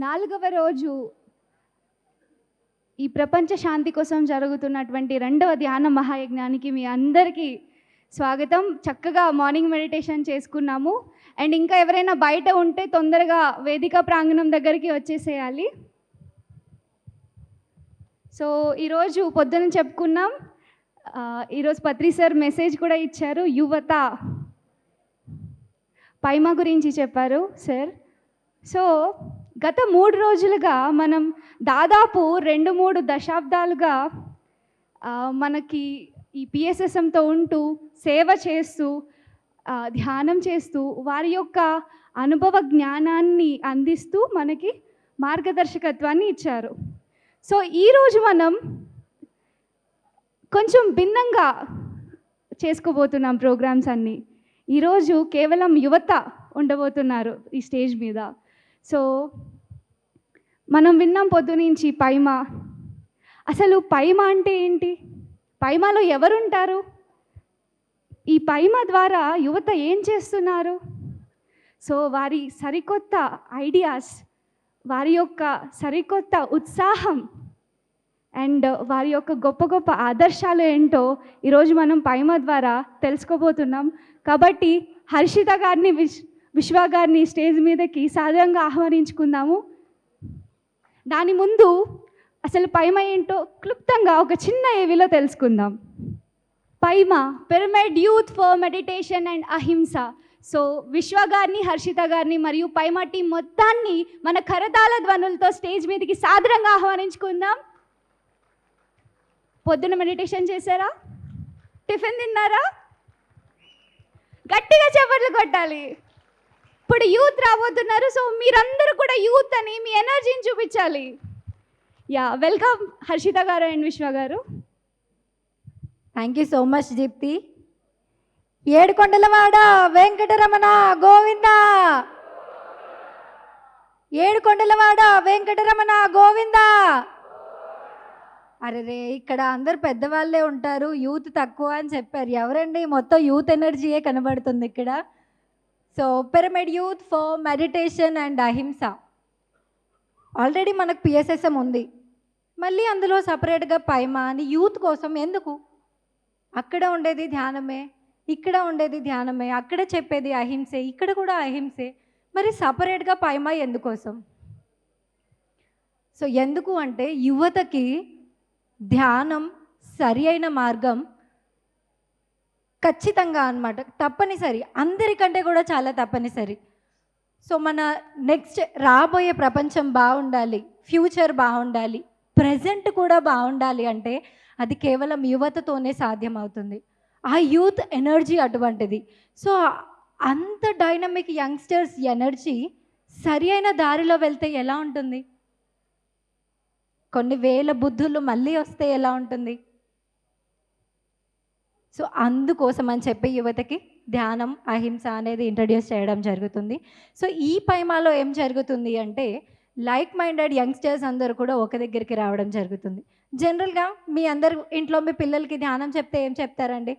4వ రోజు ఈ ప్రపంచ శాంతి కోసం జరుగుతున్నటువంటి 2వ ధ్యాన మహాయజ్ఞానికి మీ అందరికీ స్వాగతం. చక్కగా మార్నింగ్ మెడిటేషన్ చేసుకున్నాము. అండ్ ఇంకా ఎవరైనా బయట ఉంటే తొందరగా వేదిక ప్రాంగణం దగ్గరికి వచ్చేసేయాలి. సో ఈరోజు పొద్దున చెప్పుకున్నాం, ఈరోజు పత్రి సార్ మెసేజ్ కూడా ఇచ్చారు. యువత పైమా గురించి చెప్పారు సార్. సో గత 3 రోజులుగా మనం దాదాపు 2-3 దశాబ్దాలుగా మనకి ఈ పిఎస్ఎస్ఎంతో ఉంటూ సేవ చేస్తూ ధ్యానం చేస్తూ వారి యొక్క అనుభవ జ్ఞానాన్ని అందిస్తూ మనకి మార్గదర్శకత్వాన్ని ఇచ్చారు. సో ఈరోజు మనం కొంచెం భిన్నంగా చేసుకోబోతున్నాం ప్రోగ్రామ్స్ అన్నీ. ఈరోజు కేవలం యువత ఉండబోతున్నారు ఈ స్టేజ్ మీద. సో మనం విన్నాం పొద్దు నుంచి పైమా. అసలు పైమా అంటే ఏంటి? పైమాలో ఎవరుంటారు? ఈ పైమా ద్వారా యువత ఏం చేస్తున్నారు? సో వారి సరికొత్త ఐడియాస్, వారి యొక్క సరికొత్త ఉత్సాహం అండ్ వారి యొక్క గొప్ప గొప్ప ఆదర్శాలు ఏంటో ఈరోజు మనం పైమా ద్వారా తెలుసుకోబోతున్నాం. కాబట్టి హర్షిత గారిని విశ్వ గారిని స్టేజ్ మీదకి సాధారణంగా ఆహ్వానించుకుందాము. దాని ముందు అసలు పైమా ఏంటో క్లుప్తంగా ఒక చిన్న ఏవిలో తెలుసుకుందాం. PYMA pyramid youth for meditation and Ahimsa. So Vishwa గారిని, హర్షిత గారిని మరియు పైమా టీం మొత్తాన్ని మన కరతాళ ధ్వనులతో స్టేజ్ మీదకి సాధారణంగా ఆహ్వానించుకుందాం. పొద్దున మెడిటేషన్ చేశారా? టిఫిన్ తిన్నారా? గట్టిగా చప్పట్లు కొట్టాలి. ఇప్పుడు యూత్ రాబోతున్నారు. సో మీరందరూ కూడా యూత్ అని మీ ఎనర్జీని చూపించాలి. యా, వెల్కమ్ హర్షిత గారు అండ్ విశ్వ గారు. Thank you so much Deepti. Edukondalavada Venkataramana Govinda, ఏడుకొండలవాడ వెంకటరమణ గోవింద. అరే ఇక్కడ అందరు పెద్దవాళ్ళే ఉంటారు, యూత్ తక్కువ అని చెప్పారు. ఎవరండి? మొత్తం యూత్ ఎనర్జీయే కనబడుతుంది ఇక్కడ. So pyramid youth for meditation and అహింస. ఆల్రెడీ మనకు పిఎస్ఎస్ఎం ఉంది, మళ్ళీ అందులో సపరేట్గా పైమా అని యూత్ కోసం ఎందుకు? అక్కడ ఉండేది ధ్యానమే, ఇక్కడ ఉండేది ధ్యానమే, అక్కడ చెప్పేది అహింసే, ఇక్కడ కూడా అహింసే. మరి సపరేట్గా పైమా ఎందుకోసం? సో ఎందుకు అంటే యువతకి ధ్యానం సరి అయిన మార్గం ఖచ్చితంగా అన్నమాట, తప్పనిసరి, అందరికంటే కూడా చాలా తప్పనిసరి. సో మన నెక్స్ట్ రాబోయే ప్రపంచం బాగుండాలి, ఫ్యూచర్ బాగుండాలి, ప్రజెంట్ కూడా బాగుండాలి అంటే అది కేవలం యువతతోనే సాధ్యమవుతుంది. ఆ యూత్ ఎనర్జీ అటువంటిది. సో అంత డైనమిక్ యంగ్స్టర్స్ ఎనర్జీ సరి అయిన దారిలో వెళ్తే ఎలా ఉంటుంది? కొన్ని వేల బుద్ధులు మళ్ళీ వస్తే ఎలా ఉంటుంది? సో అందుకోసం అని చెప్పి యువతకి ధ్యానం, అహింస అనేది ఇంట్రడ్యూస్ చేయడం జరుగుతుంది. సో ఈ పైమాలో ఏం జరుగుతుంది అంటే లైక్ మైండెడ్ యంగ్స్టర్స్ అందరూ కూడా ఒక దగ్గరికి రావడం జరుగుతుంది. జనరల్గా మీ అందరు ఇంట్లో మీ పిల్లలకి ధ్యానం చెప్తే ఏం చెప్తారండి?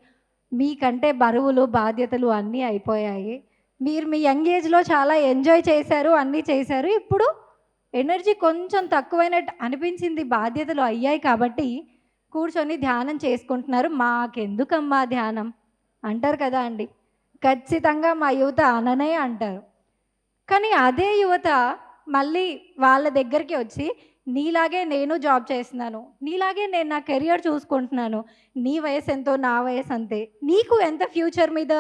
మీకంటే బరువులు, బాధ్యతలు అన్నీ అయిపోయాయి, మీరు మీ యంగ్ ఏజ్లో చాలా ఎంజాయ్ చేశారు, అన్నీ చేశారు, ఇప్పుడు ఎనర్జీ కొంచెం తక్కువైనట్టు అనిపించింది, బాధ్యతలు అయ్యాయి కాబట్టి కూర్చొని ధ్యానం చేసుకుంటున్నారు, మాకెందుకమ్మా ధ్యానం అంటారు కదా అండి. ఖచ్చితంగా మా యువత అననే అంటారు. కానీ అదే యువత మళ్ళీ వాళ్ళ దగ్గరికి వచ్చి నీలాగే నేను జాబ్ చేస్తున్నాను, నీలాగే నేను నా కెరియర్ చూసుకుంటున్నాను, నీ వయసు ఎంతో నా వయసు అంతే, నీకు ఎంత ఫ్యూచర్ మీద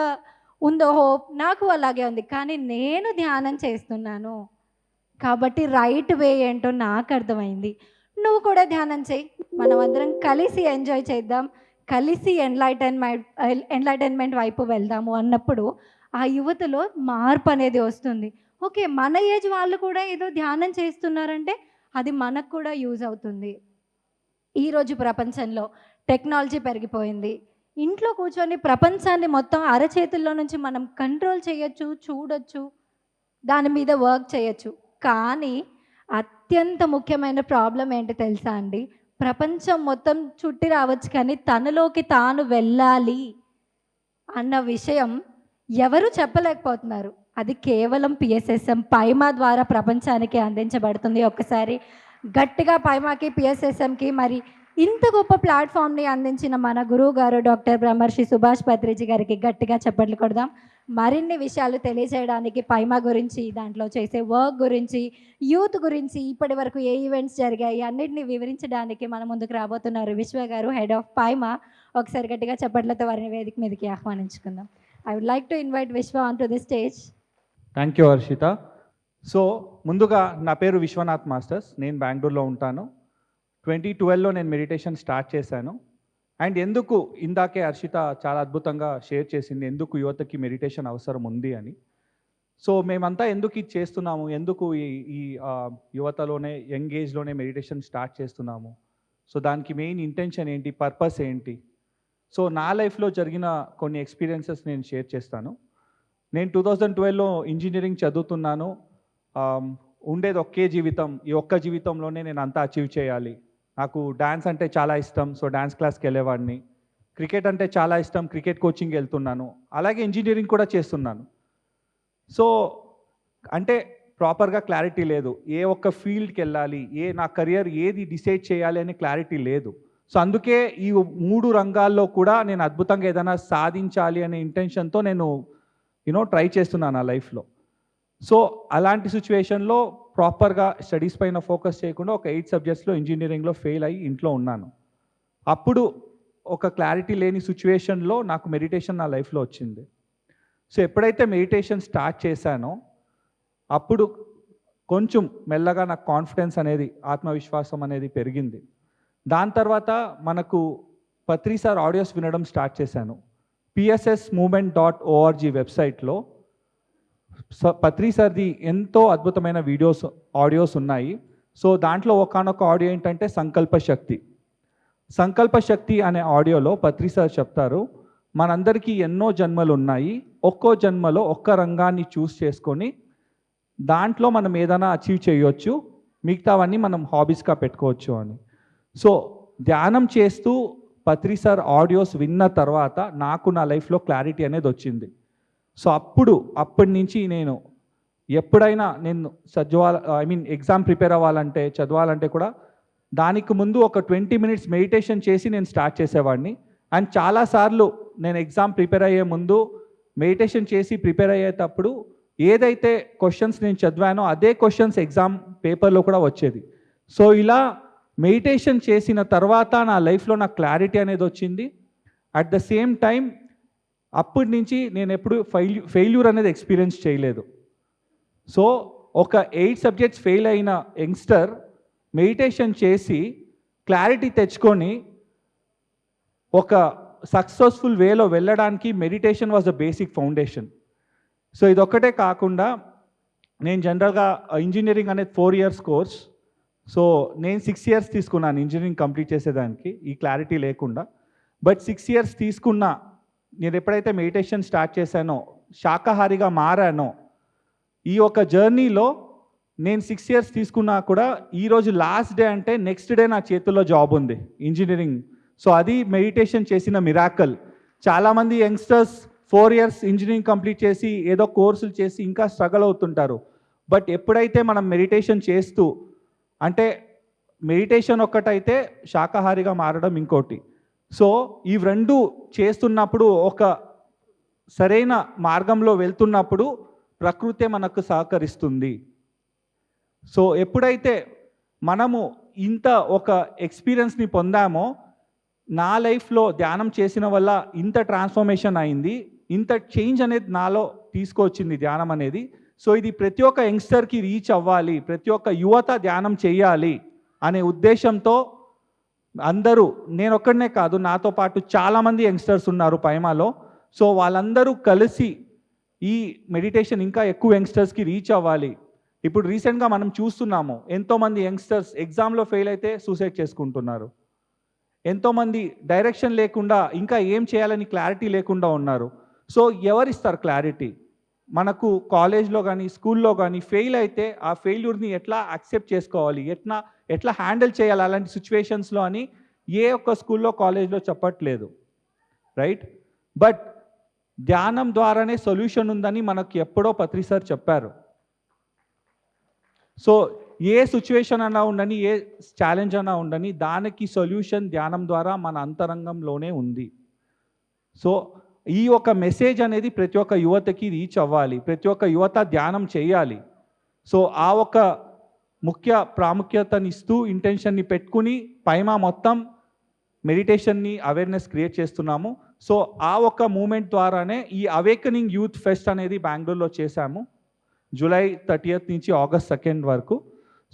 ఉందో హోప్, నాకు అలాగే ఉంది, కానీ నేను ధ్యానం చేస్తున్నాను కాబట్టి రైట్ వే ఏంటో నాకు అర్థమైంది, నువ్వు కూడా ధ్యానం చేయి, మనం అందరం కలిసి ఎంజాయ్ చేద్దాం, కలిసి ఎంలైటన్మెంట్ వైపు వెళ్దాము అన్నప్పుడు ఆ యువతలో మార్పు అనేది వస్తుంది. ఓకే, మన ఏజ్ వాళ్ళు కూడా ఏదో ధ్యానం చేస్తున్నారంటే అది మనకు కూడా యూజ్ అవుతుంది. ఈరోజు ప్రపంచంలో టెక్నాలజీ పెరిగిపోయింది, ఇంట్లో కూర్చొని ప్రపంచాన్ని మొత్తం అరచేతుల్లో నుంచి మనం కంట్రోల్ చేయొచ్చు, చూడొచ్చు, దాని మీద వర్క్ చేయొచ్చు. కానీ అత్యంత ముఖ్యమైన ప్రాబ్లం ఏంటో తెలుసా అండి? ప్రపంచం మొత్తం చుట్టి రావచ్చు కానీ తనలోకి తాను వెళ్ళాలి అన్న విషయం ఎవరు చెప్పలేకపోతున్నారు. అది కేవలం పిఎస్ఎస్ఎం పైమా ద్వారా ప్రపంచానికి అందించబడుతుంది. ఒక్కసారి గట్టిగా పైమాకి, పిఎస్ఎస్ఎంకి మరి ఇంత గొప్ప ప్లాట్ఫామ్ని అందించిన మన గురువు గారు డాక్టర్ బ్రహ్మర్షి సుభాష్ పత్రిజీ గారికి గట్టిగా చప్పట్లు కొడదాం. మరిన్ని విషయాలు తెలియజేయడానికి పైమా గురించి, దాంట్లో చేసే వర్క్ గురించి, యూత్ గురించి, ఇప్పటి వరకు ఏ ఈవెంట్స్ జరిగాయి అన్నింటినీ వివరించడానికి మన ముందుకు రాబోతున్నారు విశ్వ గారు, హెడ్ ఆఫ్ పైమా. ఒకసారి గట్టిగా చప్పట్లతో వారిని వేదిక మీదకి ఆహ్వానించుకుందాం. I would like to invite Vishwa on to the stage. Thank you Harshitha. So ముందుగా నా పేరు విశ్వనాథ్ మాస్టర్స్, నేను బెంగళూరులో ఉంటాను. 2012లో నేను మెడిటేషన్ స్టార్ట్ చేశాను. అండ్ ఎందుకు ఇందాకే హర్షిత చాలా అద్భుతంగా షేర్ చేసింది, ఎందుకు యువతకి మెడిటేషన్ అవసరం ఉంది అని. సో మేమంతా ఎందుకు ఇది చేస్తున్నాము, ఎందుకు ఈ యువతలోనే యంగ్ ఏజ్లోనే మెడిటేషన్ స్టార్ట్ చేస్తున్నాము, సో దానికి మెయిన్ ఇంటెన్షన్ ఏంటి, పర్పస్ ఏంటి. సో నా లైఫ్లో జరిగిన కొన్ని ఎక్స్పీరియన్సెస్ నేను షేర్ చేస్తాను. నేను 2012లో ఇంజనీరింగ్ చదువుతున్నాను. ఉండేది ఒకే జీవితం, ఈ ఒక్క జీవితంలోనే నేను అంతా అచీవ్ చేయాలి. నాకు డ్యాన్స్ అంటే చాలా ఇష్టం, సో డ్యాన్స్ క్లాస్కి వెళ్ళేవాడిని. క్రికెట్ అంటే చాలా ఇష్టం, క్రికెట్ కోచింగ్ వెళ్తున్నాను. అలాగే ఇంజనీరింగ్ కూడా చేస్తున్నాను. సో అంటే ప్రాపర్గా క్లారిటీ లేదు, ఏ ఒక్క ఫీల్డ్కి వెళ్ళాలి, నా కెరియర్ ఏది డిసైడ్ చేయాలి అనే క్లారిటీ లేదు. సో అందుకే ఈ 3 రంగాల్లో కూడా నేను అద్భుతంగా ఏదైనా సాధించాలి అనే ఇంటెన్షన్తో నేను ట్రై చేస్తున్నాను నా లైఫ్లో. సో అలాంటి సిచ్యువేషన్లో ప్రాపర్గా స్టడీస్ పైన ఫోకస్ చేయకుండా ఒక 8 సబ్జెక్ట్స్లో ఇంజనీరింగ్లో ఫెయిల్ అయ్యి ఇంట్లో ఉన్నాను. అప్పుడు ఒక క్లారిటీ లేని సిచ్యువేషన్లో నాకు మెడిటేషన్ నా లైఫ్లో వచ్చింది. సో ఎప్పుడైతే మెడిటేషన్ స్టార్ట్ చేశానో అప్పుడు కొంచెం మెల్లగా నాకు కాన్ఫిడెన్స్ అనేది, ఆత్మవిశ్వాసం అనేది పెరిగింది. దాని తర్వాత మనకు పత్రి సార్ ఆడియోస్ వినడం స్టార్ట్ చేశాను. pssmovement.org వెబ్సైట్లో పత్రి సార్ది ఎంతో అద్భుతమైన ఆడియోస్ ఉన్నాయి. సో దాంట్లో ఒకానొక ఆడియో ఏంటంటే సంకల్ప శక్తి అనే ఆడియోలో పత్రి సార్ చెప్తారు, మనందరికీ ఎన్నో జన్మలు ఉన్నాయి, ఒక్కో జన్మలో ఒక్క రంగాన్ని చూస్ చేసుకొని దాంట్లో మనం ఏదైనా అచీవ్ చేయొచ్చు, మిగతావన్నీ మనం హాబీస్గా పెట్టుకోవచ్చు అని. సో ధ్యానం చేస్తూ పత్రి సార్ ఆడియోస్ విన్న తర్వాత నాకు నా లైఫ్లో క్లారిటీ అనేది వచ్చింది. సో అప్పటి నుంచి నేను ఎప్పుడైనా నేను ఎగ్జామ్ ప్రిపేర్ అవ్వాలంటే, చదవాలంటే కూడా దానికి ముందు ఒక 20 మినిట్స్ మెడిటేషన్ చేసి నేను స్టార్ట్ చేసేవాడిని. అండ్ చాలాసార్లు నేను ఎగ్జామ్ ప్రిపేర్ అయ్యే ముందు మెడిటేషన్ చేసి ప్రిపేర్ అయ్యేటప్పుడు ఏదైతే క్వశ్చన్స్ నేను చదివానో అదే క్వశ్చన్స్ ఎగ్జామ్ పేపర్లో కూడా వచ్చేది. సో ఇలా మెడిటేషన్ చేసిన తర్వాత నా లైఫ్లో నాకు క్లారిటీ అనేది వచ్చింది. అట్ ద సేమ్ టైం అప్పటి నుంచి నేను ఎప్పుడు ఫెయిల్యూర్ అనేది ఎక్స్పీరియన్స్ చేయలేదు. సో ఒక 8 సబ్జెక్ట్స్ ఫెయిల్ అయిన యంగ్స్టర్ మెడిటేషన్ చేసి క్లారిటీ తెచ్చుకొని ఒక సక్సెస్ఫుల్ వేలో వెళ్ళడానికి meditation was the basic foundation. So ఇదొక్కటే కాకుండా నేను జనరల్గా ఇంజనీరింగ్ అనేది 4 ఇయర్స్ కోర్స్. సో నేను 6 ఇయర్స్ తీసుకున్నాను ఇంజనీరింగ్ కంప్లీట్ చేసేదానికి, ఈ క్లారిటీ లేకుండా. బట్ 6 ఇయర్స్ తీసుకున్నా, నేను ఎప్పుడైతే మెడిటేషన్ స్టార్ట్ చేశానో, శాకాహారిగా మారానో, ఈ ఒక జర్నీలో నేను 6 ఇయర్స్ తీసుకున్నా కూడా ఈరోజు లాస్ట్ డే అంటే నెక్స్ట్ డే నా చేతుల్లో జాబ్ ఉంది ఇంజనీరింగ్. సో అది మెడిటేషన్ చేసిన మిరాకల్. చాలామంది యంగ్స్టర్స్ 4 ఇయర్స్ ఇంజనీరింగ్ కంప్లీట్ చేసి ఏదో కోర్సులు చేసి ఇంకా స్ట్రగల్ అవుతుంటారు. బట్ ఎప్పుడైతే మనం మెడిటేషన్ చేస్తూ, అంటే మెడిటేషన్ ఒక్కటైతే శాకాహారిగా మారడం ఇంకోటి. సో ఈ 2 చేస్తున్నప్పుడు, ఒక సరైన మార్గంలో వెళ్తున్నప్పుడు ప్రకృతే మనకు సహకరిస్తుంది. సో ఎప్పుడైతే మనము ఇంత ఒక ఎక్స్పీరియన్స్ని పొందామో, నా లైఫ్లో ధ్యానం చేసిన వల్ల ఇంత ట్రాన్స్ఫర్మేషన్ అయింది, ఇంత చేంజ్ అనేది నాలో తీసుకొచ్చింది ధ్యానం అనేది. సో ఇది ప్రతి ఒక్క యంగ్స్టర్కి రీచ్ అవ్వాలి, ప్రతి ఒక్క యువత ధ్యానం చేయాలి అనే ఉద్దేశంతో అందరూ, నేను ఒక్కడనే కాదు, నాతో పాటు చాలామంది యంగ్స్టర్స్ ఉన్నారు పైమాలో. సో వాళ్ళందరూ కలిసి ఈ మెడిటేషన్ ఇంకా ఎక్కువ యంగ్స్టర్స్కి రీచ్ అవ్వాలి. ఇప్పుడు రీసెంట్గా మనం చూస్తున్నాము, ఎంతోమంది యంగ్స్టర్స్ ఎగ్జామ్లో ఫెయిల్ అయితే సూసైడ్ చేసుకుంటున్నారు. ఎంతోమంది డైరెక్షన్ లేకుండా, ఇంకా ఏం చేయాలని క్లారిటీ లేకుండా ఉన్నారు. సో ఎవరిస్తారు క్లారిటీ? మనకు కాలేజ్లో కానీ స్కూల్లో కానీ ఫెయిల్ అయితే ఆ ఫెయిల్యూర్ని ఎట్లా యాక్సెప్ట్ చేసుకోవాలి, ఎట్లా హ్యాండిల్ చేయాలి అలాంటి సిచ్యువేషన్స్లో అని ఏ ఒక్క స్కూల్లో కాలేజ్లో చెప్పట్లేదు, రైట్? బట్ ధ్యానం ద్వారానే సొల్యూషన్ ఉందని మనకు ఎప్పుడో పత్రి సార్ చెప్పారు. సో ఏ సిచ్యువేషన్ అన్నా ఉండని, ఏ ఛాలెంజ్ అన్నా ఉండని, దానికి సొల్యూషన్ ధ్యానం ద్వారా మన అంతరంగంలోనే ఉంది. సో ఈ ఒక మెసేజ్ అనేది ప్రతి ఒక్క యువతకి రీచ్ అవ్వాలి, ప్రతి ఒక్క యువత ధ్యానం చేయాలి. సో ఆ ఒక ముఖ్య ప్రాముఖ్యతనిస్తూ ఇంటెన్షన్ని పెట్టుకుని పైమా మొత్తం మెడిటేషన్ని అవేర్నెస్ క్రియేట్ చేస్తున్నాము. సో ఆ ఒక్క మూమెంట్ ద్వారానే ఈ అవేకనింగ్ యూత్ ఫెస్ట్ అనేది బెంగళూరులో చేశాము, జూలై 30th నుంచి ఆగస్ట్ 2nd వరకు.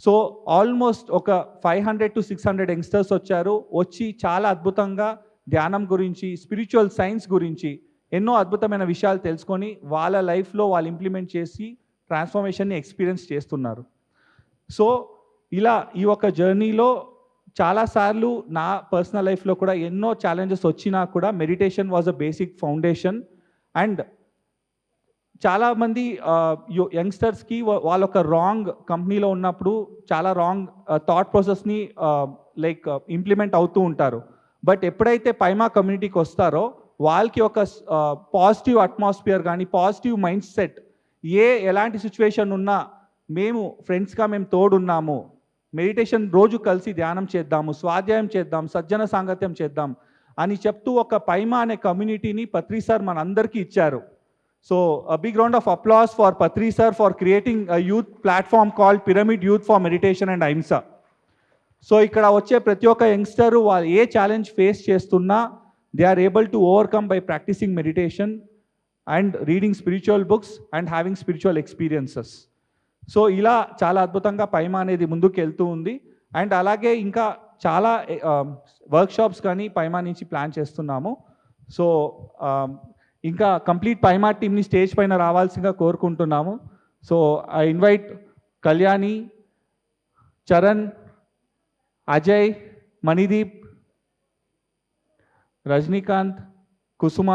సో ఆల్మోస్ట్ ఒక 500 to 600 యంగ్స్టర్స్ వచ్చారు. వచ్చి చాలా అద్భుతంగా ధ్యానం గురించి, స్పిరిచువల్ సైన్స్ గురించి ఎన్నో అద్భుతమైన విషయాలు తెలుసుకొని వాళ్ళ లైఫ్లో వాళ్ళు ఇంప్లిమెంట్ చేసి ట్రాన్స్ఫర్మేషన్ని ఎక్స్పీరియన్స్ చేస్తున్నారు. సో ఇలా ఈ ఒక జర్నీలో చాలాసార్లు నా పర్సనల్ లైఫ్లో కూడా ఎన్నో ఛాలెంజెస్ వచ్చినా కూడా meditation was a basic foundation. And చాలామంది యంగ్స్టర్స్కి వాళ్ళ ఒక రాంగ్ కంపెనీలో ఉన్నప్పుడు చాలా రాంగ్ థాట్ ప్రాసెస్ని లైక్ ఇంప్లిమెంట్ అవుతూ ఉంటారు. బట్ ఎప్పుడైతే పైమా కమ్యూనిటీకి వస్తారో వాళ్ళకి ఒక పాజిటివ్ అట్మాస్ఫియర్ కానీ, పాజిటివ్ మైండ్ సెట్, ఎలాంటి సిచ్యువేషన్ ఉన్నా మేము ఫ్రెండ్స్గా మేము తోడున్నాము, మెడిటేషన్ రోజు కలిసి ధ్యానం చేద్దాము, స్వాధ్యాయం చేద్దాం, సజ్జన సాంగత్యం చేద్దాం అని చెప్తూ ఒక పైమా అనే కమ్యూనిటీని పత్రి సార్ మనందరికీ ఇచ్చారు. So a big round of applause for Patri sir for creating a youth platform called Pyramid Youth for Meditation and Ahimsa. So ఇక్కడ వచ్చే ప్రతి ఒక్క యంగ్స్టర్ వాళ్ళు ఏ ఛాలెంజ్ ఫేస్ చేస్తున్నా they are able to overcome by practising meditation and reading spiritual books and having spiritual experiences. So ఇలా చాలా అద్భుతంగా పైమా అనేది ముందుకు వెళ్తూ ఉంది. అండ్ అలాగే ఇంకా చాలా వర్క్షాప్స్ కానీ పైమా నుంచి ప్లాన్ చేస్తున్నాము. సో ఇంకా కంప్లీట్ పైమా టీమ్ని స్టేజ్ పైన రావాల్సిందిగా కోరుకుంటున్నాము. So I invite Kalyani, Charan, Ajay, Manideep, Rajinikanth, Kusuma.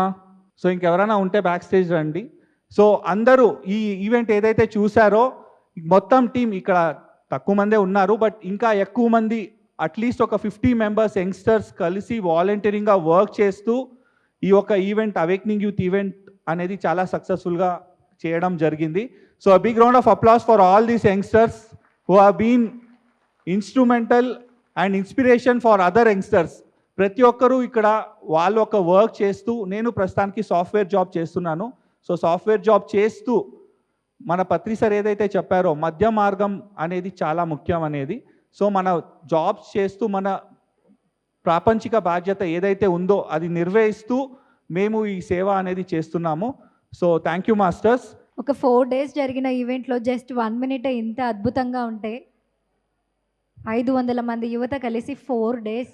So ఇంకెవరైనా ఉంటే బ్యాక్ స్టేజ్ రండి. సో అందరూ ఈ ఈవెంట్ ఏదైతే చూసారో మొత్తం టీం ఇక్కడ తక్కువ మందే ఉన్నారు, బట్ ఇంకా ఎక్కువ మంది అట్లీస్ట్ ఒక 50 మెంబర్స్ యంగ్స్టర్స్ కలిసి వాలంటీరింగ్గా వర్క్ చేస్తూ ఈ ఒక ఈవెంట్ అవేక్నింగ్ యూత్ ఈవెంట్ అనేది చాలా సక్సెస్ఫుల్గా చేయడం జరిగింది. So a big round of applause for all these youngsters who have been instrumental and inspiration for other youngsters. ప్రతి ఒక్కరూ ఇక్కడ వాళ్ళు ఒక వర్క్ చేస్తూ, నేను ప్రస్తుతానికి సాఫ్ట్వేర్ జాబ్ చేస్తున్నాను. సో సాఫ్ట్వేర్ జాబ్ చేస్తూ మన పత్రి సార్ ఏదైతే చెప్పారో మధ్య మార్గం అనేది చాలా ముఖ్యం అనేది. సో మన జాబ్స్ చేస్తూ మన ప్రాపంచిక బాధ్యత ఏదైతే ఉందో అది నిర్వహిస్తూ మేము ఈ సేవ అనేది చేస్తున్నాము. So thank you masters. ఒక 4 days జరిగిన ఈవెంట్లో జస్ట్ 1 minute ఇంత అద్భుతంగా ఉంటే 500 మంది యువత కలిసి 4 days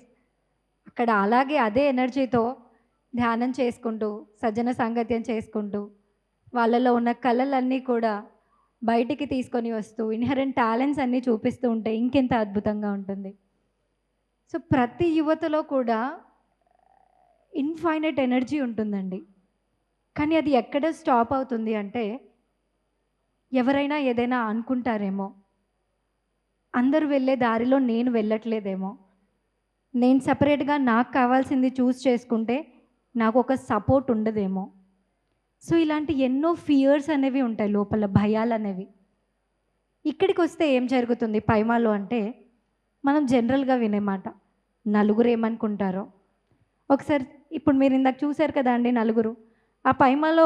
అక్కడ అలాగే అదే ఎనర్జీతో ధ్యానం చేసుకుంటూ, సజ్జన సాంగత్యం చేసుకుంటూ, వాళ్ళలో ఉన్న కళలన్నీ కూడా బయటికి తీసుకొని వస్తూ, ఇన్హరెంట్ టాలెంట్స్ అన్నీ చూపిస్తూ ఉంటే ఇంకెంత అద్భుతంగా ఉంటుంది. సో ప్రతి యువతలో కూడా ఇన్ఫైనైట్ ఎనర్జీ ఉంటుందండి. కానీ అది ఎక్కడ స్టాప్ అవుతుంది అంటే, ఎవరైనా ఏదైనా అనుకుంటారేమో, అందరూ వెళ్ళే దారిలో నేను వెళ్ళట్లేదేమో, నేను సపరేట్గా నాకు కావాల్సింది చూస్ చేసుకుంటే నాకు ఒక సపోర్ట్ ఉండదేమో. సో ఇలాంటి ఎన్నో ఫియర్స్ అనేవి ఉంటాయి లోపల, భయాలు అనేవి. ఇక్కడికి వస్తే ఏం జరుగుతుంది పైమాలో అంటే, మనం జనరల్గా వినే మాట, నలుగురు ఏమనుకుంటారో. ఒకసారి ఇప్పుడు మీరు ఇందాక చూశారు కదా అండి, నలుగురు, ఆ పైమాలో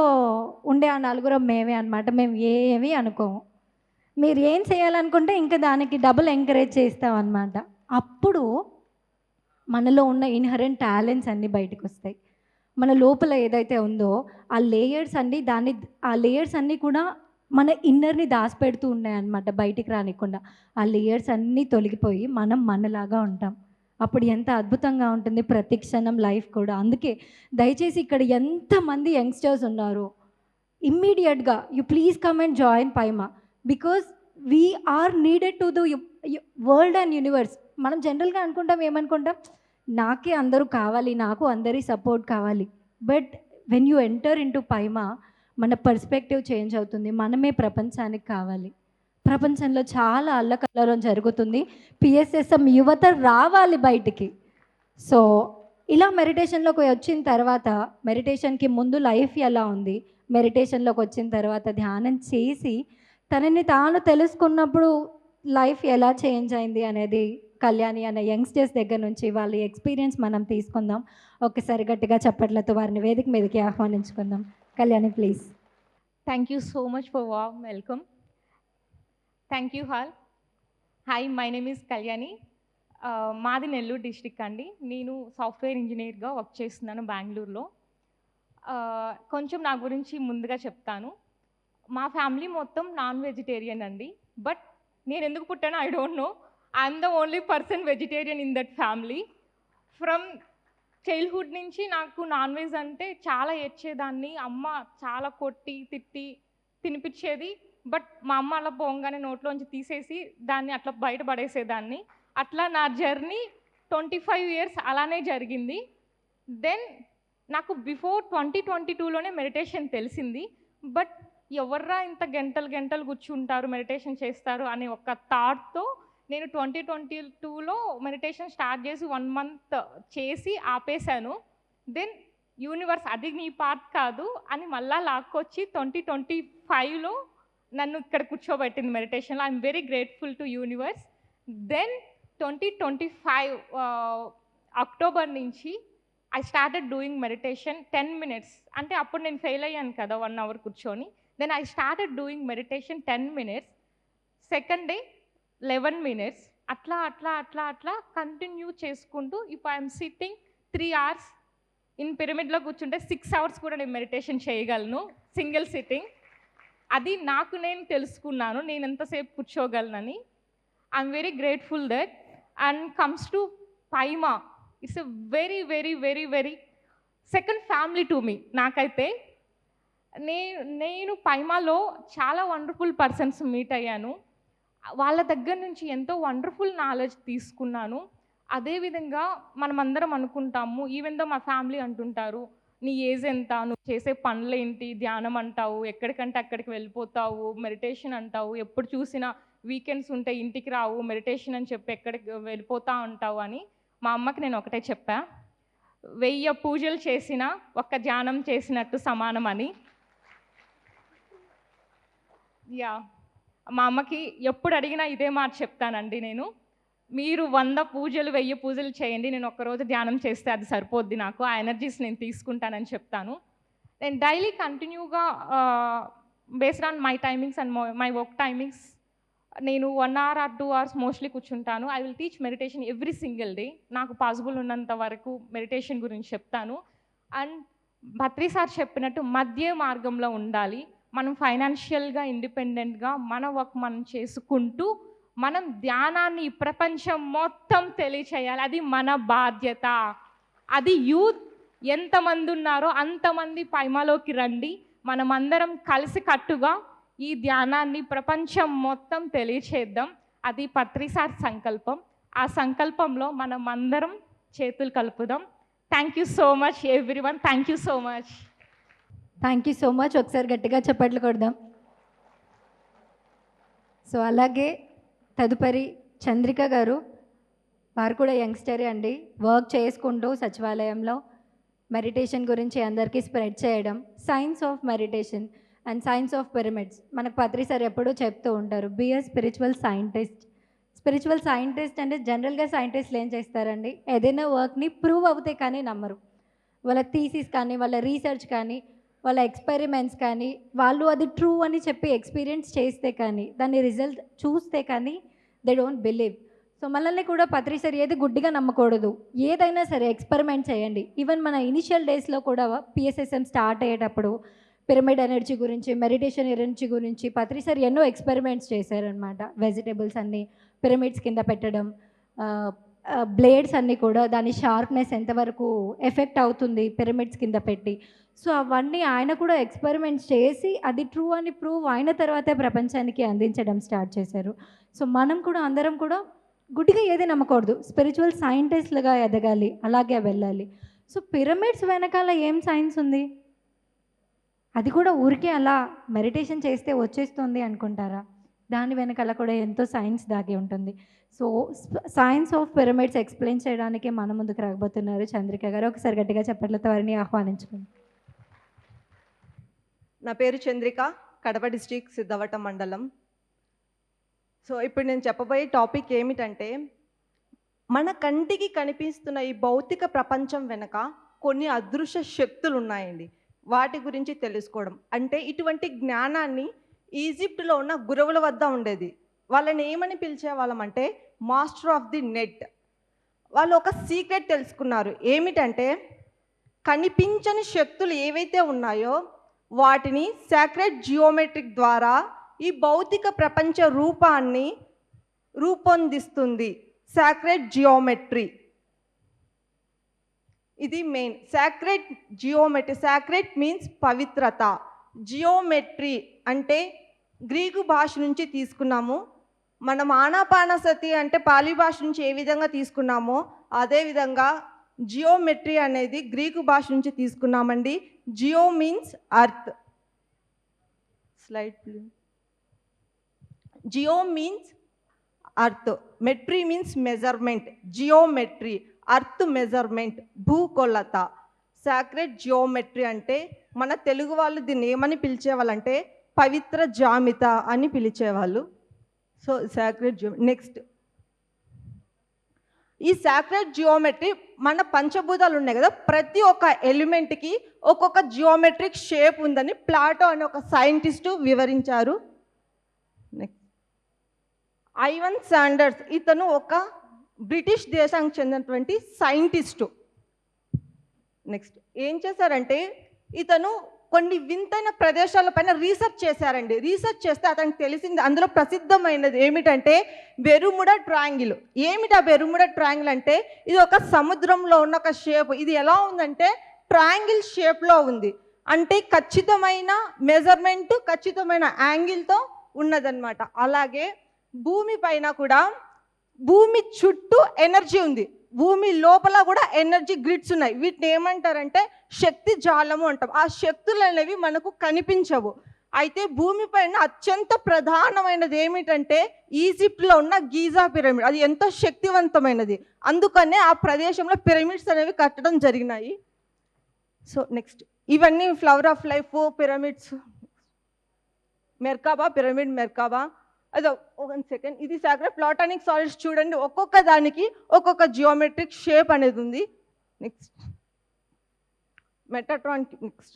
ఉండే ఆ నలుగురు మేమే అనమాట. మేము ఏమీ అనుకోము. మీరు ఏం చేయాలనుకుంటే ఇంకా దానికి డబుల్ ఎంకరేజ్ చేస్తాం అన్నమాట. అప్పుడు మనలో ఉన్న ఇన్హరెంట్ టాలెంట్స్ అన్నీ బయటకు వస్తాయి. మన లోపల ఏదైతే ఉందో ఆ లేయర్స్ అన్నీ కూడా మన ఇన్నర్ని దాచిపెడుతూ ఉన్నాయి అన్నమాట, బయటికి రానికుండా. ఆ లేయర్స్ అన్నీ తొలగిపోయి మనం మనలాగా ఉంటాం. అప్పుడు ఎంత అద్భుతంగా ఉంటుంది ప్రతి క్షణం లైఫ్ కూడా. అందుకే దయచేసి ఇక్కడ ఎంతమంది యంగ్స్టర్స్ ఉన్నారో ఇమ్మీడియట్గా you please come and join PYMA, because we are needed to the world and universe. మనం జనరల్గా అనుకుంటాం, ఏమనుకుంటాం, నాకే అందరూ కావాలి, నాకు అందరి సపోర్ట్ కావాలి. But when you enter in to PYMA మన పర్స్పెక్టివ్ చేంజ్ అవుతుంది. మనమే ప్రపంచానికి కావాలి. ప్రపంచంలో చాలా అల్లకల్లోలం జరుగుతుంది. పిఎస్ఎస్ఎం యువత రావాలి బయటికి. సో ఇలా మెడిటేషన్లోకి వచ్చిన తర్వాత మెడిటేషన్కి ముందు లైఫ్ ఎలా ఉంది, మెడిటేషన్లోకి వచ్చిన తర్వాత ధ్యానం చేసి తనని తాను తెలుసుకున్నప్పుడు లైఫ్ ఎలా చేంజ్ అయింది అనేది కళ్యాణి అనే యంగ్స్టర్స్ దగ్గర నుంచి వాళ్ళ ఎక్స్పీరియన్స్ మనం తీసుకుందాం. ఒక్కసారి గట్టిగా చప్పట్లతో వారిని వేదిక మీదకి ఆహ్వానించుకుందాం. Kalyani please. Thank you so much for warm welcome. Thank you all. Hi, my name is Kalyani. మాది నెల్లూరు డిస్ట్రిక్ట్ అండి. నేను సాఫ్ట్వేర్ ఇంజనీర్గా వర్క్ చేస్తున్నాను బెంగళూరులో. కొంచెం నా గురించి ముందుగా చెప్తాను. మా ఫ్యామిలీ మొత్తం నాన్ వెజిటేరియన్ అండి. బట్ నేను ఎందుకు పుట్టానో I don't know. I'm the only person vegetarian in that family. From childhood నుంచి నాకు నాన్ వెజ్ అంటే చాలా ఏడ్చేదాన్ని. అమ్మ చాలా కొట్టి తిట్టి తినిపించేది. బట్ మా అమ్మ అలా పోగానే నోట్లోంచి తీసేసి దాన్ని అట్లా బయట పడేసేదాన్ని. అట్లా నా జర్నీ 25 ఇయర్స్ అలానే జరిగింది. దెన్ నాకు బిఫోర్ 2022లోనే మెడిటేషన్ తెలిసింది. బట్ ఎవర్రా ఇంత గంటలు గంటలు కూర్చుంటారు మెడిటేషన్ చేస్తారు అనే ఒక థాట్తో నేను 2022లో మెడిటేషన్ స్టార్ట్ చేసి 1 మంత్ చేసి ఆపేశాను. దెన్ యూనివర్స్ అది నీ పార్ట్ కాదు అని మళ్ళా లాక్కొచ్చి 2025లో నన్ను ఇక్కడ కూర్చోబెట్టింది మెడిటేషన్లో. I'm very grateful to universe. Then 2025 October నుంచి I started doing meditation 10 minutes. అంటే అప్పుడు నేను ఫెయిల్ అయ్యాను కదా 1 hour కూర్చొని. Then I started doing meditation 10 minutes. Second day 11 minutes. అట్లా అట్లా అట్లా అట్లా కంటిన్యూ చేసుకుంటూ ఇప్పుడు ఐఎమ్ సిట్టింగ్ 3 hours. ఇన్ పిరమిడ్లో కూర్చుంటే 6 hours కూడా నేను మెడిటేషన్ చేయగలను సింగిల్ సిట్టింగ్. అది నాకు నేను తెలుసుకున్నాను నేను ఎంతసేపు కూర్చోగలనని. I'm very grateful that. And comes to PYMA, it's a very very very very second family to me. నాకైతే నేను పైమాలో చాలా వండర్ఫుల్ పర్సన్స్ మీట్ అయ్యాను. వాళ్ళ దగ్గర నుంచి ఎంతో వండర్ఫుల్ నాలెడ్జ్ తీసుకున్నాను. అదేవిధంగా మనమందరం అనుకుంటాము, ఈవెన్ దో మా ఫ్యామిలీ అంటుంటారు, నీ ఏజ్ ఎంత, నువ్వు చేసే పనులేంటి, ధ్యానం అంటావు, ఎక్కడికంటే అక్కడికి వెళ్ళిపోతావు, మెడిటేషన్ అంటావు, ఎప్పుడు చూసినా వీకెండ్స్ ఉంటే ఇంటికి రావు, మెడిటేషన్ అని చెప్పి ఎక్కడికి వెళ్ళిపోతా ఉంటావు అని. మా అమ్మకి నేను ఒకటే చెప్పా, 1000 పూజలు చేసినా ఒక్క ధ్యానం చేసినట్టు సమానం అని. యా, మా అమ్మకి ఎప్పుడు అడిగినా ఇదే మాట చెప్తానండి నేను. మీరు 100 పూజలు 1000 పూజలు చేయండి, నేను ఒక్కరోజు ధ్యానం చేస్తే అది సరిపోద్ది, నాకు ఆ ఎనర్జీస్ నేను తీసుకుంటానని చెప్తాను. నేను డైలీ కంటిన్యూగా based on my timings and my work timings నేను 1 hour or 2 hours మోస్ట్లీ కూర్చుంటాను. I will teach meditation every single day. నాకు పాసిబుల్ ఉన్నంత వరకు మెడిటేషన్ గురించి చెప్తాను. అండ్ భత్రి సార్ చెప్పినట్టు మధ్య మార్గంలో ఉండాలి. మనం ఫైనాన్షియల్గా ఇండిపెండెంట్గా మన వర్క్ మనం చేసుకుంటూ మనం ధ్యానాన్ని ప్రపంచం మొత్తం తెలియచేయాలి. అది మన బాధ్యత. అది యూత్ ఎంతమంది ఉన్నారో అంతమంది పైమాలోకి రండి. మనమందరం కలిసి కట్టుగా ఈ ధ్యానాన్ని ప్రపంచం మొత్తం తెలియచేద్దాం. అది పత్రి సార్ సంకల్పం. ఆ సంకల్పంలో మనం అందరం చేతులు కలుపుదాం. Thank you so much everyone. Thank you so much. Thank you so much. ఒకసారి గట్టిగా చప్పట్లు కొడదాం. సో అలాగే తదుపరి చంద్రిక గారు, వారు కూడా యంగ్స్టరే అండి. వర్క్ చేసుకుంటూ సచివాలయంలో మెడిటేషన్ గురించి అందరికీ స్ప్రెడ్ చేయడం, science of meditation and science of pyramids. మనకు పత్రి సార్ ఎప్పుడూ చెప్తూ ఉంటారు, be a spiritual scientist. Spiritual scientist అంటే జనరల్గా సైంటిస్టులు ఏం చేస్తారండి, ఏదైనా వర్క్ని ప్రూవ్ అవుతే కానీ నమ్మరు. వాళ్ళ థీసిస్ కానీ, వాళ్ళ రీసెర్చ్ కానీ, వాళ్ళ ఎక్స్పెరిమెంట్స్ కానీ, వాళ్ళు అది ట్రూ అని చెప్పి ఎక్స్పీరియన్స్ చేస్తే కానీ, దాని రిజల్ట్ చూస్తే కానీ దే డోంట్ బిలీవ్. సో మనల్ని కూడా పత్రి సార్ ఏది గుడ్డిగా నమ్మకూడదు, ఏదైనా సరే ఎక్స్పెరిమెంట్ చేయండి. ఈవెన్ మన ఇనిషియల్ డేస్లో కూడా పిఎస్ఎస్ఎం స్టార్ట్ అయ్యేటప్పుడు పిరమిడ్ ఎనర్జీ గురించి, మెడిటేషన్ ఎనర్జీ గురించి పత్రి సార్ ఎన్నో ఎక్స్పెరిమెంట్స్ చేశారనమాట. వెజిటేబుల్స్ అన్నీ పిరమిడ్స్ కింద పెట్టడం, బ్లేడ్స్ అన్నీ కూడా దాని షార్ప్నెస్ ఎంతవరకు ఎఫెక్ట్ అవుతుంది పిరమిడ్స్ కింద పెట్టి. సో అవన్నీ ఆయన కూడా ఎక్స్పెరిమెంట్స్ చేసి అది ట్రూ అని ప్రూవ్ అయిన తర్వాతే ప్రపంచానికి అందించడం స్టార్ట్ చేశారు. సో మనం కూడా అందరం కూడా గుడ్డిగా ఏది నమ్మకూడదు, స్పిరిచువల్ సైంటిస్ట్లుగా ఎదగాలి, అలాగే వెళ్ళాలి. సో పిరమిడ్స్ వెనకాల ఏం సైన్స్ ఉంది? అది కూడా ఊరికే అలా మెడిటేషన్ చేస్తే వచ్చేస్తుంది అనుకుంటారా? దాని వెనకాల కూడా ఎంతో సైన్స్ దాగి ఉంటుంది. So science of pyramids explain చేయడానికి మన ముందుకు రాబోతున్నారు చంద్రిక గారు. ఒకసారి గట్టిగా చప్పట్లతో వారిని ఆహ్వానించుకుందాం. నా పేరు చంద్రిక, కడప డిస్ట్రిక్ట్ సిద్ధవటం మండలం. సో ఇప్పుడు నేను చెప్పబోయే టాపిక్ ఏమిటంటే, మన కంటికి కనిపిస్తున్న ఈ భౌతిక ప్రపంచం వెనుక కొన్ని అదృశ్య శక్తులు ఉన్నాయండి. వాటి గురించి తెలుసుకోవడం అంటే, ఇటువంటి జ్ఞానాన్ని ఈజిప్ట్లో ఉన్న గురువుల వద్ద ఉండేది. వాళ్ళని ఏమని పిలిచేవాళ్ళం అంటే మాస్టర్ ఆఫ్ ది నెట్. వాళ్ళు ఒక సీక్రెట్ తెలుసుకున్నారు. ఏమిటంటే, కనిపించని శక్తులు ఏవైతే ఉన్నాయో వాటిని సాక్రెడ్ జియోమెట్రిక్ ద్వారా ఈ భౌతిక ప్రపంచ రూపాన్ని రూపొందిస్తుంది. సాక్రెడ్ జియోమెట్రీ ఇది main. Sacred geometry, sacred means పవిత్రత, జియోమెట్రీ అంటే గ్రీకు భాష నుంచి తీసుకున్నాము. మనం ఆనాపానసతి అంటే పాలి భాష నుంచి ఏ విధంగా తీసుకున్నామో అదేవిధంగా జియోమెట్రీ అనేది గ్రీకు భాష నుంచి తీసుకున్నామండి. Geo means earth. Slide please. Geo means earth, metry means measurement. Geometry earth measurement, భూకొలత. సాక్రెడ్ జియోమెట్రీ అంటే మన తెలుగు వాళ్ళు దీన్ని ఏమని పిలిచేవాళ్ళంటే పవిత్ర జామిత అని పిలిచేవాళ్ళు. సో సాక్రెడ్ నెక్స్ట్ ఈ సాక్రెడ్ జియోమెట్రీ మన పంచభూతాలు ఉన్నాయి కదా, ప్రతి ఒక్క ఎలిమెంట్కి ఒక్కొక్క జియోమెట్రిక్ షేప్ ఉందని ప్లాటో అనే ఒక సైంటిస్టు వివరించారు. నెక్స్ట్ ఐవన్ శాండర్స్, ఇతను ఒక బ్రిటిష్ దేశానికి చెందినటువంటి సైంటిస్టు. నెక్స్ట్ ఏం చేశారంటే, ఇతను కొన్ని వింతైన ప్రదేశాలపైన రీసెర్చ్ చేశారండి. రీసెర్చ్ చేస్తే అతనికి తెలిసింది, అందులో ప్రసిద్ధమైనది ఏమిటంటే బెర్ముడా ట్రయాంగిల్. ఏమిటి ఆ బెర్ముడా ట్రయాంగిల్ అంటే, ఇది ఒక సముద్రంలో ఉన్న ఒక షేప్. ఇది ఎలా ఉందంటే ట్రయాంగిల్ షేప్లో ఉంది. అంటే ఖచ్చితమైన మెజర్మెంట్, ఖచ్చితమైన యాంగిల్తో ఉన్నదన్నమాట. అలాగే భూమి పైన కూడా, భూమి చుట్టూ ఎనర్జీ ఉంది, భూమి లోపల కూడా ఎనర్జీ గ్రిడ్స్ ఉన్నాయి. వీటిని ఏమంటారంటే శక్తి జాలము అంటాం. ఆ శక్తులు అనేవి మనకు కనిపించవు. అయితే భూమిపైన అత్యంత ప్రధానమైనది ఏమిటంటే ఈజిప్ట్లో ఉన్న గీజా పిరమిడ్. అది ఎంతో శక్తివంతమైనది, అందుకనే ఆ ప్రదేశంలో పిరమిడ్స్ అనేవి కట్టడం జరిగినాయి. సో నెక్స్ట్ ఇవన్నీ flower of life pyramids, Merkaba pyramid, Merkaba. అదో 1 సెకండ్. ఇది సాక్రెడ్ ప్లాటానిక్ సాలిడ్స్ చూడండి, ఒక్కొక్క దానికి ఒక్కొక్క జియోమెట్రిక్ షేప్ అనేది ఉంది. Next Metatron. Next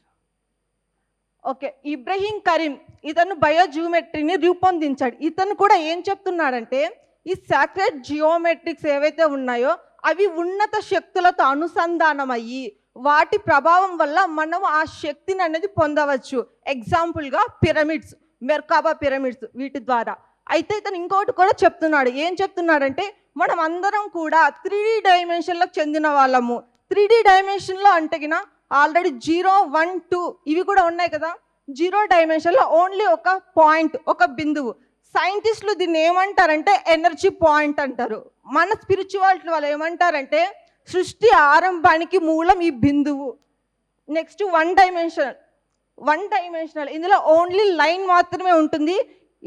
okay, Ibrahim Karim, ఇతను బయోజియోమెట్రీని రూపొందించాడు. ఇతను కూడా ఏం చెప్తున్నాడంటే, ఈ సాక్రెడ్ జియోమెట్రిక్స్ ఏవైతే ఉన్నాయో అవి ఉన్నత శక్తులతో అనుసంధానం అయ్యి వాటి ప్రభావం వల్ల మనం ఆ శక్తిని అనేది పొందవచ్చు. ఎగ్జాంపుల్గా పిరమిడ్స్, మెర్కాబా పిరమిడ్స్, వీటి ద్వారా. అయితే ఇతను ఇంకోటి కూడా చెప్తున్నాడు. ఏం చెప్తున్నాడంటే, మనం అందరం కూడా 3D డైమెన్షన్లకు చెందిన వాళ్ళము. 3D డైమెన్షన్లో అంటే కినా ఆల్రెడీ 0, 1, 2 ఇవి కూడా ఉన్నాయి కదా. 0 డైమెన్షన్లో ఓన్లీ ఒక పాయింట్, ఒక బిందువు. సైంటిస్టులు దీన్ని ఏమంటారంటే ఎనర్జీ పాయింట్ అంటారు. మన స్పిరిచువాలిటీ వాళ్ళు ఏమంటారంటే సృష్టి ఆరంభానికి మూలం ఈ బిందువు. నెక్స్ట్ 1 డైమెన్షనల్, ఇందులో ఓన్లీ లైన్ మాత్రమే ఉంటుంది.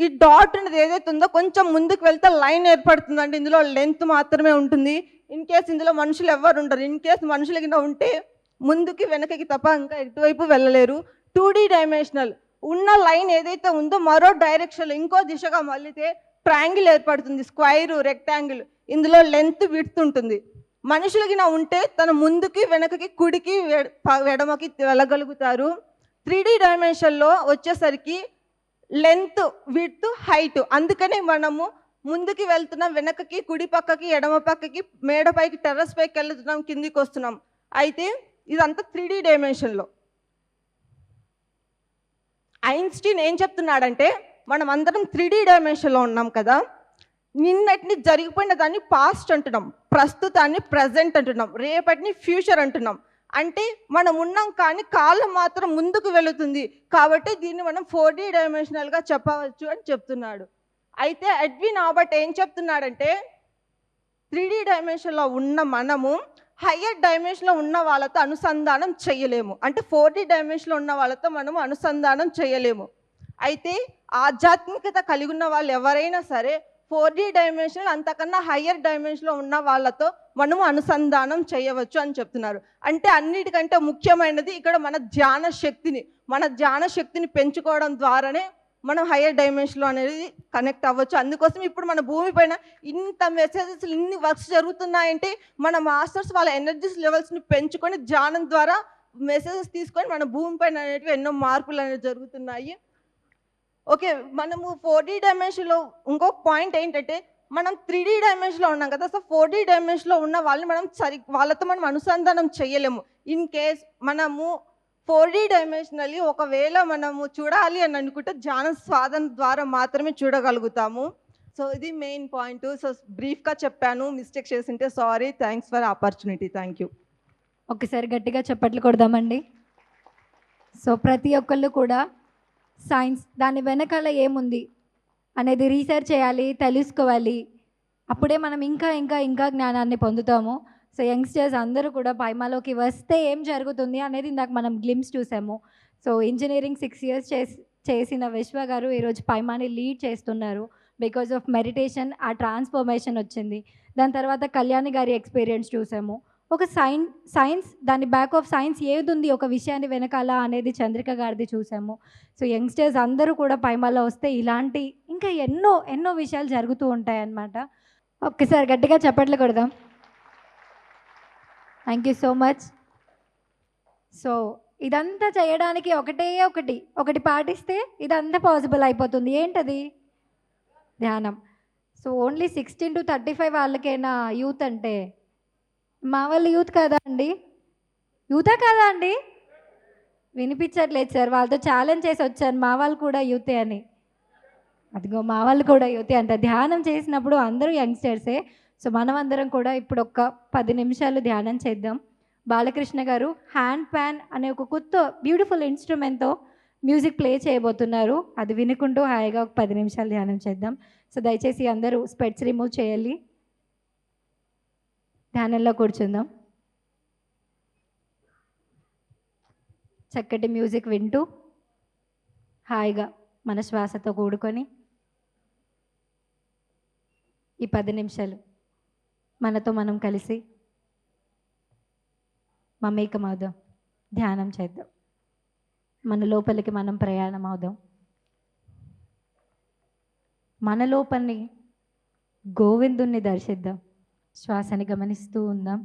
ఈ డాట్ అనేది ఏదైతే ఉందో కొంచెం ముందుకు వెళ్తే లైన్ ఏర్పడుతుందండి, ఇందులో లెంత్ మాత్రమే ఉంటుంది. ఇన్ కేస్ ఇందులో మనుషులు ఎవరు ఉండరు. ఇన్ కేస్ మనుషులు కింద ఉంటే ముందుకి వెనకకి తప్ప ఇంకా ఎటువైపు వెళ్ళలేరు. 2D డైమెన్షనల్, ఉన్న లైన్ ఏదైతే ఉందో మరో డైరెక్షన్లో ఇంకో దిశగా మళ్ళీతే ట్రయాంగిల్ ఏర్పడుతుంది, స్క్వైర్, రెక్టాంగిల్. ఇందులో లెంత్ విడ్త్ ఉంటుంది. మనుషులకి ఉంటే తన ముందుకి వెనకకి కుడికి ఎడమకి వెళ్ళగలుగుతారు. 3D డైమెన్షన్లో వచ్చేసరికి లెంత్, విడ్త్, హైట్. అందుకనే మనము ముందుకి వెళ్తున్నాం, వెనకకి, కుడి పక్కకి, ఎడమ పక్కకి, మేడపైకి, టెర్రస్ పైకి వెళ్తున్నాం, కిందికి వస్తున్నాం. అయితే ఇదంతా 3D డైమెన్షన్లో. ఐన్స్టీన్ ఏం చెప్తున్నాడంటే, మనం అందరం 3D డైమెన్షన్లో ఉన్నాం కదా, నిన్నటిని జరిగిపోయిన దాన్ని పాస్ట్ అంటున్నాం, ప్రస్తుతాన్ని ప్రజెంట్ అంటున్నాం, రేపటిని ఫ్యూచర్ అంటున్నాం. అంటే మనం ఉన్నాం కానీ కాలం మాత్రం ముందుకు వెళుతుంది. కాబట్టి దీన్ని మనం 4D డైమెన్షనల్గా చెప్పవచ్చు అని చెప్తున్నాడు. అయితే ఎడ్విన్ ఆల్బర్ట్ ఏం చెప్తున్నాడంటే, 3D డైమెన్షన్లో ఉన్న మనము హయ్యర్ డైమెన్షన్లో ఉన్న వాళ్ళతో అనుసంధానం చేయలేము. అంటే 4D డైమెన్షన్లో ఉన్న వాళ్ళతో మనము అనుసంధానం చేయలేము. అయితే ఆధ్యాత్మికత కలిగి ఉన్న వాళ్ళు ఎవరైనా సరే 4D డైమెన్షన్ అంతకన్నా హయ్యర్ డైమెన్షన్లో ఉన్న వాళ్ళతో మనము అనుసంధానం చేయవచ్చు అని చెప్తున్నారు. అంటే అన్నిటికంటే ముఖ్యమైనది ఇక్కడ మన ధ్యాన శక్తిని పెంచుకోవడం ద్వారానే మనం హయ్యర్ డైమెన్షన్లో అనేది కనెక్ట్ అవ్వచ్చు. అందుకోసం ఇప్పుడు మన భూమి పైన ఇంత మెసేజెస్, ఇన్ని వర్క్స్ జరుగుతున్నాయంటే మన మాస్టర్స్ వాళ్ళ ఎనర్జీస్ లెవెల్స్ని పెంచుకొని ధ్యానం ద్వారా మెసేజెస్ తీసుకొని మన భూమి పైన అనేటివి ఎన్నో మార్పులు అనేవి జరుగుతున్నాయి. ఓకే, మనము 4D డైమెన్షన్లో ఇంకొక పాయింట్ ఏంటంటే మనం 3D డైమెన్షన్లో ఉన్నాం కదా. సో 4D డైమెన్షన్లో ఉన్న వాళ్ళని వాళ్ళతో మనం అనుసంధానం చేయలేము. ఇన్ కేస్ మనము 4D డైమెన్షనల్లీ ఒకవేళ మనము చూడాలి అని అనుకుంటే ధ్యాన సాధన ద్వారా మాత్రమే చూడగలుగుతాము. సో ఇది మెయిన్ పాయింట్. సో బ్రీఫ్గా చెప్పాను, మిస్టేక్ చేసింటే sorry. Thanks for opportunity. Thank you. ఒకసారి గట్టిగా చప్పట్లు కొడదామండి. సో ప్రతి ఒక్కళ్ళు కూడా సైన్స్ దాని వెనకాల ఏముంది అనేది రీసెర్చ్ చేయాలి, తెలుసుకోవాలి. అప్పుడే మనం ఇంకా ఇంకా ఇంకా జ్ఞానాన్ని పొందుతాము. సో యంగ్స్టర్స్ అందరూ కూడా పైమాలోకి వస్తే ఏం జరుగుతుంది అనేది ఇందాక మనం గ్లిమ్స్ చూసాము. సో ఇంజనీరింగ్ 6 years చేసిన విశ్వ గారు ఈరోజు పైమాని లీడ్ చేస్తున్నారు. బికాజ్ ఆఫ్ మెడిటేషన్ ఆ ట్రాన్స్ఫర్మేషన్ వచ్చింది. దాని తర్వాత కళ్యాణి గారి ఎక్స్పీరియన్స్ చూసాము. ఒక సైన్స్ దాని బ్యాక్ ఆఫ్ సైన్స్ ఏది ఉంది ఒక విషయాన్ని వెనకాల అనేది చంద్రిక గారిది చూసాము. సో యంగ్స్టర్స్ అందరూ కూడా పైమాలో వస్తే ఇలాంటి ఇంకా ఎన్నో ఎన్నో విషయాలు జరుగుతూ ఉంటాయన్నమాట. ఒక్కసారి గట్టిగా చప్పట్లు కొడదాం. Thank you so much. So ఇదంతా చేయడానికి ఒకటి పాటిస్తే ఇదంతా పాసిబుల్ అయిపోతుంది. ఏంటది? ధ్యానం. సో ఓన్లీ 16 to 35 వాళ్ళకైనా యూత్ అంటే మా వాళ్ళు యూత్ కదా అండి? యూతా కాదా అండి? వినిపించట్లేదు సార్. వాళ్ళతో ఛాలెంజ్ చేసి వచ్చాను మా వాళ్ళు కూడా యూతే అని. అదిగో మా వాళ్ళు కూడా యూతే అంట. ధ్యానం చేసినప్పుడు అందరూ యంగ్స్టర్సే. సో మనం అందరం కూడా ఇప్పుడు ఒక 10 నిమిషాలు ధ్యానం చేద్దాం. బాలకృష్ణ గారు హ్యాండ్ ప్యాన్ అనే ఒక కొత్త బ్యూటిఫుల్ ఇన్స్ట్రుమెంట్తో మ్యూజిక్ ప్లే చేయబోతున్నారు. అది వినుకుంటూ హాయిగా ఒక 10 నిమిషాలు ధ్యానం చేద్దాం. సో దయచేసి అందరూ స్పెట్స్ రిమూవ్ చేయాలి. ధ్యానంలో కూర్చుందాం. చక్కటి మ్యూజిక్ వింటూ హాయిగా మన శ్వాసతో కూడుకొని ఈ 10 నిమిషాలు మనతో మనం కలిసి మమేకమవుదాం, ధ్యానం చేద్దాం, మన లోపలికి మనం ప్రయాణం అవుదాం. మన లోపలిని గోవిందుణ్ణి దర్శిద్దాం. శ్వాసని గమనిస్తూ ఉందాం.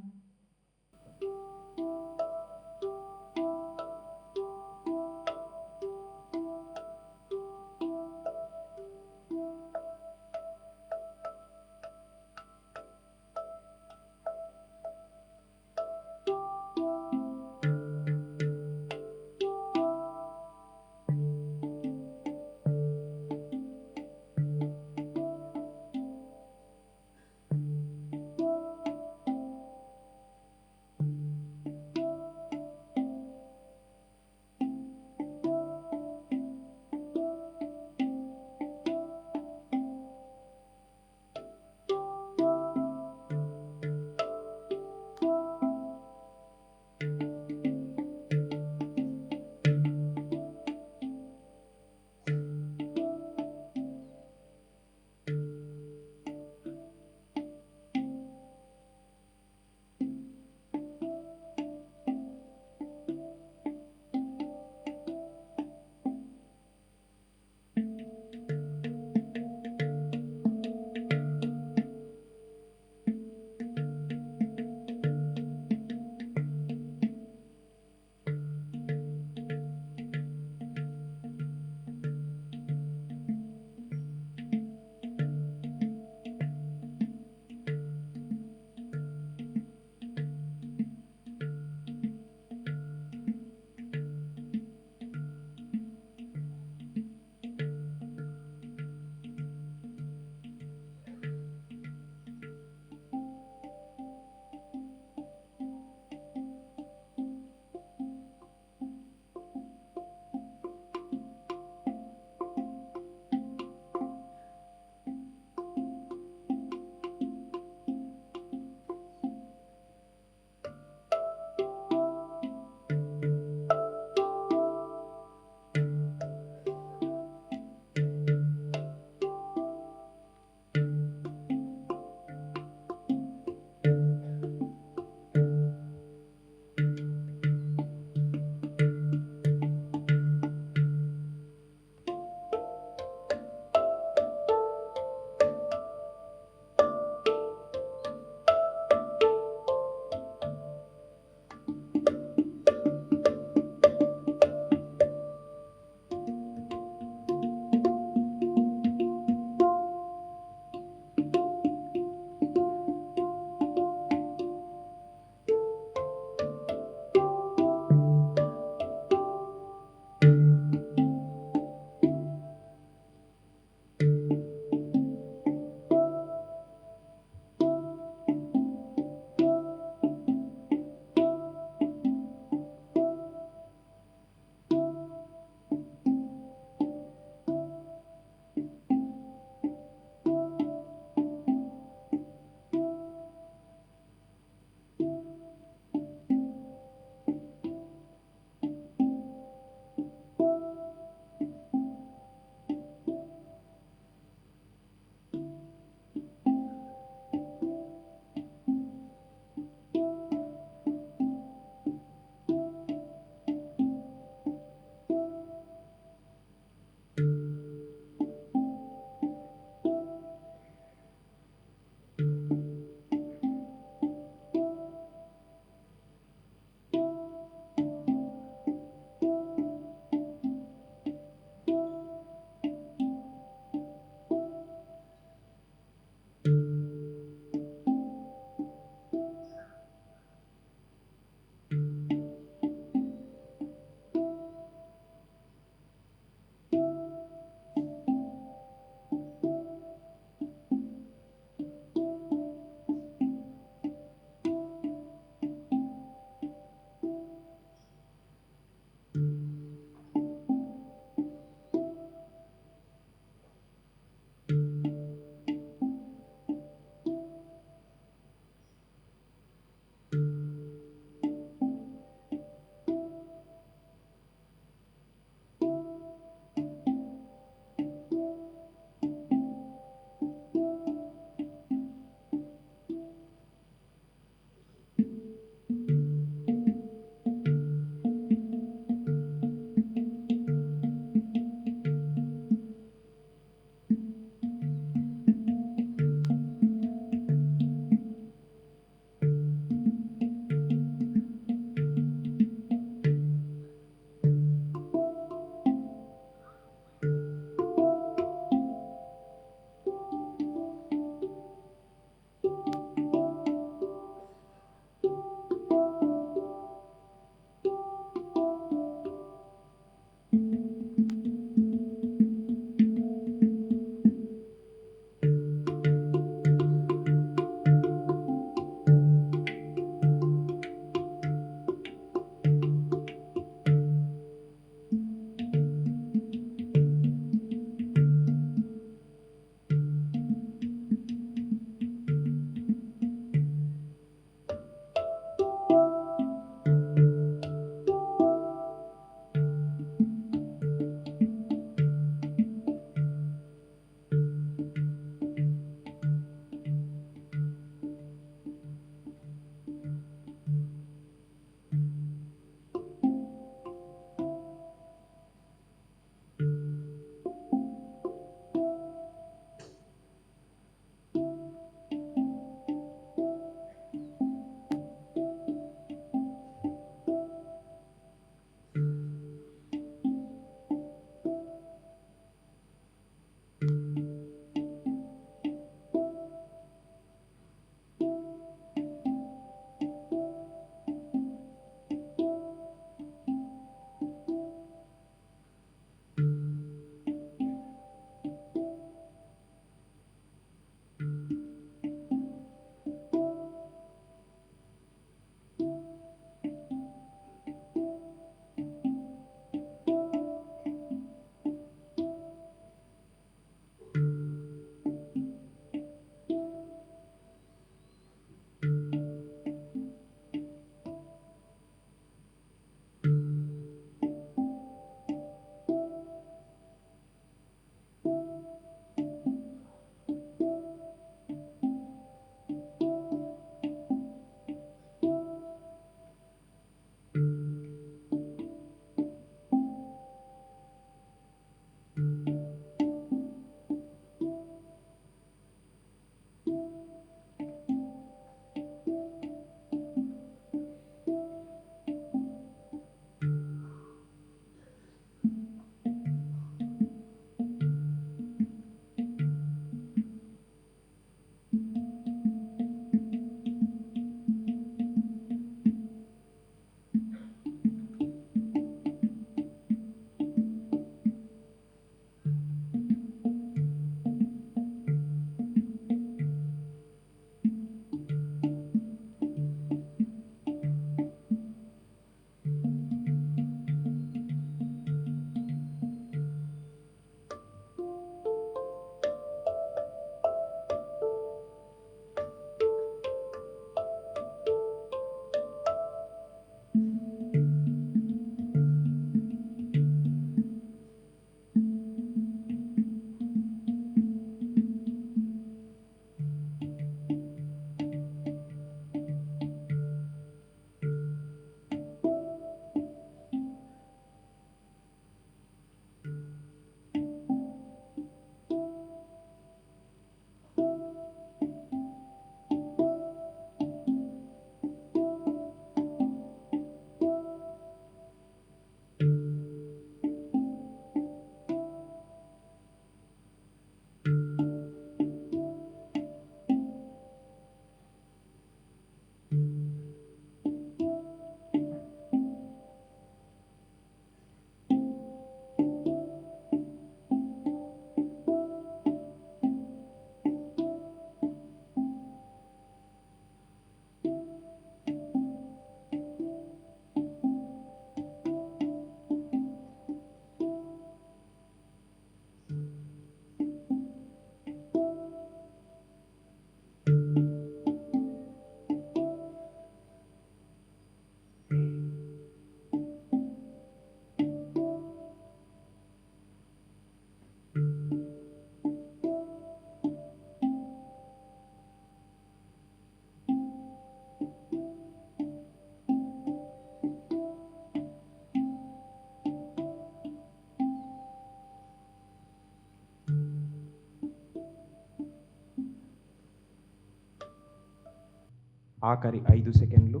ఆఖరి 5 సెకండ్లు.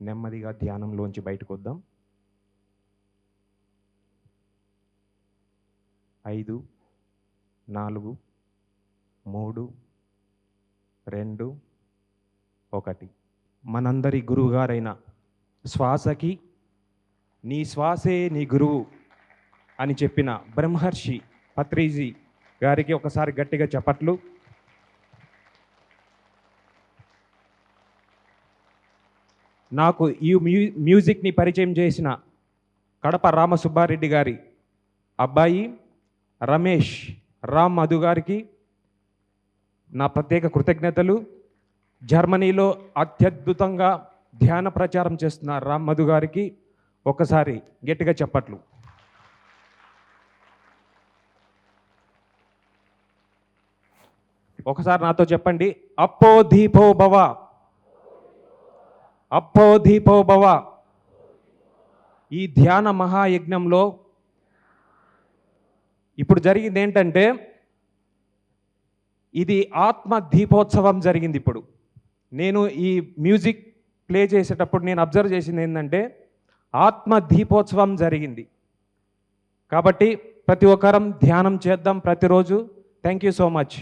నెమ్మదిగా ధ్యానంలోంచి బయటకు వద్దాం. 5, 4, 3, 2, 1. మనందరి గురువుగారైన శ్వాసకి నీ శ్వాసే నీ గురువు అని చెప్పిన బ్రహ్మర్షి పత్రిజీ గారికి ఒకసారి గట్టిగా చప్పట్లు. నాకు ఈ మ్యూజిక్ని పరిచయం చేసిన కడప రామసుబ్బారెడ్డి గారి అబ్బాయి రమేష్ రామ్ మధు గారికి నా ప్రత్యేక కృతజ్ఞతలు. జర్మనీలో అత్యద్భుతంగా ధ్యాన ప్రచారం చేస్తున్న రామ్ మధు గారికి ఒకసారి గట్టిగా చప్పట్లు. ఒకసారి నాతో చెప్పండి, అప్పో దీపో భవ, అప్పో దీపో భవ. ఈ ధ్యాన మహాయజ్ఞంలో ఇప్పుడు జరిగింది ఏంటంటే, ఇది ఆత్మ దీపోత్సవం జరిగింది. ఇప్పుడు నేను ఈ మ్యూజిక్ ప్లే చేసేటప్పుడు నేను అబ్జర్వ్ చేసింది ఏంటంటే, ఆత్మ దీపోత్సవం జరిగింది. కాబట్టి ప్రతి ఒక్కరం ధ్యానం చేద్దాం ప్రతిరోజు. Thank you so much.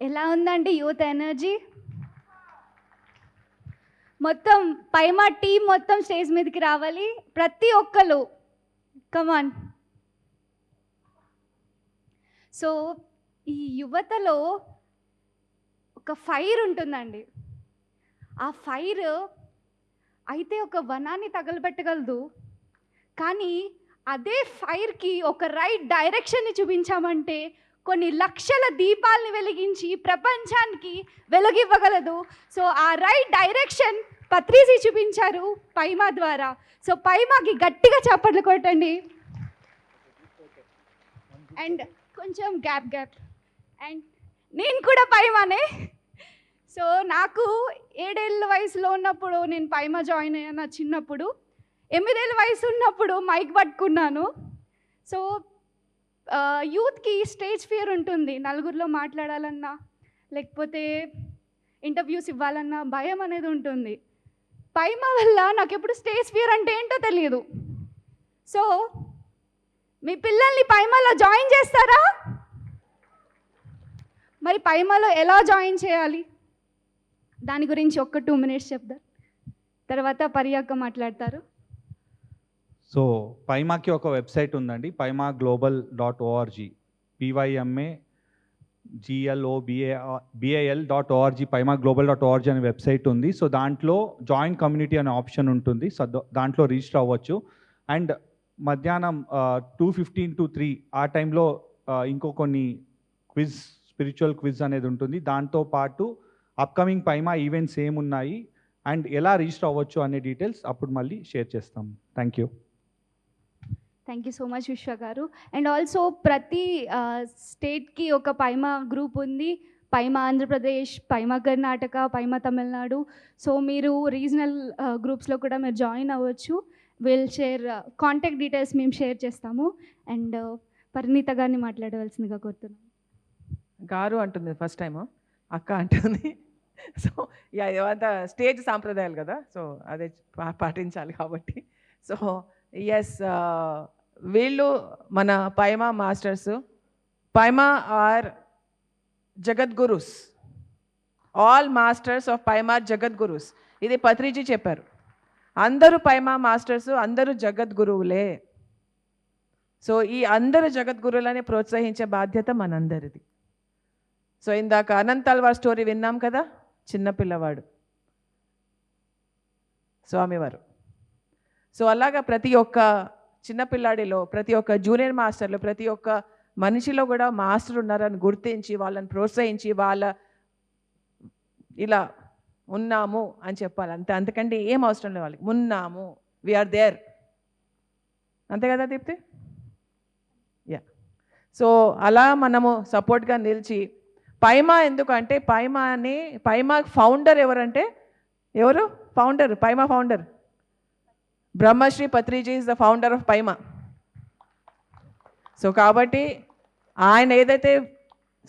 ఎలా ఉందండి యూత్ ఎనర్జీ? మొత్తం పైమా టీం మొత్తం స్టేజ్ మీదకి రావాలి, ప్రతి ఒక్కరు. కమాన్. సో ఈ యువతలో ఒక ఫైర్ ఉంటుందండి. ఆ ఫైర్ అయితే ఒక వనాన్ని తగలబెట్టగలదు, కానీ అదే ఫైర్కి ఒక రైట్ డైరెక్షన్ని చూపించామంటే కొన్ని లక్షల దీపాలని వెలిగించి ప్రపంచానికి వెలుగివ్వగలదు. సో ఆ రైట్ డైరెక్షన్ పత్రిజీ చూపించారు పైమా ద్వారా. సో పైమాకి గట్టిగా చప్పట్లు కొట్టండి. అండ్ కొంచెం గ్యాప్. అండ్ నేను కూడా పైమానే. సో నాకు 7 ఏళ్ళ వయసులో ఉన్నప్పుడు నేను పైమా జాయిన్ అయ్యాను. నా చిన్నప్పుడు 8 ఏళ్ళ వయసు ఉన్నప్పుడు మైక్ పట్టుకున్నాను. సో యూత్కి స్టేజ్ ఫియర్ ఉంటుంది. నలుగురిలో మాట్లాడాలన్నా లేకపోతే ఇంటర్వ్యూస్ ఇవ్వాలన్నా భయం అనేది ఉంటుంది. పైమా వల్ల నాకు ఎప్పుడు స్టేజ్ ఫియర్ అంటే ఏంటో తెలియదు. సో మీ పిల్లల్ని పైమాలో జాయిన్ చేస్తారా? మరి పైమాలో ఎలా జాయిన్ చేయాలి దాని గురించి ఒక్క 2 minutes చెప్తారు, తర్వాత పర్యాక మాట్లాడతారు. సో పైమాకి ఒక వెబ్సైట్ ఉందండి, paimaglobal.org, PYMAGLOBAL.org, paimaglobal.org అనే వెబ్సైట్ ఉంది. సో దాంట్లో జాయిన్ కమ్యూనిటీ అనే ఆప్షన్ ఉంటుంది. సో దాంట్లో రిజిస్టర్ అవ్వచ్చు. అండ్ మధ్యాహ్నం 2:15 to 3 ఆ టైంలో ఇంకో కొన్ని స్పిరిచువల్ క్విజ్ అనేది ఉంటుంది. దాంతోపాటు అప్కమింగ్ పైమా ఈవెంట్స్ ఏమున్నాయి అండ్ ఎలా రిజిస్టర్ అవ్వచ్చు అనే డీటెయిల్స్ అప్పుడు మళ్ళీ షేర్ చేస్తాం. Thank you. Thank you so much విశ్వ గారు. అండ్ ఆల్సో ప్రతి స్టేట్కి ఒక పైమా గ్రూప్ ఉంది. పైమా ఆంధ్రప్రదేశ్, పైమా కర్ణాటక, పైమా తమిళనాడు. సో మీరు రీజనల్ గ్రూప్స్లో కూడా మీరు జాయిన్ అవ్వచ్చు. విల్ షేర్ కాంటాక్ట్ డీటెయిల్స్ మేము షేర్ చేస్తాము. అండ్ పరిణీత గారిని మాట్లాడవలసిందిగా కోరుతున్నాం. గారు అంటుంది ఫస్ట్ టైము, అక్క అంటుంది. సో ఇవంతా స్టేజ్ సాంప్రదాయాలు కదా, సో అదే పాటించాలి కాబట్టి. సో ఎస్, వీళ్ళు మన పైమా మాస్టర్స్. పైమా ఆర్ జగద్గురుస్. ఆల్ మాస్టర్స్ ఆఫ్ పైమా జగద్గురుస్. ఇది పత్రిజీ చెప్పారు. అందరూ పైమా మాస్టర్స్, అందరూ జగద్గురువులే. సో ఈ అందరు జగద్గురువులని ప్రోత్సహించే బాధ్యత మనందరిది. సో ఇందాక అనంత్ అల్వార్ స్టోరీ విన్నాం కదా, చిన్నపిల్లవాడు స్వామివారు. సో అలాగా ప్రతి ఒక్క చిన్నపిల్లాడిలో, ప్రతి ఒక్క జూనియర్ మాస్టర్లో, ప్రతి ఒక్క మనిషిలో కూడా మాస్టర్ ఉన్నారని గుర్తించి వాళ్ళని ప్రోత్సహించి వాళ్ళ ఇలా ఉన్నాము అని చెప్పాలి. అంతకంటే ఏం అవసరం లేదు. వాళ్ళకి ఉన్నాము, వీఆర్ దేర్, అంతే కదా దీప్తి? యా. సో అలా మనము సపోర్ట్గా నిలిచి పైమా, ఎందుకంటే పైమా ఫౌండర్ ఎవరంటే ఎవరు? Founder, PYMA founder Brahmashri Patriji is the founder of PYMA. So కాబట్టి ఆయన ఏదైతే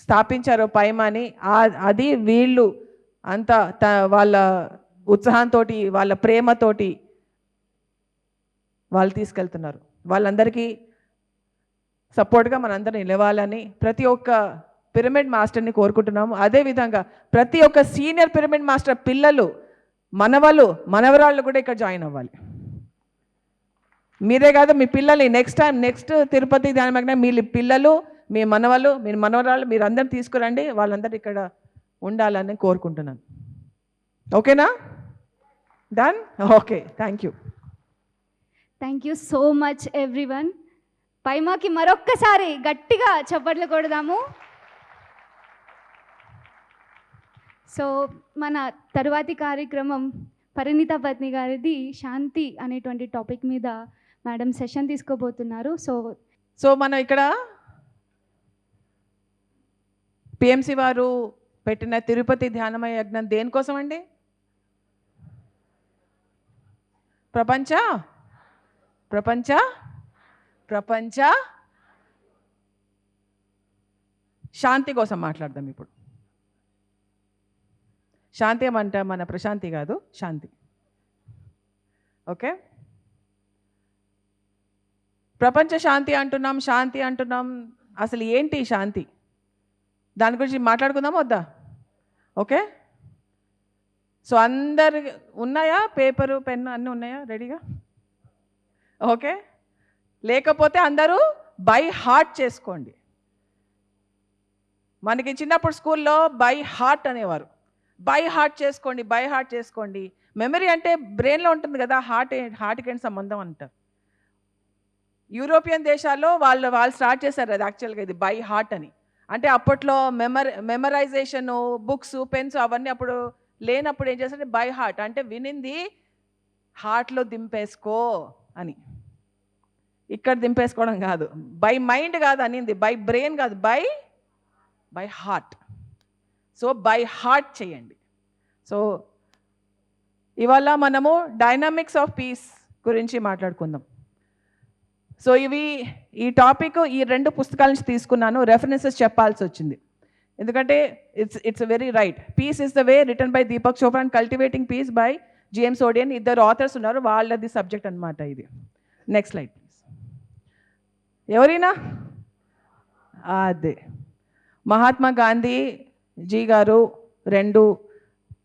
స్థాపించారో పైమాని అది వీళ్ళు అంత వాళ్ళ ఉత్సాహంతో వాళ్ళ ప్రేమతోటి వాళ్ళు తీసుకెళ్తున్నారు. వాళ్ళందరికీ సపోర్ట్గా మనందరం నిలవాలని ప్రతి ఒక్క పిరమిడ్ మాస్టర్ని కోరుకుంటున్నాము. అదేవిధంగా ప్రతి ఒక్క సీనియర్ పిరమిడ్ మాస్టర్ పిల్లలు, మనవరాళ్ళు కూడా ఇక్కడ జాయిన్ అవ్వాలి. మీరే కాదు, మీ పిల్లల్ని నెక్స్ట్ తిరుపతి ధ్యానమగ్న మీ పిల్లలు, మీ మనవలు, మీ మనవరాళ్ళు మీరు అందరం తీసుకురండి. వాళ్ళందరూ ఇక్కడ ఉండాలని కోరుకుంటున్నాను. ఓకేనా? Done? Okay, thank you. Thank you so much everyone. పైమాకి మరొక్కసారి గట్టిగా చప్పట్లు కొడదాము. సో మన తరువాతి కార్యక్రమం పరిణిత పత్ని గారిది శాంతి అనేటువంటి టాపిక్ మీద మేడం సెషన్ తీసుకోబోతున్నారు. సో మనం ఇక్కడ పిఎంసి వారు పెట్టిన తిరుపతి ధ్యానమయ యజ్ఞం దేనికోసం అండి? ప్రపంచ శాంతి కోసం మాట్లాడదాం ఇప్పుడు. శాంతి ఏమంట? మన ప్రశాంతి కాదు, శాంతి. ఓకే, ప్రపంచ శాంతి అంటున్నాం. అసలు ఏంటి శాంతి? దాని గురించి మాట్లాడుకుందామా వద్దా? ఓకే, సో అందరు ఉన్నాయా? పేపరు, పెన్ను అన్నీ ఉన్నాయా రెడీగా? ఓకే, లేకపోతే అందరూ బై హార్ట్ చేసుకోండి. మనకి చిన్నప్పుడు స్కూల్లో బై హార్ట్ అనేవారు. బై హార్ట్ చేసుకోండి. మెమరీ అంటే బ్రెయిన్లో ఉంటుంది కదా, హార్ట్కి ఏంటి సంబంధం అంటారు. యూరోపియన్ దేశాల్లో వాళ్ళు స్టార్ట్ చేశారు అది యాక్చువల్గా, ఇది బై హార్ట్ అని. అంటే అప్పట్లో మెమరైజేషను, బుక్స్, పెన్స్ అవన్నీ అప్పుడు లేనప్పుడు ఏం చేస్తారంటే బై హార్ట్ అంటే వినింది హార్ట్లో దింపేసుకో అని. ఇక్కడ దింపేసుకోవడం కాదు, బై మైండ్ కాదు అనింది, బై బ్రెయిన్ కాదు, by heart. So by heart చేయండి. సో ఇవాళ మనము డైనామిక్స్ ఆఫ్ పీస్ గురించి మాట్లాడుకుందాం. సో ఈ టాపిక్ ఈ 2 పుస్తకాల నుంచి తీసుకున్నాను. రెఫరెన్సెస్ చెప్పాల్సి వచ్చింది ఎందుకంటే it's very right. Peace is the way written by Deepak Chopra and cultivating peace by James Odeon. 2 authors ఉన్నారు, వాళ్ళది సబ్జెక్ట్ అనమాట ఇది. Next slide please. ఎవరైనా అదే మహాత్మా గాంధీ జీ గారు 2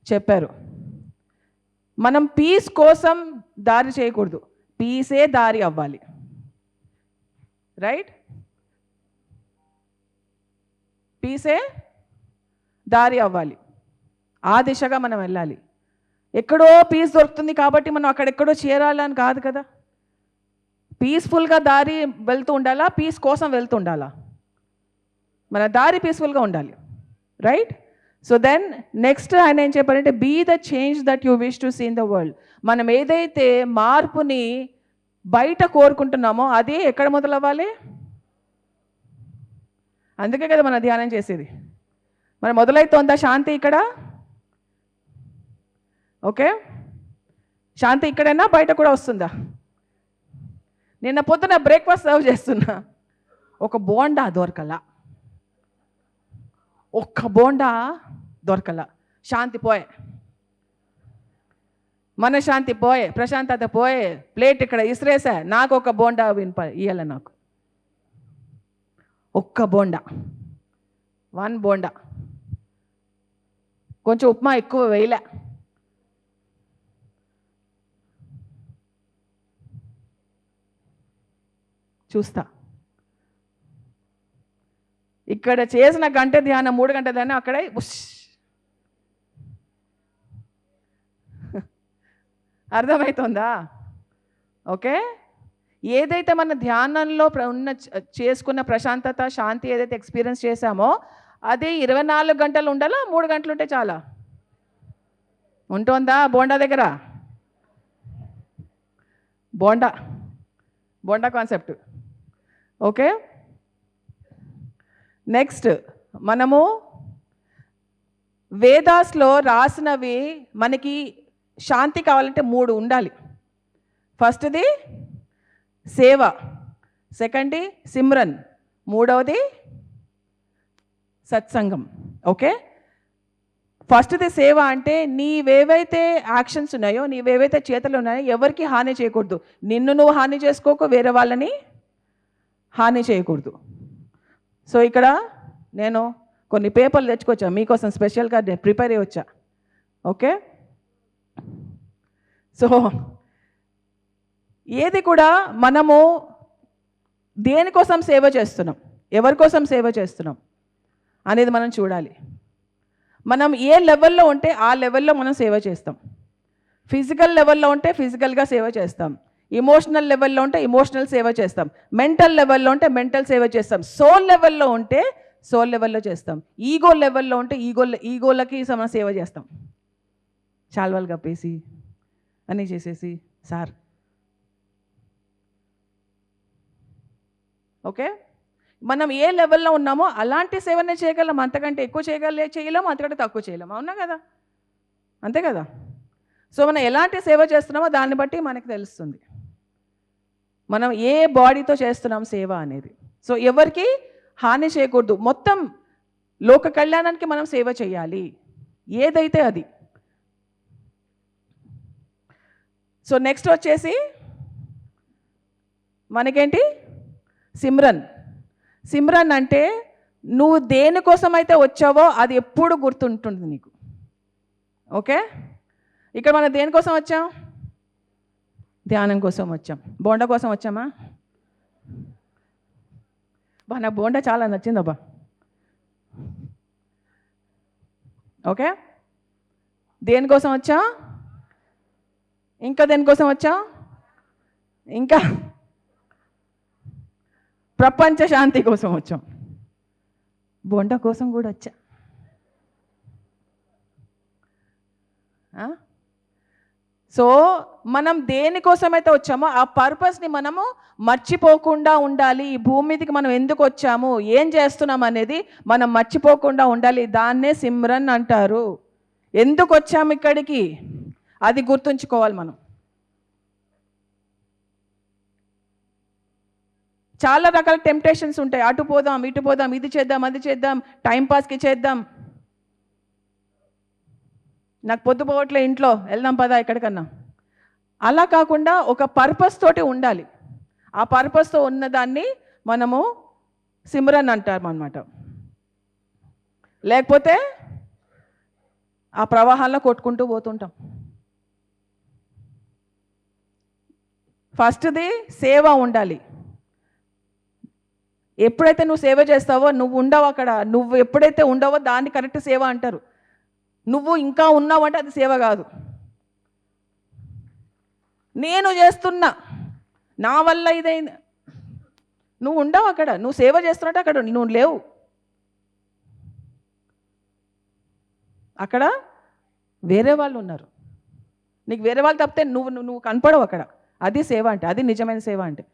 చెప్పారు. మనం పీస్ కోసం దారి చేయకూడదు, పీసే దారి అవ్వాలి. రైట్? పీసే దారి అవ్వాలి, ఆ దిశగా మనం వెళ్ళాలి. ఎక్కడో పీస్ దొరుకుతుంది కాబట్టి మనం అక్కడెక్కడో చేరాలని కాదు కదా. పీస్ఫుల్గా దారి వెళ్తూ ఉండాలా, పీస్ కోసం వెళ్తూ ఉండాలా? మన దారి పీస్ఫుల్గా ఉండాలి. రైట్? సో దెన్ నెక్స్ట్ ఆయన ఏం చెప్పారంటే be the change that you wish to see in the world. మనం ఏదైతే మార్పుని బయట కోరుకుంటున్నామో అది ఎక్కడ మొదలవ్వాలి? అందుకే కదా మనం ధ్యానం చేసేది. మరి మొదలవుతోందా శాంతి ఇక్కడ? ఓకే, శాంతి ఇక్కడైనా బయట కూడా వస్తుందా? నిన్న పొద్దున బ్రేక్ఫాస్ట్ సర్వ్ చేస్తున్నా, ఒక బోండా దొరకలా, ఒక్క బోండా దొరకలా. శాంతి పోయే, మనశ్శాంతి పోయే, ప్రశాంతత పోయే. ప్లేట్ ఇక్కడ ఇసిరేసా, నాకు ఒక బోండా ఇయ్యాల, నాకు ఒక్క బోండా, 1 బోండా. కొంచెం ఉప్మా ఎక్కువ వేయలే. చూస్తా ఇక్కడ చేసిన గంట ధ్యానం 3 గంటల ధ్యానం అక్కడే అర్థమవుతుందా? ఓకే, ఏదైతే మన ధ్యానంలో చేసుకున్న ప్రశాంతత, శాంతి ఏదైతే ఎక్స్పీరియన్స్ చేశామో అది 24 గంటలు ఉండాలా, 3 గంటలు ఉంటే చాలా ఉంటుందా? బోండా దగ్గర బోండా కాన్సెప్ట్. ఓకే, నెక్స్ట్ మనము వేదాస్లో రాసినవి మనకి శాంతి కావాలంటే 3 ఉండాలి. ఫస్ట్ది సేవ, సెకండ్ది సిమ్రన్, మూడవది సత్సంగం. ఓకే, ఫస్ట్ది సేవ అంటే నీవేవైతే యాక్షన్స్ ఉన్నాయో, నీవేవైతే చేతలు ఉన్నాయో ఎవరికి హాని చేయకూడదు. నిన్ను నువ్వు హాని చేసుకోకు, వేరే వాళ్ళని హాని చేయకూడదు. సో ఇక్కడ నేను కొన్ని పేపర్లు తెచ్చుకొచ్చా మీకోసం, స్పెషల్గా నేను ప్రిపేర్ అయ్యి వచ్చా. ఓకే, సో ఏది కూడా మనము దేనికోసం సేవ చేస్తున్నాం, ఎవరి కోసం సేవ చేస్తున్నాం అనేది మనం చూడాలి. మనం ఏ లెవెల్లో ఉంటే ఆ లెవెల్లో మనం సేవ చేస్తాం. ఫిజికల్ లెవెల్లో ఉంటే ఫిజికల్గా సేవ చేస్తాం, ఇమోషనల్ లెవెల్లో ఉంటే ఇమోషనల్ సేవ చేస్తాం, మెంటల్ లెవెల్లో ఉంటే మెంటల్ సేవ చేస్తాం, సోల్ లెవెల్లో ఉంటే సోల్ లెవెల్లో చేస్తాం, ఈగో లెవెల్లో ఉంటే ఈగోలకి మనం సేవ చేస్తాం. చాల్వాలు కప్పేసి అన్నీ చేసేసి సార్. ఓకే, మనం ఏ లెవెల్లో ఉన్నామో అలాంటి సేవనే చేయగలం, అంతకంటే ఎక్కువ చేయలేము, అంతకంటే తక్కువ చేయలేము. అవునా కదా, అంతే కదా. సో మనం ఎలాంటి సేవ చేస్తున్నామో దాన్ని బట్టి మనకి తెలుస్తుంది మనం ఏ బాడీతో చేస్తున్నాం సేవ అనేది. సో ఎవరికి హాని చేయకూడదు, మొత్తం లోక కళ్యాణానికి మనం సేవ చేయాలి, ఏదైతే అది. సో నెక్స్ట్ వచ్చేసి మనకేంటి సిమ్రన్. సిమ్రన్ అంటే నువ్వు దేనికోసం అయితే వచ్చావో అది ఎప్పుడు గుర్తుంటుంది నీకు. ఓకే, ఇక్కడ మనం దేనికోసం వచ్చాం? ధ్యానం కోసం వచ్చాం. బోండా కోసం వచ్చామా? బా నాకు బోండా చాలా నచ్చిందబ్బా. ఓకే, దేనికోసం వచ్చా? ఇంకా దేనికోసం వచ్చా? ఇంకా ప్రపంచ శాంతి కోసం వచ్చాం. బోండా కోసం కూడా వచ్చా. సో మనం దేనికోసమైతే వచ్చామో ఆ పర్పస్ని మనము మర్చిపోకుండా ఉండాలి. ఈ భూమి మీదకి మనం ఎందుకు వచ్చాము, ఏం చేస్తున్నాం అనేది మనం మర్చిపోకుండా ఉండాలి. దాన్నే సిమ్రన్ అంటారు. ఎందుకు వచ్చాము ఇక్కడికి అది గుర్తుంచుకోవాలి మనం. చాలా రకాల టెంప్టేషన్స్ ఉంటాయి. అటు పోదాం, ఇటు పోదాం, ఇది చేద్దాం, అది చేద్దాం, టైంపాస్కి చేద్దాం. నాకు పొద్దు పోవట్లే, ఇంట్లో వెళ్దాం పదా ఎక్కడికన్నా. అలా కాకుండా ఒక పర్పస్ తోటి ఉండాలి. ఆ పర్పస్తో ఉన్నదాన్ని మనము సిమ్రన్ అంటాం అన్నమాట. లేకపోతే ఆ ప్రవాహాల్లో కొట్టుకుంటూ పోతుంటాం. ఫస్ట్ది సేవ ఉండాలి. ఎప్పుడైతే నువ్వు సేవ చేస్తావో నువ్వు ఉండవు అక్కడ. నువ్వు ఎప్పుడైతే ఉండవో దాన్ని కరెక్ట్ సేవ అంటారు. నువ్వు ఇంకా ఉన్నావంటే అది సేవ కాదు. నేను చేస్తున్నా, నా వల్ల ఇదైంది, నువ్వు ఉండవు అక్కడ. నువ్వు సేవ చేస్తున్నట్టు అక్కడ నువ్వు లేవు. అక్కడ వేరే వాళ్ళు ఉన్నారు. నీకు వేరే వాళ్ళు తప్పితే నువ్వు కనపడవు అక్కడ. అది సేవ అంటే, అది నిజమైన సేవ అంటే.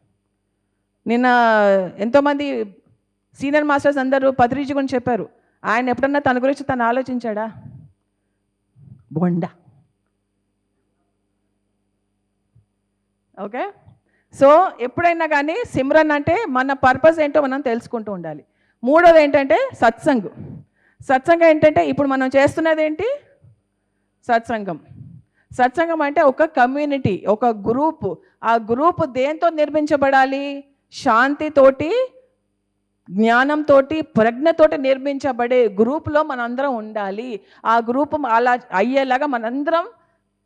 నిన్న ఎంతోమంది సీనియర్ మాస్టర్స్ అందరూ పత్రిజీ గురించి చెప్పారు. ఆయన ఎప్పుడన్నా తన గురించి తను ఆలోచించాడా? బొండా. ఓకే, సో ఎప్పుడైనా కానీ సిమ్రన్ అంటే మన పర్పస్ ఏంటో మనం తెలుసుకుంటూ ఉండాలి. మూడోది ఏంటంటే సత్సంగం. సత్సంగం ఏంటంటే ఇప్పుడు మనం చేస్తున్నది ఏంటి? సత్సంగం. సత్సంగం అంటే ఒక కమ్యూనిటీ, ఒక గ్రూపు. ఆ గ్రూపు దేంతో నిర్మించబడాలి? శాంతితోటి, జ్ఞానంతో, ప్రజ్ఞతోటి నిర్మించబడే గ్రూపులో మనందరం ఉండాలి. ఆ గ్రూపు అలా అయ్యేలాగా మనందరం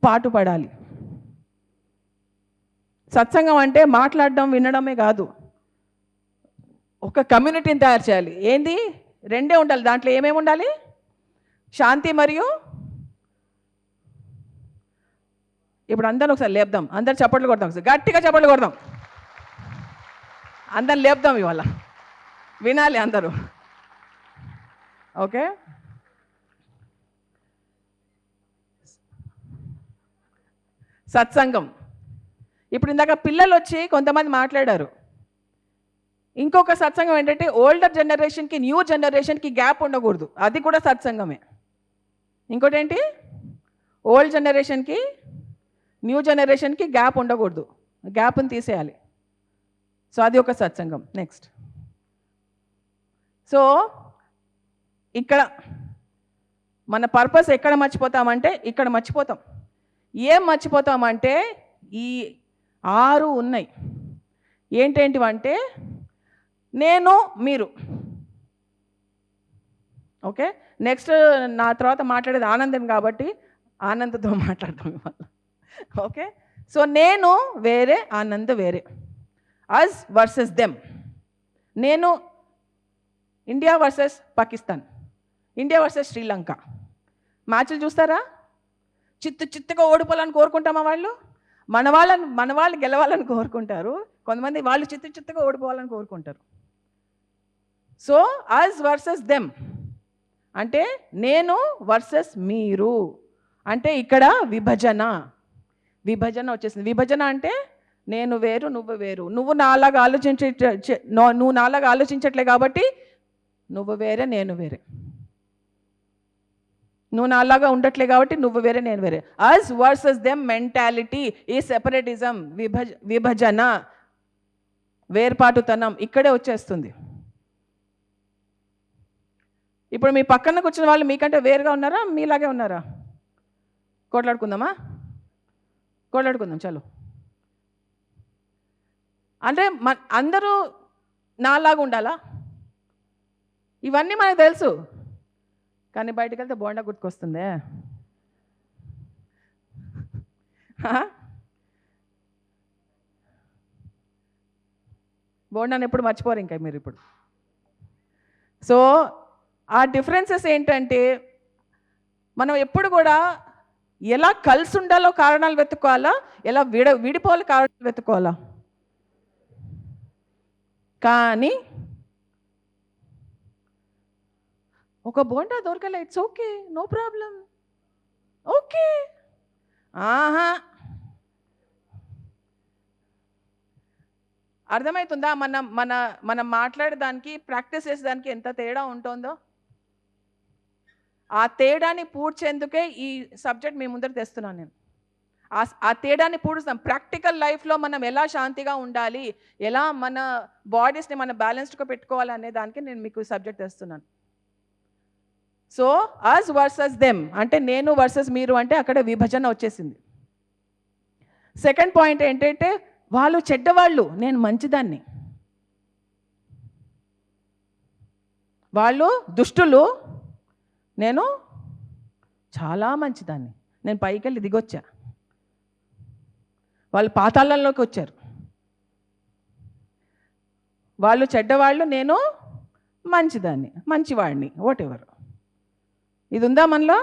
పాటుపడాలి. సత్సంగం అంటే మాట్లాడడం వినడమే కాదు, ఒక కమ్యూనిటీని తయారు చేయాలి. ఏంది? రెండే ఉండాలి. దాంట్లో ఏమేమి ఉండాలి? శాంతి మరియు, ఇప్పుడు అందరం ఒకసారి లేపుదాం, అందరు చప్పట్లు కొడదాం, ఒకసారి గట్టిగా చప్పట్లు కొడదాం, అందరం లేపుదాం ఇవాళ, వినాలి అందరూ. ఓకే, సత్సంగం. ఇప్పుడు ఇందాక పిల్లలు వచ్చి కొంతమంది మాట్లాడారు. ఇంకొక సత్సంగం ఏంటంటే ఓల్డర్ జనరేషన్కి న్యూ జనరేషన్కి గ్యాప్ ఉండకూడదు, అది కూడా సత్సంగమే. ఇంకోటి ఏంటి? ఓల్డ్ జనరేషన్కి న్యూ జనరేషన్కి గ్యాప్ ఉండకూడదు, గ్యాప్ని తీసేయాలి. సో అది ఒక సత్సంగం. నెక్స్ట్ సో ఇక్కడ మన పర్పస్ ఎక్కడ మర్చిపోతామంటే ఇక్కడ మర్చిపోతాం. ఏం మర్చిపోతామంటే ఈ 6 ఉన్నాయి. ఏంటేంటివంటే నేను, మీరు. ఓకే, నెక్స్ట్ నా తర్వాత మాట్లాడేది ఆనందం కాబట్టి ఆనందతో మాట్లాడతాం ఇవాళ. ఓకే, సో నేను వేరే, ఆనంద్ వేరే. అస్ వర్సెస్ దెమ్. నేను India versus Pakistan, India versus Sri Lanka. మ్యాచ్లు చూస్తారా? చిత్తుగా ఓడిపోవాలని కోరుకుంటామా? మన వాళ్ళు గెలవాలని కోరుకుంటారు. కొంతమంది వాళ్ళు చిత్తుగా ఓడిపోవాలని కోరుకుంటారు. సో అస్ వర్సెస్ దెమ్ అంటే నేను వర్సెస్ మీరు. అంటే ఇక్కడ విభజన వచ్చేసింది. విభజన అంటే నేను వేరు, నువ్వు వేరు. నువ్వు నాలాగా ఆలోచించట్లే కాబట్టి నువ్వు వేరే, నేను వేరే. నువ్వు నాలాగా ఉండట్లే కాబట్టి నువ్వు వేరే, నేను వేరే. అస్ వర్సెస్ దెమ్ మెంటాలిటీ ఈ సెపరేటిజం, విభజన, వేర్పాటుతనం ఇక్కడే వచ్చేస్తుంది. ఇప్పుడు మీ పక్కన కూర్చున్న వాళ్ళు మీకంటే వేరుగా ఉన్నారా, మీలాగే ఉన్నారా? కొట్లాడుకుందామా? కొట్లాడుకుందాం చలో. అంటే అందరూ నాలాగా ఉండాలా? ఇవన్నీ మనకు తెలుసు, కానీ బయటకు వెళ్తే బోండా గుర్తుకొస్తుందే. బోండాని ఎప్పుడు మర్చిపోరు ఇంకా మీరు ఇప్పుడు. సో ఆ డిఫరెన్సెస్ ఏంటంటే మనం ఎప్పుడు కూడా ఎలా కలిసి ఉండాలో కారణాలు వెతుక్కోవాలా, ఎలా విడిపోవాలి కారణాలు వెతుక్కోవాలా. కానీ ఒక బోండా దొరకలే, it's okay, no problem, okay. అర్థమవుతుందా? మనం మాట్లాడేదానికి, ప్రాక్టీస్ చేసేదానికి ఎంత తేడా ఉంటుందో. ఆ తేడాన్ని పూడ్చేందుకే ఈ సబ్జెక్ట్ మీ ముందర తెస్తున్నాను నేను. ఆ తేడాన్ని పూడుస్తాం. ప్రాక్టికల్ లైఫ్లో మనం ఎలా శాంతిగా ఉండాలి, ఎలా మన బాడీస్ని మనం బ్యాలెన్స్డ్గా పెట్టుకోవాలి అనే దానికి నేను మీకు సబ్జెక్ట్ తెస్తున్నాను. సో అస్ వర్సెస్ దెమ్ అంటే నేను వర్సెస్ మీరు అంటే అక్కడ విభజన వచ్చేసింది. సెకండ్ పాయింట్ ఏంటంటే వాళ్ళు చెడ్డవాళ్ళు, నేను మంచిదాన్ని. వాళ్ళు దుష్టులు, నేను చాలా మంచిదాన్ని. నేను పైకి వెళ్ళి దిగొచ్చా, వాళ్ళు పాతాళంలోకి వచ్చారు. వాళ్ళు చెడ్డవాళ్ళు, నేను మంచిదాన్ని, మంచివాడిని, వాట్ ఎవర్. ఇది ఉందా మనలో?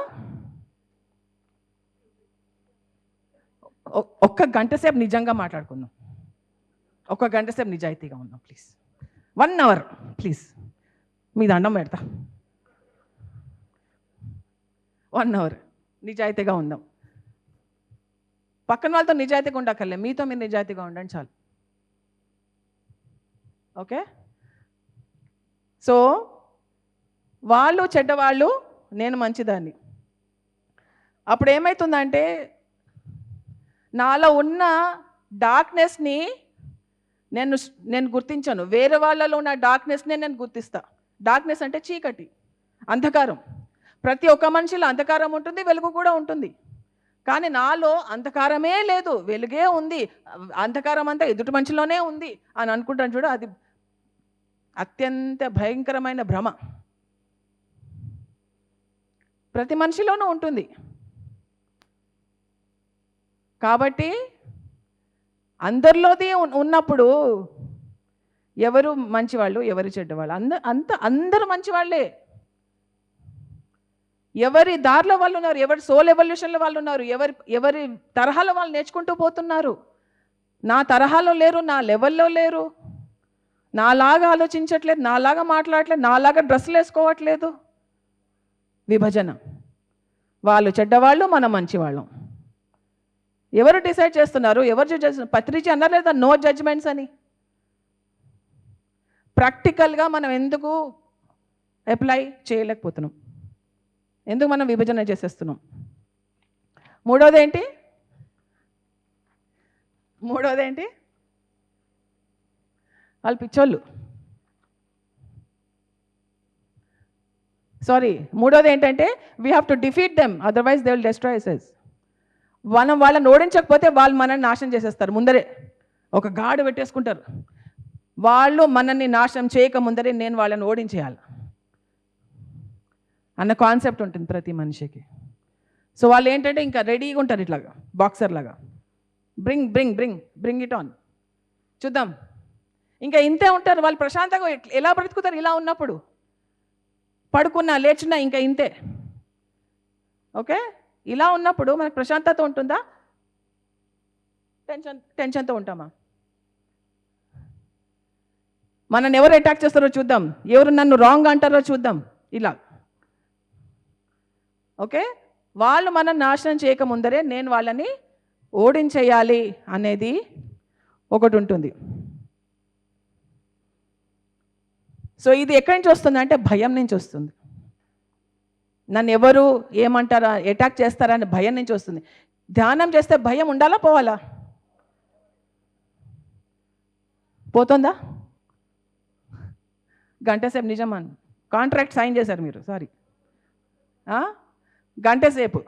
ఒక్క గంట సేపు నిజంగా మాట్లాడుకుందాం, ఒక్క గంట సేపు నిజాయితీగా ఉందాం ప్లీజ్. 1 అవర్ ప్లీజ్, మీ దండం పెడతా. 1 అవర్ నిజాయితీగా ఉందాం. పక్కన వాళ్ళతో నిజాయితీగా ఉండక్కర్లే, మీతో మీరు నిజాయితీగా ఉండండి చాలు. ఓకే, సో వాళ్ళు చెడ్డవాళ్ళు, నేను మంచిదాన్ని. అప్పుడు ఏమవుతుందంటే నాలో ఉన్న డార్క్నెస్ని నేను గుర్తించాను, వేరే వాళ్ళలో ఉన్న డార్క్నెస్నే నేను గుర్తిస్తా. డార్క్నెస్ అంటే చీకటి, అంధకారం. ప్రతి ఒక్క మనిషిలో అంధకారం ఉంటుంది, వెలుగు కూడా ఉంటుంది. కానీ నాలో అంధకారమే లేదు, వెలుగే ఉంది. అంధకారం అంతా ఎదుటి మనిషిలోనే ఉంది అని అనుకుంటాను చూడు, అది అత్యంత భయంకరమైన భ్రమ. ప్రతి మనిషిలోనూ ఉంటుంది. కాబట్టి అందరిలోది ఉన్నప్పుడు ఎవరు మంచివాళ్ళు, ఎవరు చెడ్డవాళ్ళు? అందరూ మంచివాళ్ళే. ఎవరి దారిలో వాళ్ళు ఉన్నారు, ఎవరి సోల్ ఎవల్యూషన్లో వాళ్ళు ఉన్నారు, ఎవరి తరహాలో వాళ్ళు నేర్చుకుంటూ పోతున్నారు. నా తరహాలో లేరు, నా లెవెల్లో లేరు, నాలాగా ఆలోచించట్లేదు, నాలాగా మాట్లాడట్లేదు, నాలాగా డ్రెస్సులు వేసుకోవట్లేదు. విభజన. వాళ్ళు చెడ్డవాళ్ళు, మనం మంచివాళ్ళం. ఎవరు డిసైడ్ చేస్తున్నారు? ఎవరు జడ్జ్ చేస్తున్నారు? పత్రిజీ అన్నారు లేదా నో జడ్జ్మెంట్స్ అని. ప్రాక్టికల్గా మనం ఎందుకు అప్లై చేయలేకపోతున్నాం? ఎందుకు మనం విభజన చేసేస్తున్నాం? మూడోది ఏంటి? వాళ్ళు పిచ్చోళ్ళు. సారీ, మూడోది ఏంటంటే we have to defeat them, otherwise they will destroy us. మనం వాళ్ళని ఓడించకపోతే వాళ్ళు మనల్ని నాశనం చేసేస్తారు ముందరే, ఒక గాడు పెట్టేసుకుంటారు. వాళ్ళు మనల్ని నాశనం చేయక ముందరే నేను వాళ్ళని ఓడించేయాలి అన్న కాన్సెప్ట్ ఉంటుంది ప్రతి మనిషికి. సో వాళ్ళు ఏంటంటే ఇంకా రెడీగా ఉంటారు ఇట్లాగా, బాక్సర్ లాగా, bring bring bring bring it on, చూద్దాం. ఇంకా ఇంతే ఉంటారు వాళ్ళు. ప్రశాంతంగా ఎలా బ్రతుకుతారు ఇలా ఉన్నప్పుడు? పడుకున్నా లేచినా ఇంకా ఇంతే. ఓకే, ఇలా ఉన్నప్పుడు మనకు ప్రశాంతత ఉంటుందా? టెన్షన్తో ఉంటామా? మనల్ని ఎవరు అటాక్ చేస్తారో చూద్దాం, ఎవరు నన్ను రాంగ్ అంటారో చూద్దాం, ఇలా. ఓకే, వాళ్ళు మనం నాశనం చేయకముందరే నేను వాళ్ళని ఓడించేయాలి అనేది ఒకటి ఉంటుంది. సో ఇది ఎక్కడి నుంచి వస్తుంది అంటే భయం నుంచి వస్తుంది. నన్ను ఎవరు ఏమంటారా, అటాక్ చేస్తారా అని భయం నుంచి వస్తుంది. ధ్యానం చేస్తే భయం ఉండాలా పోవాలా? పోతుందా? గంట సేపు నిజమా? కాంట్రాక్ట్ సైన్ చేశారు మీరు, సారీ, గంట సేపు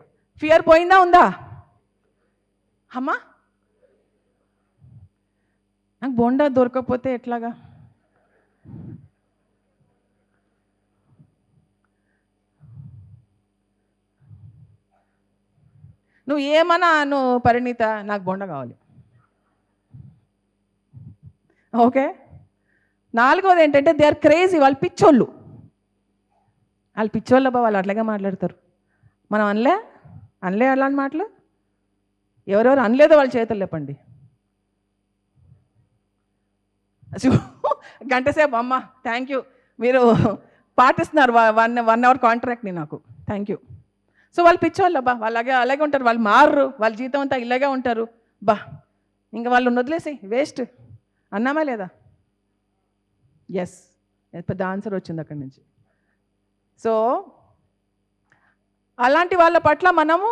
ఫియర్ పోయిందా ఉందా? అమ్మా నాకు బొండా దొరకకపోతే ఎట్లాగా? నువ్వు ఏమన్నా నువ్వు పరిణీత, నాకు బొండ కావాలి. ఓకే, నాలుగోది ఏంటంటే దే ఆర్ క్రేజీ, వాళ్ళు పిచ్చోళ్ళు. వాళ్ళు పిచ్చోళ్ళ బా, వాళ్ళు అట్లాగే మాట్లాడతారు. మనం అనలే అలాంటి మాటలు. ఎవరెవరు అనలేదో వాళ్ళ చేతులు లేపండి. గంట సేపు అమ్మ థ్యాంక్ యూ, మీరు పాటిస్తున్నారు 1 hour కాంట్రాక్ట్ని నాకు, థ్యాంక్ యూ. సో వాళ్ళు పిచ్చోళ్ళు బా, వాళ్ళు అలాగే ఉంటారు, వాళ్ళు మారరు, వాళ్ళ జీతం అంతా ఇలాగే ఉంటారు బా. ఇంకా వాళ్ళు వదిలేసి వేస్ట్ అన్నామా లేదా? ఎస్, పెద్ద ఆన్సర్ వచ్చింది అక్కడి నుంచి. సో అలాంటి వాళ్ళ పట్ల మనము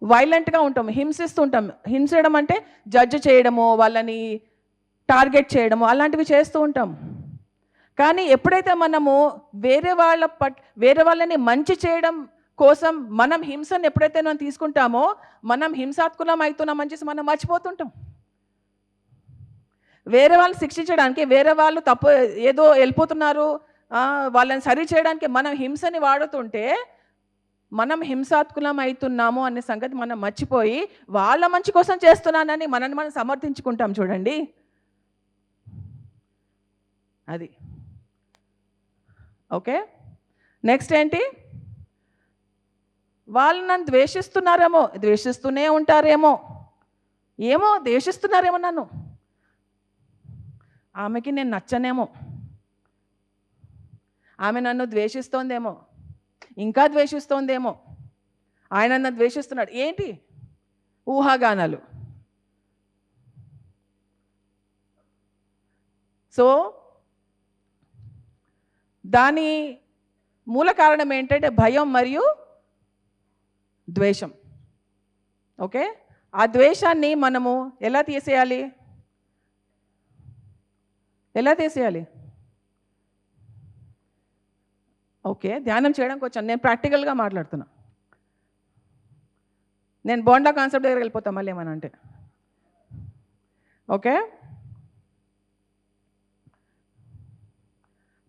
వైలెంట్గా ఉంటాము, హింసిస్తూ ఉంటాము. హింసడం అంటే జడ్జ్ చేయడము, వాళ్ళని టార్గెట్ చేయడము, అలాంటివి చేస్తూ ఉంటాం. కానీ ఎప్పుడైతే మనము వేరే వాళ్ళని మంచి చేయడం కోసం మనం హింసను ఎప్పుడైతే మనం తీసుకుంటామో మనం హింసాత్మకం అవుతున్నామని చేసి మనం మర్చిపోతుంటాం. వేరే వాళ్ళని శిక్షించడానికి, వేరే వాళ్ళు తప్పు ఏదో వెళ్ళిపోతున్నారు వాళ్ళని సరి చేయడానికి మనం హింసని వాడుతుంటే మనం హింసాత్మకం అవుతున్నాము అనే సంగతి మనం మర్చిపోయి వాళ్ళ మంచి కోసం చేస్తున్నానని మనల్ని మనం సమర్థించుకుంటాం. చూడండి అది. ఓకే, నెక్స్ట్ ఏంటి? వాళ్ళు నన్ను ద్వేషిస్తున్నారేమో, ద్వేషిస్తూనే ఉంటారేమో, ద్వేషిస్తున్నారేమో నన్ను, ఆమెకి నేను నచ్చనేమో, ఆమె నన్ను ద్వేషిస్తోందేమో, ఇంకా ద్వేషిస్తోందేమో, ఆయన నన్ను ద్వేషిస్తున్నాడు. ఏంటి ఊహాగానాలు. సో దాని మూల కారణం ఏంటంటే భయం మరియు ద్వేషం. ఓకే, ఆ ద్వేషాన్ని మనము ఎలా తీసేయాలి? ఓకే, ధ్యానం చేయడానికి వచ్చాను, నేను ప్రాక్టికల్గా మాట్లాడుతున్నా. నేను బోండా కాన్సెప్ట్ దగ్గరికి వెళ్ళిపోతాను మళ్ళీ ఏమని అంటే. ఓకే,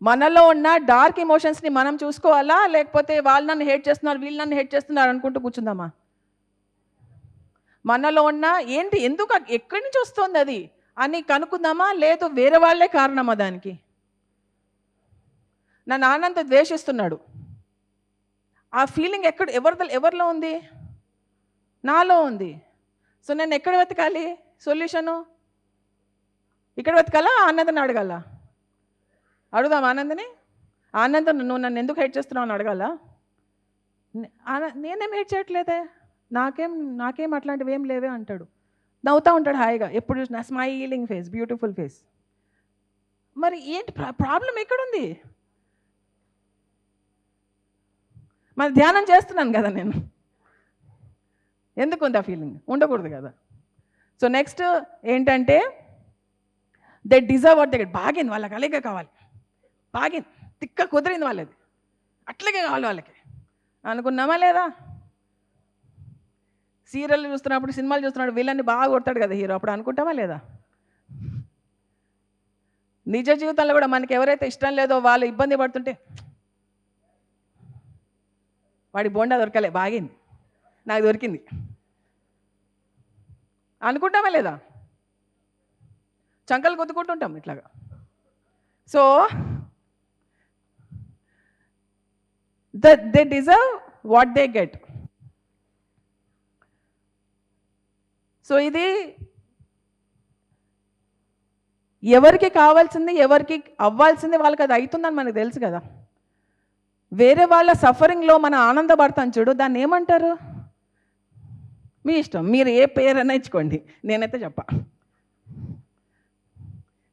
మనలో ఉన్న డార్క్ ఎమోషన్స్ని మనం చూసుకోవాలా, లేకపోతే వాళ్ళు నన్ను హేట్ చేస్తున్నారు, వీళ్ళు నన్ను హేట్ చేస్తున్నారు అనుకుంటూ కూర్చుందామా? మనలో ఉన్న ఏంటి, ఎందుకు, ఎక్కడి నుంచి వస్తుంది అది అని కనుక్కుందామా? లేదు వేరే వాళ్ళే కారణమా దానికి? నా నాన్నంత ద్వేషిస్తున్నాడు, ఆ ఫీలింగ్ ఎవరిలో ఉంది? నాలో ఉంది. సో నేను ఎక్కడ వెతకాలి సొల్యూషను? ఇక్కడ వెతకాలా? ఆనందని అడగాల? అడుగుదాం ఆనందని. ఆనందం, నువ్వు నన్ను ఎందుకు హెయిట్ చేస్తున్నావు అని అడగాల? నేనేం హెయిట్ చేయట్లేదే, నాకేం అట్లాంటివి ఏం లేవే అంటాడు. నవ్వుతూ ఉంటాడు హాయిగా, ఎప్పుడు చూసినా స్మైలింగ్ ఫేస్, బ్యూటిఫుల్ ఫేస్. మరి ఏంటి ప్రాబ్లం ఎక్కడుంది? మరి ధ్యానం చేస్తున్నాను కదా నేను, ఎందుకు ఉంది ఆ ఫీలింగ్? ఉండకూడదు కదా. సో నెక్స్ట్ ఏంటంటే they deserve what they get. బాగింది, వాళ్ళకి అలాగే కావాలి, బాగింది, తిక్క కుదిరింది వాళ్ళది, అట్లాగే కావాలి వాళ్ళకి అనుకున్నామా లేదా? సీరియల్ చూస్తున్నప్పుడు, సినిమాలు చూస్తున్నప్పుడు విలన్ని బాగా కొడతాడు కదా హీరో, అప్పుడు అనుకుంటామా లేదా? నిజ జీవితంలో కూడా మనకి ఎవరైతే ఇష్టం లేదో వాళ్ళు ఇబ్బంది పడుతుంటే వాడి బోండా దొరకలే, బాగింది, నాకు దొరికింది అనుకుంటామా లేదా? చంకలు కొద్దుకుంటుంటాం ఇట్లాగా. So they deserve what they get. So ఇది ఎవరికి కావాల్సింది, ఎవరికి అవ్వాల్సింది వాళ్ళకి అది అవుతుందని మనకు తెలుసు కదా. వేరే వాళ్ళ సఫరింగ్లో మనం ఆనందపడతాం చూడు, దాన్ని ఏమంటారు? మీ ఇష్టం, మీరు ఏ పేరైనా ఇచ్చుకోండి, నేనైతే చెప్పా.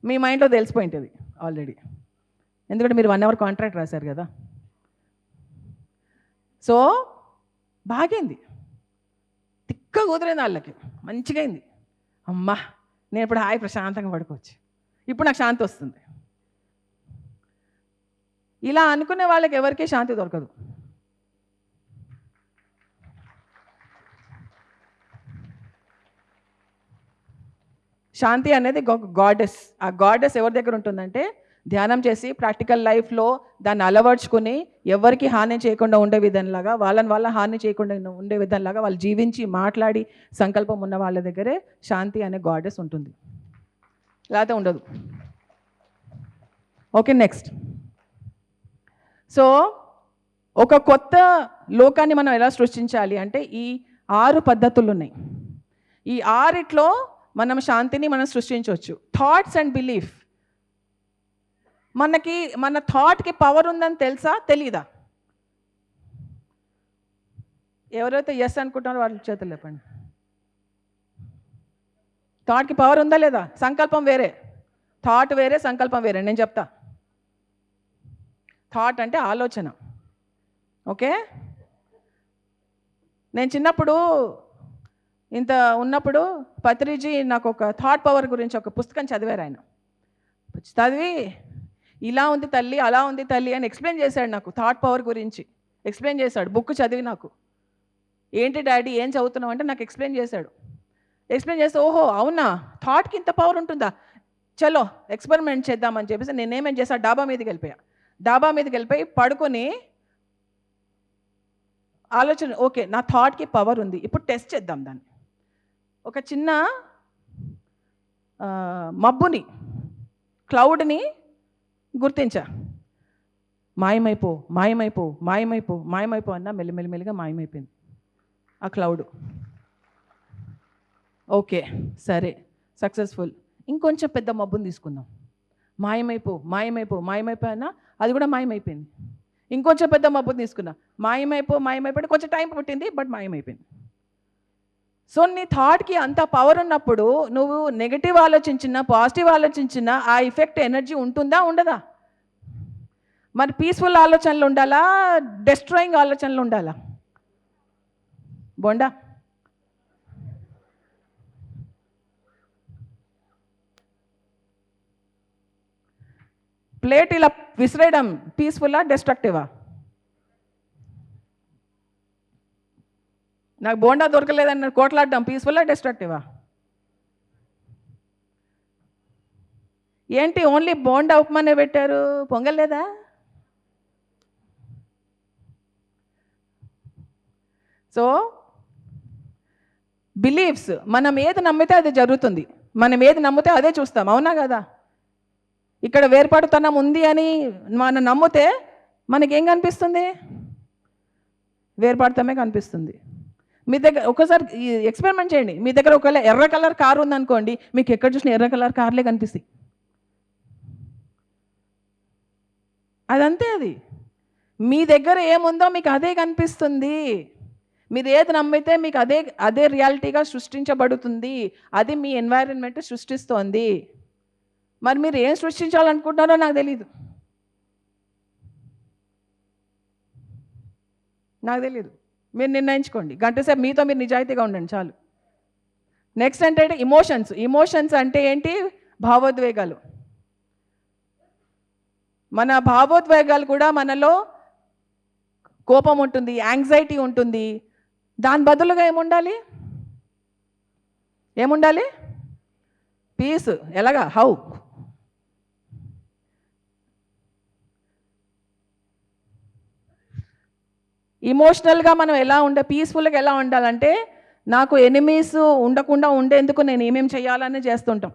మీ మైండ్లో తెలిసిపోయింటుంది ఆల్రెడీ, ఎందుకంటే మీరు 1 hour కాంట్రాక్ట్ రాశారు కదా. సో బాగైంది, తిక్క కుదిరింది వాళ్ళకి, మంచిగా అయింది. అమ్మా నేను ఇప్పుడు హాయి ప్రశాంతంగా పడుకోవచ్చు, ఇప్పుడు నాకు శాంతి వస్తుంది. ఇలా అనుకునే వాళ్ళకి ఎవరికీ శాంతి దొరకదు. శాంతి అనేది గాడెస్. ఆ గాడెస్ ఎవరి దగ్గర ఉంటుందంటే, ధ్యానం చేసి ప్రాక్టికల్ లైఫ్లో దాన్ని అలవర్చుకుని ఎవరికి హాని చేయకుండా ఉండే విధంలాగా, వాళ్ళ హాని చేయకుండా ఉండే విధంలాగా వాళ్ళు జీవించి మాట్లాడి సంకల్పం ఉన్న వాళ్ళ దగ్గరే శాంతి అనే గాడెస్ ఉంటుంది, లేకపోతే ఉండదు. Okay, next. సో ఒక కొత్త లోకాన్ని మనం ఎలా సృష్టించాలి అంటే ఈ 6 పద్ధతులు ఉన్నాయి. ఈ 6 మనం శాంతిని మనం సృష్టించవచ్చు. Thoughts and belief. మన థాట్కి పవర్ ఉందని తెలుసా, తెలీదా? ఎవరైతే ఎస్ అనుకుంటున్నారో వాళ్ళ చేతులు లేపండి. థాట్కి పవర్ ఉందా లేదా? సంకల్పం వేరే, థాట్ వేరే, సంకల్పం వేరే. నేను చెప్తా. థాట్ అంటే ఆలోచన. ఓకే, నేను చిన్నప్పుడు ఇంత ఉన్నప్పుడు పత్రిజీ నాకు ఒక థాట్ పవర్ గురించి ఒక పుస్తకం చదివారు. ఆయన చదివి ఇలా ఉంది తల్లి, అలా ఉంది తల్లి అని ఎక్స్ప్లెయిన్ చేశాడు నాకు. థాట్ పవర్ గురించి ఎక్స్ప్లెయిన్ చేశాడు, బుక్ చదివి. నాకు ఏంటి డాడీ ఏం చదువుతున్నావు అంటే నాకు ఎక్స్ప్లెయిన్ చేశాడు. ఎక్స్ప్లెయిన్ చేస్తే ఓహో అవునా, థాట్కి ఇంత పవర్ ఉంటుందా, చలో ఎక్స్పెరిమెంట్ చేద్దామని చెప్పేసి నేనేమేం చేశాను, డాబా మీదకి వెళ్ళిపోయి పడుకొని ఆలోచన, ఓకే నా థాట్కి పవర్ ఉంది, ఇప్పుడు టెస్ట్ చేద్దాం దాన్ని. ఒక చిన్న మబ్బుని, క్లౌడ్ని గుర్తించా. మాయమైపో అన్న మెల్లిమెల్లిగా మాయమైపోయింది ఆ క్లౌడ్. ఓకే సరే, సక్సెస్ఫుల్. ఇంకొంచెం పెద్ద మబ్బుని తీసుకుందాం. మాయమైపో అన్న అది కూడా మాయమైపోయింది. ఇంకొంచెం పెద్ద మబ్బుని తీసుకున్నా. మాయమైపో కొంచెం టైం పట్టింది, బట్ మాయమైపోయింది. సో నీ థాట్కి అంత పవర్ ఉన్నప్పుడు నువ్వు నెగిటివ్ ఆలోచించినా పాజిటివ్ ఆలోచించినా ఆ ఎఫెక్ట్ ఎనర్జీ ఉంటుందా, ఉండదా? మరి పీస్ఫుల్ ఆలోచనలు ఉండాలా, డెస్ట్రాయింగ్ ఆలోచనలు ఉండాలా? బోండా ప్లేట్ ఇలా విసిరేయడం పీస్ఫుల్లా, డెస్ట్రక్టివా? నాకు బోండా దొరకలేదని కోట్లాడడం పీస్ఫుల్లా, డెస్ట్రక్టివా? ఏంటి ఓన్లీ బోండా ఉప్మానే పెట్టారు, పొంగలేదా? సో బిలీఫ్స్, మనం ఏది నమ్మితే అది జరుగుతుంది, మనం ఏది నమ్మితే అదే చూస్తాం, అవునా కదా? ఇక్కడ వేర్పాటుతనం ఉంది అని మనం నమ్మితే మనకేం కనిపిస్తుంది? వేర్పాటుతమే కనిపిస్తుంది. మీ దగ్గర ఒకసారి ఎక్స్పెరిమెంట్ చేయండి. మీ దగ్గర ఒకవేళ ఎర్ర కలర్ కారు ఉందనుకోండి, మీకు ఎక్కడ చూసినా ఎర్ర కలర్ కార్లే కనిపిస్తాయి. అదంతే, అది మీ దగ్గర ఏముందో మీకు అదే కనిపిస్తుంది. మీరు ఏది నమ్మితే మీకు అదే రియాలిటీగా సృష్టించబడుతుంది. అది మీ ఎన్వైరన్మెంట్ సృష్టిస్తోంది. మరి మీరు ఏం సృష్టించాలనుకుంటున్నారో నాకు తెలీదు, మీరు నిర్ణయించుకోండి. గంటసేపు మీతో మీరు నిజాయితీగా ఉండండి చాలు. నెక్స్ట్ అంటే ఇమోషన్స్ అంటే ఏంటి? భావోద్వేగాలు. మన భావోద్వేగాలు కూడా మనలో కోపం ఉంటుంది, యాంగ్జైటీ ఉంటుంది. దాని బదులుగా ఏముండాలి? పీస్. ఎలాగా? హౌ? ఇమోషనల్గా మనం పీస్ఫుల్గా ఎలా ఉండాలంటే, నాకు ఎనిమీస్ ఉండకుండా ఉండేందుకు నేను ఏమేమి చేయాలని చేస్తుంటాం.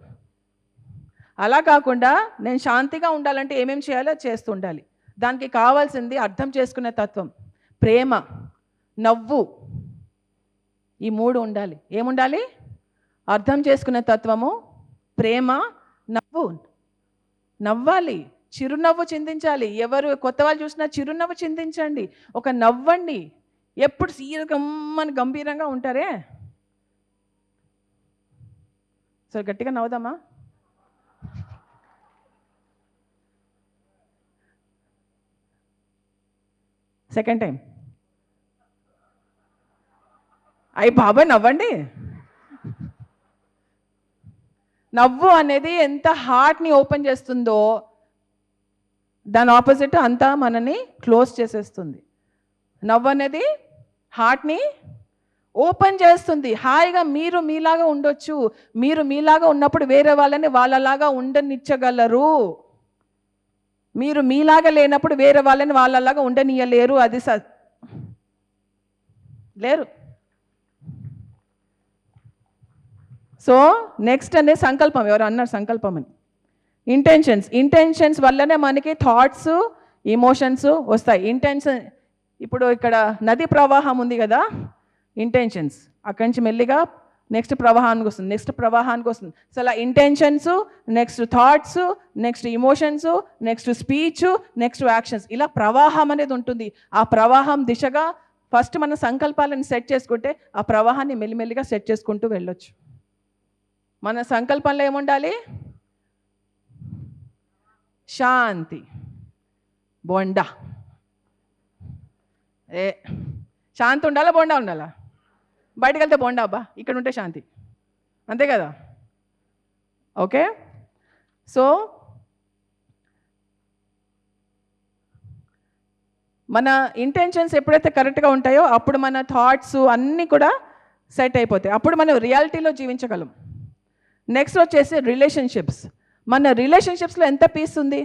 అలా కాకుండా నేను శాంతిగా ఉండాలంటే ఏమేమి చేయాలో చేస్తూ ఉండాలి. దానికి కావాల్సింది అర్థం చేసుకునే తత్వం, ప్రేమ, నవ్వు. ఈ 3 ఉండాలి. ఏముండాలి? అర్థం చేసుకునే తత్వము, ప్రేమ, నవ్వాలి, చిరునవ్వు చిందించాలి. ఎవరు కొత్త వాళ్ళు చూసినా చిరునవ్వు చిందించండి, ఒక నవ్వండి. ఎప్పుడు సీరియస్గా గంభీరంగా ఉంటారే. సరే గట్టిగా నవ్వుదామా? Second time. అయ్యి బాబాయ్ నవ్వండి. నవ్వు అనేది ఎంత హార్ట్ని ఓపెన్ చేస్తుందో దాని ఆపోజిట్ అంతా మనని క్లోజ్ చేసేస్తుంది. నవ్వు అనేది హార్ట్ని ఓపెన్ చేస్తుంది. హాయిగా మీరు మీలాగా ఉండొచ్చు. మీరు మీలాగా ఉన్నప్పుడు వేరే వాళ్ళని వాళ్ళలాగా ఉండనిచ్చగలరు. మీరు మీలాగా లేనప్పుడు వేరే వాళ్ళని వాళ్ళలాగా ఉండనియలేరు. అది లేరు. సో నెక్స్ట్ అనే సంకల్పం. ఎవరు అన్నారు సంకల్పం అని? ఇంటెన్షన్స్ వల్లనే మనకి థాట్స్, ఇమోషన్స్ వస్తాయి. ఇప్పుడు ఇక్కడ నది ప్రవాహం ఉంది కదా, ఇంటెన్షన్స్ అక్కడి నుంచి మెల్లిగా నెక్స్ట్ ప్రవాహానికి వస్తుంది. సో అలా intentions, next thoughts, next emotions, next speech, next actions, ఇలా ప్రవాహం అనేది ఉంటుంది. ఆ ప్రవాహం దిశగా ఫస్ట్ మన సంకల్పాలను సెట్ చేసుకుంటే ఆ ప్రవాహాన్ని మెల్లిమెల్లిగా సెట్ చేసుకుంటూ వెళ్ళొచ్చు. మన సంకల్పంలో ఏముండాలి? శాంతి. బొండా శాంతి ఉండాలా, బొండా ఉండాలా? బయటకు వెళ్తే బొండా అబ్బా, ఇక్కడ ఉంటే శాంతి, అంతే కదా? ఓకే. సో మన ఇంటెన్షన్స్ ఎప్పుడైతే కరెక్ట్గా ఉంటాయో అప్పుడు మన థాట్స్ అన్నీ కూడా సెట్ అయిపోతాయి. అప్పుడు మనం రియాలిటీలో జీవించగలం. నెక్స్ట్ వచ్చేసి రిలేషన్షిప్స్. మన రిలేషన్షిప్స్లో ఎంత పీస్ ఉంది?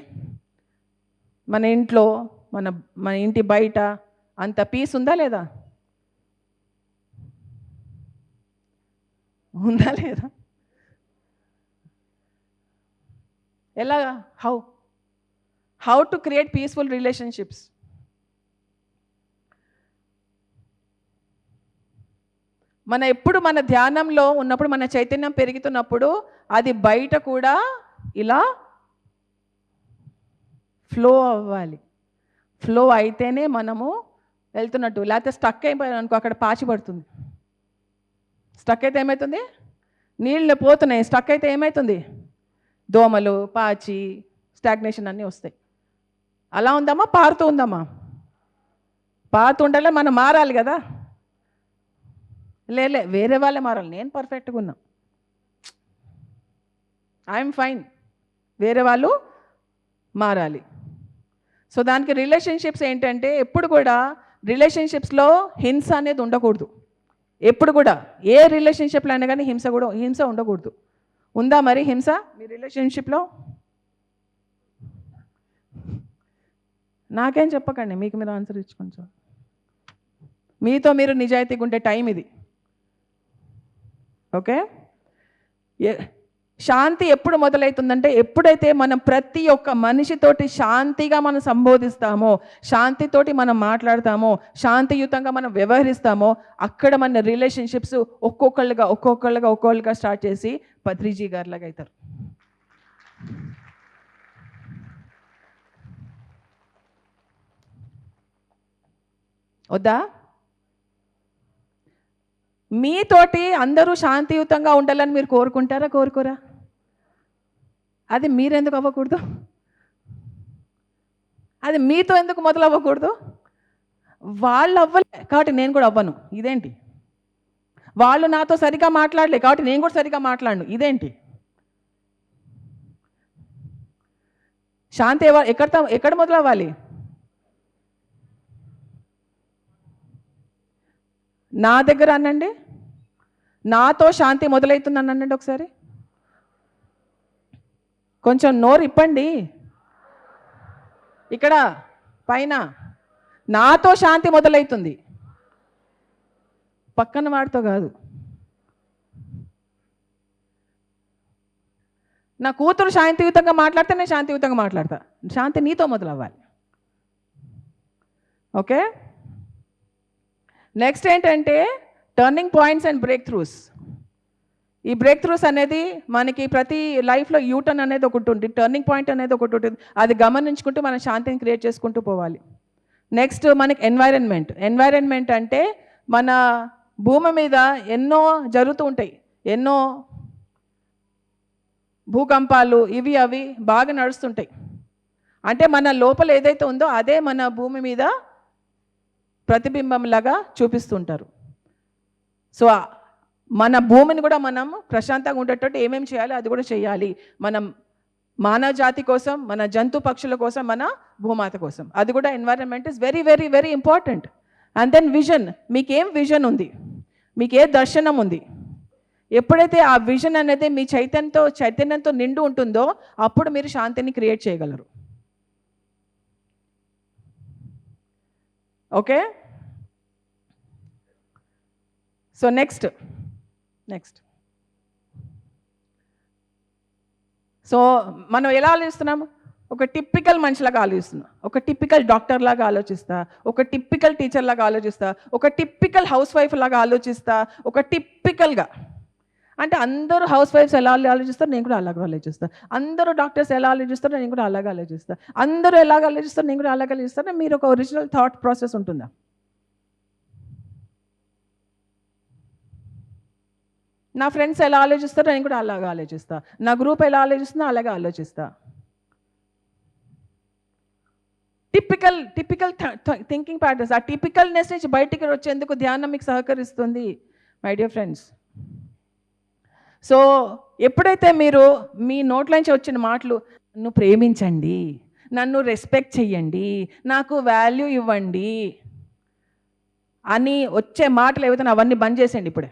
మన ఇంట్లో, మన ఇంటి బయట అంత పీస్ ఉందా లేదా? ఉందా లేదా? ఎలా? How to create peaceful relationships? ఎప్పుడు మన ధ్యానంలో ఉన్నప్పుడు, మన చైతన్యం పెరుగుతున్నప్పుడు అది బయట కూడా ఇలా ఫ్లో అవ్వాలి. ఫ్లో అయితేనే మనము వెళ్తున్నట్టు. లేకపోతే స్టక్ అయిపోయాను అనుకో, అక్కడ పాచి పడుతుంది. స్టక్ అయితే ఏమవుతుంది? నీళ్ళు పోతున్నాయి. స్టక్ అయితే ఏమవుతుంది? దోమలు, పాచి, స్టాగ్నేషన్ అన్నీ వస్తాయి. అలా ఉందామా? పారుతూ ఉందామా? పారుతూ ఉండాలి. మనం మారాలి కదా. వేరే వాళ్ళే మారాలి. నేను పర్ఫెక్ట్గా ఉన్నా, ఐఎమ్ ఫైన్, వేరే వాళ్ళు మారాలి. సో దానికి రిలేషన్షిప్స్ ఏంటంటే, ఎప్పుడు కూడా రిలేషన్షిప్స్లో హింస అనేది ఉండకూడదు. ఎప్పుడు కూడా ఏ రిలేషన్షిప్లో అయినా కానీ హింస ఉండకూడదు. ఉందా మరి హింస మీ రిలేషన్షిప్లో? నాకేం చెప్పకండి, మీకు మీరు ఆన్సర్ ఇచ్చుకోండి. మీతో మీరు నిజాయితీగా ఉండే టైం ఇది. ఓకే. శాంతి ఎప్పుడు మొదలవుతుందంటే, ఎప్పుడైతే మనం ప్రతి ఒక్క మనిషితోటి శాంతిగా మనం సంబోధిస్తామో, శాంతితోటి మనం మాట్లాడతామో, శాంతియుతంగా మనం వ్యవహరిస్తామో, అక్కడ మన రిలేషన్షిప్స్ ఒక్కొక్కళ్ళుగా స్టార్ట్ చేసి పత్రిజీ గారిలాగా అవుతారు. వద్దా? మీతోటి అందరూ శాంతియుతంగా ఉండాలని మీరు కోరుకుంటారా, కోరుకోరా? అది మీరెందుకు అవ్వకూడదు? అది మీతో ఎందుకు మొదలు అవ్వకూడదు? వాళ్ళు అవ్వలే కాబట్టి నేను కూడా అవ్వను, ఇదేంటి? వాళ్ళు నాతో సరిగా మాట్లాడలే కాబట్టి నేను కూడా సరిగా మాట్లాడను, ఇదేంటి? శాంతి ఎక్కడ మొదలవ్వాలి? నా దగ్గర అనండి, నాతో శాంతి మొదలవుతుందని అనండి ఒకసారి. కొంచెం నోరు ఇప్పండి. ఇక్కడ పైన నాతో శాంతి మొదలవుతుంది, పక్కన వాడితో కాదు. నా కూతురు శాంతియుతంగా మాట్లాడితే నేను శాంతియుతంగా మాట్లాడతా. శాంతి నీతో మొదలవ్వాలి. ఓకే, నెక్స్ట్ ఏంటంటే turning points and break throughs. ఈ బ్రేక్ త్రూస్ అనేది మనకి ప్రతి లైఫ్లో యూటర్న్ అనేది ఒకటి ఉంటుంది, టర్నింగ్ పాయింట్ అనేది ఒకటి ఉంటుంది. అది గమనించుకుంటూ మనం శాంతిని క్రియేట్ చేసుకుంటూ పోవాలి. నెక్స్ట్ మనకి ఎన్వైరన్మెంట్ అంటే మన భూమి మీద ఎన్నో జరుగుతూ ఉంటాయి, ఎన్నో భూకంపాలు ఇవి అవి బాగా నడుస్తుంటాయి. అంటే మన లోపల ఏదైతే ఉందో అదే మన భూమి మీద ప్రతిబింబంలాగా చూపిస్తుంటారు. సో మన భూమిని కూడా మనం ప్రశాంతంగా ఉండేటట్టు ఏమేమి చేయాలి అది కూడా చేయాలి. మనం మానవ జాతి కోసం, మన జంతు పక్షుల కోసం, మన భూమాత కోసం. అది కూడా environment is very very very important. And then vision. మీకేం విజన్ ఉంది, మీకు ఏ దర్శనం ఉంది? ఎప్పుడైతే ఆ విజన్ అనేది మీ చైతన్యంతో నిండు ఉంటుందో అప్పుడు మీరు శాంతిని క్రియేట్ చేయగలరు. ఓకే, సో నెక్స్ట్ సో మనం ఎలా ఆలోచిస్తున్నాము? ఒక టిపికల్ మనిషిలాగా ఆలోచిస్తున్నా, ఒక టిపికల్ డాక్టర్ లాగా ఆలోచిస్తా, ఒక టిపికల్ టీచర్ లాగా ఆలోచిస్తా, ఒక టిపికల్ హౌస్ వైఫ్ లాగా ఆలోచిస్తా, ఒక టిపికల్గా. అంటే అందరూ హౌస్ వైఫ్స్ ఎలా ఆలోచిస్తారు, నేను కూడా అలాగే ఆలోచిస్తాను. అందరూ డాక్టర్స్ ఎలా ఆలోచిస్తారో నేను కూడా అలాగే ఆలోచిస్తాను. అందరూ ఎలాగ ఆలోచిస్తారు, నేను కూడా అలాగే ఆలోచిస్తాను. మీరు ఒక ఒరిజినల్ థాట్ ప్రాసెస్ ఉంటుందా? నా ఫ్రెండ్స్ ఎలా ఆలోచిస్తారో నేను కూడా అలాగే ఆలోచిస్తా. నా గ్రూప్ ఎలా ఆలోచిస్తుందో అలాగే ఆలోచిస్తా. Typical thinking patterns. ఆ టిపికల్నెస్ నుంచి బయటికి వచ్చేందుకు ధ్యానం మీకు సహకరిస్తుంది మై డియర్ ఫ్రెండ్స్. సో ఎప్పుడైతే మీరు మీ నోట్లోంచి వచ్చిన మాటలు, నన్ను ప్రేమించండి, నన్ను రెస్పెక్ట్ చెయ్యండి, నాకు వాల్యూ ఇవ్వండి అని వచ్చే మాటలు ఏవైతే అవన్నీ బంద్ చేసేయండి ఇప్పుడే.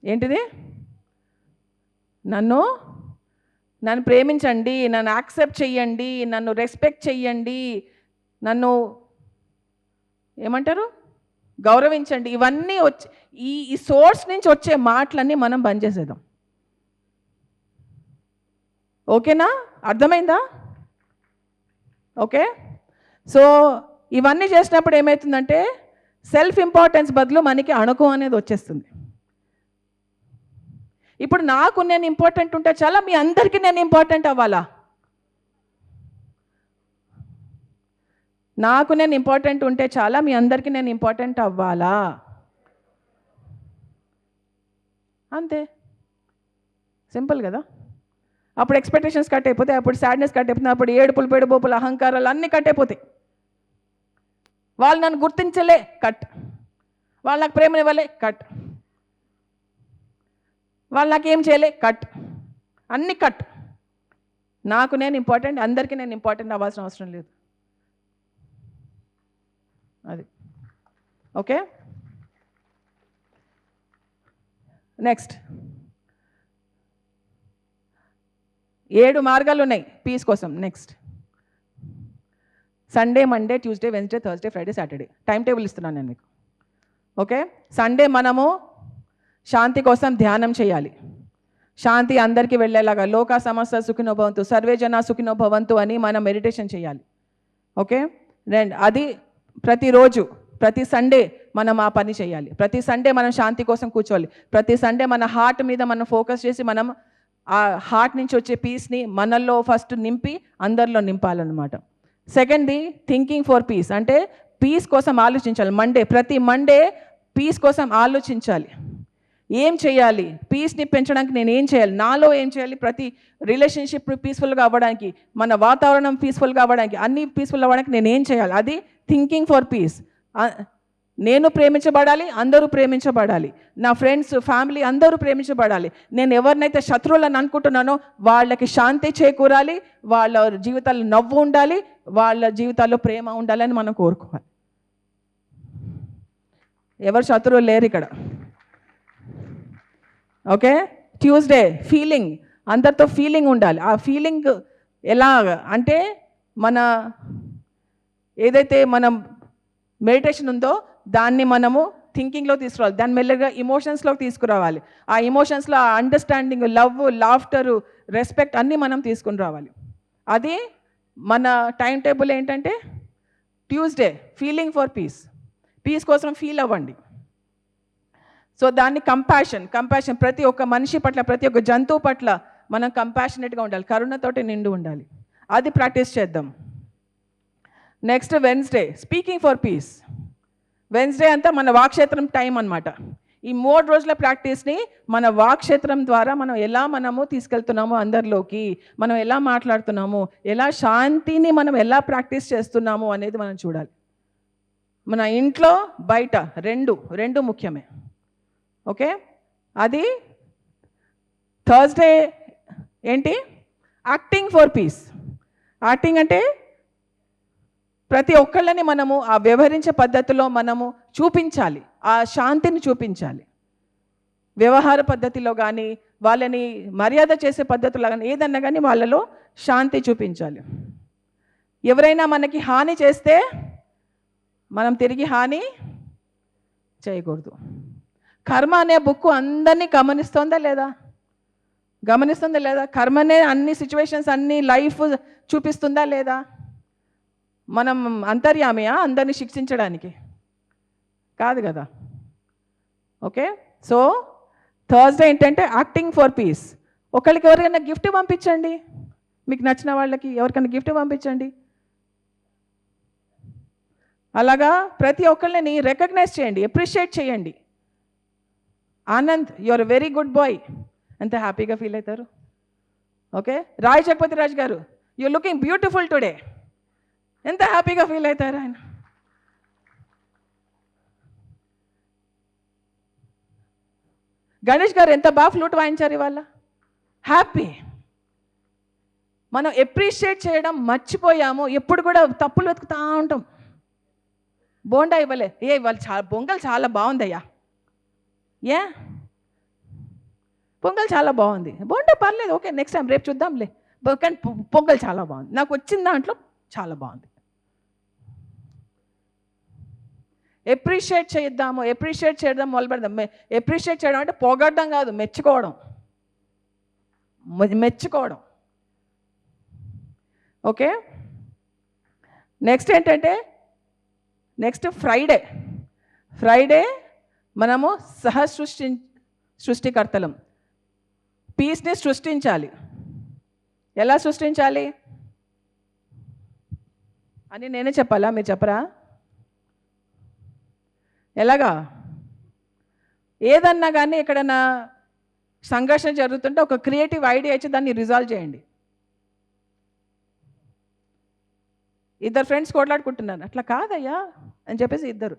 ఏంటిది? నన్ను ప్రేమించండి, నన్ను యాక్సెప్ట్ చెయ్యండి, నన్ను రెస్పెక్ట్ చెయ్యండి, నన్ను ఏమంటారు, గౌరవించండి. ఇవన్నీ వచ్చి ఈ సోర్స్ నుంచి వచ్చే మాటలన్నీ మనం బంద్ చేసేద్దాం. ఓకేనా? అర్థమైందా? ఓకే, సో ఇవన్నీ చేసినప్పుడు ఏమవుతుందంటే సెల్ఫ్ ఇంపార్టెన్స్ బదులు మనకి అణుకు అనేది వచ్చేస్తుంది. ఇప్పుడు నాకు నేను ఇంపార్టెంట్ ఉంటే చాలా, మీ అందరికీ నేను ఇంపార్టెంట్ అవ్వాలా? నాకు నేను ఇంపార్టెంట్ ఉంటే చాలా, మీ అందరికీ నేను ఇంపార్టెంట్ అవ్వాలా? అంతే, సింపుల్ కదా. అప్పుడు ఎక్స్పెక్టేషన్స్ కట్ అయిపోతాయి, అప్పుడు సాడ్నెస్ కట్ అయిపోతుంది, అప్పుడు ఏడుపులు పెడుబోపులు అహంకారాలు అన్నీ కట్ అయిపోతాయి. వాళ్ళు నన్ను గుర్తించలే, కట్. వాళ్ళు నాకు ప్రేమనివ్వలే, కట్. వాళ్ళు నాకేం చేయలే, కట్. అన్నీ కట్. నాకు నేను ఇంపార్టెంట్, అందరికీ నేను ఇంపార్టెంట్ అవ్వాల్సిన అవసరం లేదు. అది ఓకే. నెక్స్ట్ 7 మార్గాలు ఉన్నాయి పీస్ కోసం. Next Sunday, Monday, Tuesday, Wednesday, Thursday, Friday, Saturday time table ఇస్తున్నాను నేను మీకు. ఓకే, సండే మనము శాంతి కోసం ధ్యానం చేయాలి. శాంతి అందరికీ వెళ్ళేలాగా లోకా సమస్త సుఖినో భవంతు, సర్వే జన సుఖినో భవంతు అని మనం మెడిటేషన్ చేయాలి. ఓకే, అది ప్రతిరోజు, ప్రతి సండే మనం ఆ పని చేయాలి. ప్రతి సండే మనం శాంతి కోసం కూర్చోవాలి. ప్రతి సండే మన హార్ట్ మీద మనం ఫోకస్ చేసి మనం ఆ హార్ట్ నుంచి వచ్చే పీస్ని మనల్లో ఫస్ట్ నింపి అందరిలో నింపాలన్నమాట. సెకండ్ది థింకింగ్ ఫర్ పీస్, అంటే పీస్ కోసం ఆలోచించాలి. ప్రతి మండే పీస్ కోసం ఆలోచించాలి. ఏం చేయాలి, పీస్ని పెంచడానికి నేను ఏం చేయాలి, నాలో ఏం చేయాలి, ప్రతి రిలేషన్షిప్ పీస్ఫుల్గా అవ్వడానికి, మన వాతావరణం పీస్ఫుల్గా అవ్వడానికి, అన్నీ పీస్ఫుల్ అవ్వడానికి నేను ఏం చేయాలి, అది థింకింగ్ ఫర్ పీస్. నేను ప్రేమించబడాలి, అందరూ ప్రేమించబడాలి, నా ఫ్రెండ్స్, ఫ్యామిలీ అందరూ ప్రేమించబడాలి. నేను ఎవరినైతే శత్రువులను అనుకుంటున్నానో వాళ్ళకి శాంతి చేకూరాలి, వాళ్ళ జీవితాల్లో నవ్వు ఉండాలి, వాళ్ళ జీవితాల్లో ప్రేమ ఉండాలని మనం కోరుకోవాలి. ఎవరు శత్రువులు లేరు ఇక్కడ. ఓకే, ట్యూస్డే ఫీలింగ్, అందరితో ఫీలింగ్ ఉండాలి. ఆ ఫీలింగ్ ఎలా అంటే మన ఏదైతే మనం మెడిటేషన్ ఉందో దాన్ని మనము థింకింగ్లో తీసుకురావాలి, దాన్ని మెల్లగా ఇమోషన్స్లోకి తీసుకురావాలి. ఆ ఇమోషన్స్లో ఆ అండర్స్టాండింగ్, లవ్, లాఫ్టరు, రెస్పెక్ట్ అన్నీ మనం తీసుకుని రావాలి. అది మన టైం టేబుల్ ఏంటంటే Tuesday feeling for peace, peace కోసం ఫీల్ అవ్వండి. సో దాన్ని కంపాషన్ ప్రతి ఒక్క మనిషి పట్ల, ప్రతి ఒక్క జంతువు పట్ల మనం కంపాషనేట్గా ఉండాలి, కరుణతోటి నిండి ఉండాలి. అది ప్రాక్టీస్ చేద్దాం. Next Wednesday speaking for piece. Wednesday అంతా మన వాక్క్షేత్రం టైం అన్నమాట. ఈ 3 రోజుల ప్రాక్టీస్ని మన వాక్క్షేత్రం ద్వారా మనం ఎలా మనము తీసుకెళ్తున్నామో అందరిలోకి, మనం ఎలా మాట్లాడుతున్నాము, ఎలా శాంతిని మనం ఎలా ప్రాక్టీస్ చేస్తున్నాము అనేది మనం చూడాలి. మన ఇంట్లో బయట రెండు ముఖ్యమే. ఓకే, అది థర్స్డే ఏంటి? Acting for piece. యాక్టింగ్ అంటే ప్రతి ఒక్కళ్ళని మనము ఆ వ్యవహరించే పద్ధతిలో మనము చూపించాలి, ఆ శాంతిని చూపించాలి. వ్యవహార పద్ధతిలో కానీ, వాళ్ళని మర్యాద చేసే పద్ధతిలో కానీ, ఏదన్నా కానీ వాళ్ళలో శాంతి చూపించాలి. ఎవరైనా మనకి హాని చేస్తే మనం తిరిగి హాని చేయకూడదు. కర్మ అనే బుక్ అందరినీ గమనిస్తుందా లేదా? కర్మనే అన్ని సిచ్యువేషన్స్, అన్ని లైఫ్ చూపిస్తుందా లేదా? మనం అంతర్యామియా అందరినీ శిక్షించడానికి? కాదు కదా. ఓకే, సో థర్స్డే ఏంటంటే యాక్టింగ్ ఫర్ పీస్. ఒకరికి ఎవరికైనా గిఫ్ట్ పంపించండి, మీకు నచ్చిన వాళ్ళకి ఎవరికైనా గిఫ్ట్ పంపించండి. అలాగా ప్రతి ఒక్కళ్ళని రికగ్నైజ్ చేయండి, అప్రిషియేట్ చేయండి. Anand, you are very good boy, ఎంత హ్యాపీగా ఫీల్ అవుతారు. ఓకే, రాయ్ జగపతి రాజు గారు, యు లుకింగ్ బ్యూటిఫుల్ టుడే, ఎంత హ్యాపీగా ఫీల్ అవుతారు ఆయన. గణేష్ గారు ఎంత బాగా ఫ్లూట్ వాయించారు ఇవాళ, హ్యాపీ. మనం ఎప్రిషియేట్ చేయడం మర్చిపోయాము, ఎప్పుడు కూడా తప్పులు వెతుకుతూ ఉంటాం. బోండా ఇవ్వలే, ఇవాళ పొంగల్ చాలా బాగుందయ్యా, పొంగల్ చాలా బాగుంది, బోండా పర్లేదు, ఓకే నెక్స్ట్ టైం రేపు చూద్దాంలే, కానీ పొంగల్ చాలా బాగుంది, నాకు వచ్చిన దాంట్లో చాలా బాగుంది. ఎప్రిషియేట్ చేద్దాము, ఎప్రిషియేట్ చేయడం మొదలు పెడదాం. ఎప్రిషియేట్ చేయడం అంటే పొగడ్డం కాదు, మెచ్చుకోవడం. ఓకే, నెక్స్ట్ ఏంటంటే నెక్స్ట్ ఫ్రైడే మనము సృష్టికర్తలం. పీస్ని సృష్టించాలి. ఎలా సృష్టించాలి అని నేనే చెప్పాలా, మీరు చెప్పరా? ఎలాగా? ఏదన్నా కానీ ఎక్కడన్నా సంఘర్షణ జరుగుతుంటే ఒక క్రియేటివ్ ఐడియా ఇచ్చి దాన్ని రిజాల్వ్ చేయండి. ఇద్దరు ఫ్రెండ్స్ కొట్లాడుకుంటున్నారు, అట్లా కాదయ్యా అని చెప్పేసి ఇద్దరు,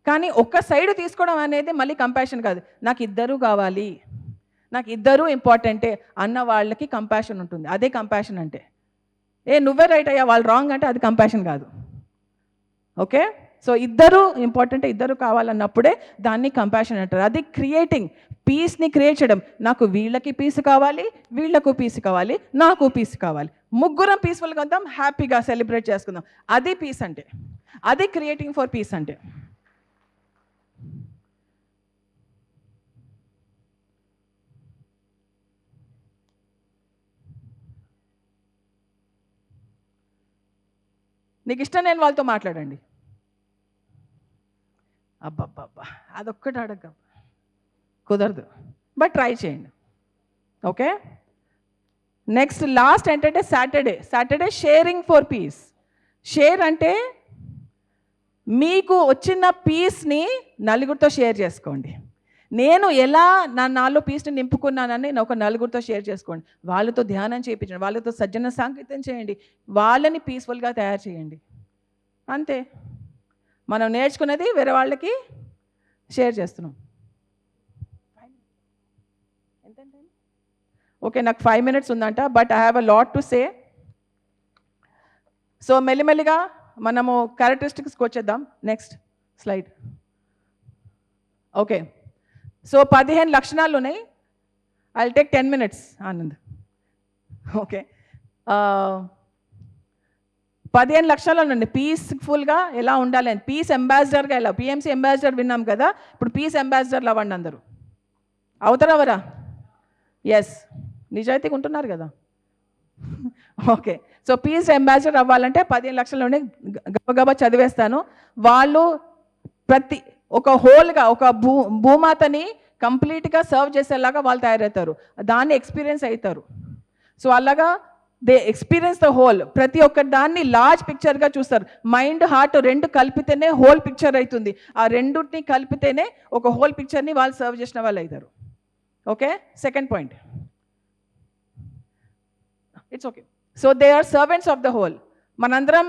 కానీ ఒక్క సైడ్ తీసుకోవడం అనేది మళ్ళీ కంపాషన్ కాదు. నాకు ఇద్దరు కావాలి, నాకు ఇద్దరు ఇంపార్టెంటే అన్న వాళ్ళకి కంపాషన్ ఉంటుంది. అదే కంపాషన్ అంటే. నువ్వే రైట్ అయ్యా, వాళ్ళు రాంగ్ అంటే అది కంపాషన్ కాదు. ఓకే, సో ఇద్దరు ఇంపార్టెంట్, ఇద్దరు కావాలన్నప్పుడే దాన్ని కంపాషన్ అంటారు. అది క్రియేటింగ్, పీస్ని క్రియేట్ చేయడం. నాకు వీళ్ళకి పీస్ కావాలి, వీళ్ళకు పీస్ కావాలి, నాకు పీస్ కావాలి, ముగ్గురం పీస్ఫుల్గా ఉందాం, హ్యాపీగా సెలబ్రేట్ చేసుకుందాం. అది పీస్ అంటే, అది క్రియేటింగ్ ఫర్ పీస్ అంటే. నీకు ఇష్టం లేని వాళ్ళతో మాట్లాడండి. అబ్బబ్బబ్బా, అదొక్కటి అడగ కుదరదు, బట్ ట్రై చేయండి. ఓకే, నెక్స్ట్ లాస్ట్ ఏంటంటే Saturday sharing for piece. Share అంటే మీకు వచ్చిన పీస్ని నలుగురితో షేర్ చేసుకోండి. నేను ఎలా నాలో పీస్ని నింపుకున్నానని నేను ఒక నలుగురితో షేర్ చేసుకోండి. వాళ్ళతో ధ్యానం చేయించండి, వాళ్ళతో సజ్జన సాంకేతం చేయండి, వాళ్ళని పీస్ఫుల్గా తయారు చేయండి. అంతే, మనం నేర్చుకున్నది వేరే వాళ్ళకి షేర్ చేస్తున్నాం. ఓకే, నాకు 5 minutes ఉందంట, but I have a lot to say. So మెల్లిమెల్లిగా మనము క్యారెక్టరిస్టిక్స్కి వచ్చేద్దాం. Next slide. ఓకే, సో 15 లక్షణాలు ఉన్నాయి. I will take 10 minutes, Anand. Okay, 15 లక్షలు ఉండండి. పీస్ఫుల్గా ఎలా ఉండాలి అని, పీస్ అంబాసిడర్గా ఎలా, పిఎంసీ అంబాసిడర్ విన్నాం కదా, ఇప్పుడు పీస్ అంబాసిడర్లు అవ్వండి అందరూ. అవుతారా? ఎస్, నిజాయితీగా ఉంటున్నారు కదా. ఓకే, సో పీస్ అంబాసిడర్ అవ్వాలంటే 15 లక్షల్లోనే గబగబా చదివేస్తాను. వాళ్ళు ప్రతి ఒక హోల్గా ఒక భూమాతని కంప్లీట్గా సర్వ్ చేసేలాగా వాళ్ళు తయారవుతారు, దాన్ని ఎక్స్పీరియన్స్ అవుతారు. సో అలాగా దే ఎక్స్పీరియన్స్ ద హోల్. ప్రతి ఒక్క దాన్ని లార్జ్ పిక్చర్గా చూస్తారు. మైండ్ హార్ట్ రెండు కలిపితేనే హోల్ పిక్చర్ అవుతుంది. ఆ రెండుని కలిపితేనే ఒక హోల్ పిక్చర్ని వాళ్ళు సర్వ్ చేసిన వాళ్ళు అవుతారు. Okay, second point, it's okay. So they are servants of the whole. మనందరం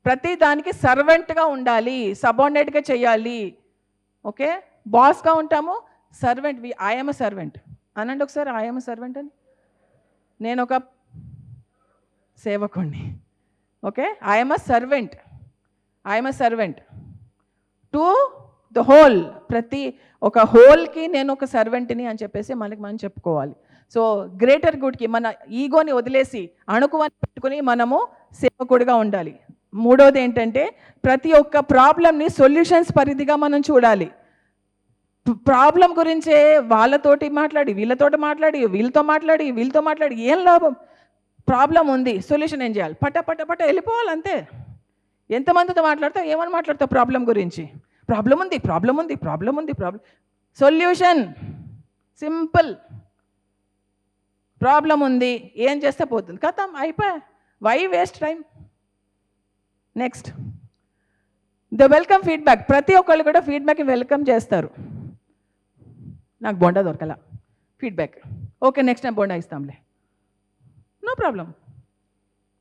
ప్రతి దానికి సర్వెంట్గా ఉండాలి, సబార్డినేట్గా చేయాలి. ఓకే, బాస్గా ఉంటాము, సర్వెంట్. ఐఎమ్ అ సర్వెంట్ అనండి ఒకసారి, ఐఎమ్ అ సర్వెంట్ అని. నేను ఒక సేవకుణ్ణి. Okay, I'm a servant, I'm a servant to the whole. ప్రతి ఒక హోల్కి నేను ఒక సర్వెంట్ని అని చెప్పేసి మనకి మనం చెప్పుకోవాలి. సో గ్రేటర్ గుడ్కి మన ఈగోని వదిలేసి అణుకువని పెట్టుకుని మనము సేవకుడిగా ఉండాలి. మూడోది ఏంటంటే ప్రతి ఒక్క ప్రాబ్లమ్ని సొల్యూషన్స్ పరిధిగా మనం చూడాలి. ప్రాబ్లం గురించే వాళ్ళతోటి మాట్లాడి, వీళ్ళతో మాట్లాడి ఏం లాభం? ప్రాబ్లం ఉంది, సొల్యూషన్ ఏం చేయాలి? పట్ట వెళ్ళిపోవాలి అంతే. ఎంతమందితో మాట్లాడతావు, ఏమని మాట్లాడతావు ప్రాబ్లం గురించి? ప్రాబ్లం ఉంది. Solution simple. ప్రాబ్లం ఉంది, ఏం చేస్తే పోతుంది, కథం, అయిపోయా. Why waste time? Next, the welcome feedback. ప్రతి ఒక్కళ్ళు కూడా ఫీడ్బ్యాక్ని వెల్కమ్ చేస్తారు. నాకు బొండా దొరకలా, feedback. Okay, next time bonda ఇస్తాంలే, నో ప్రాబ్లం.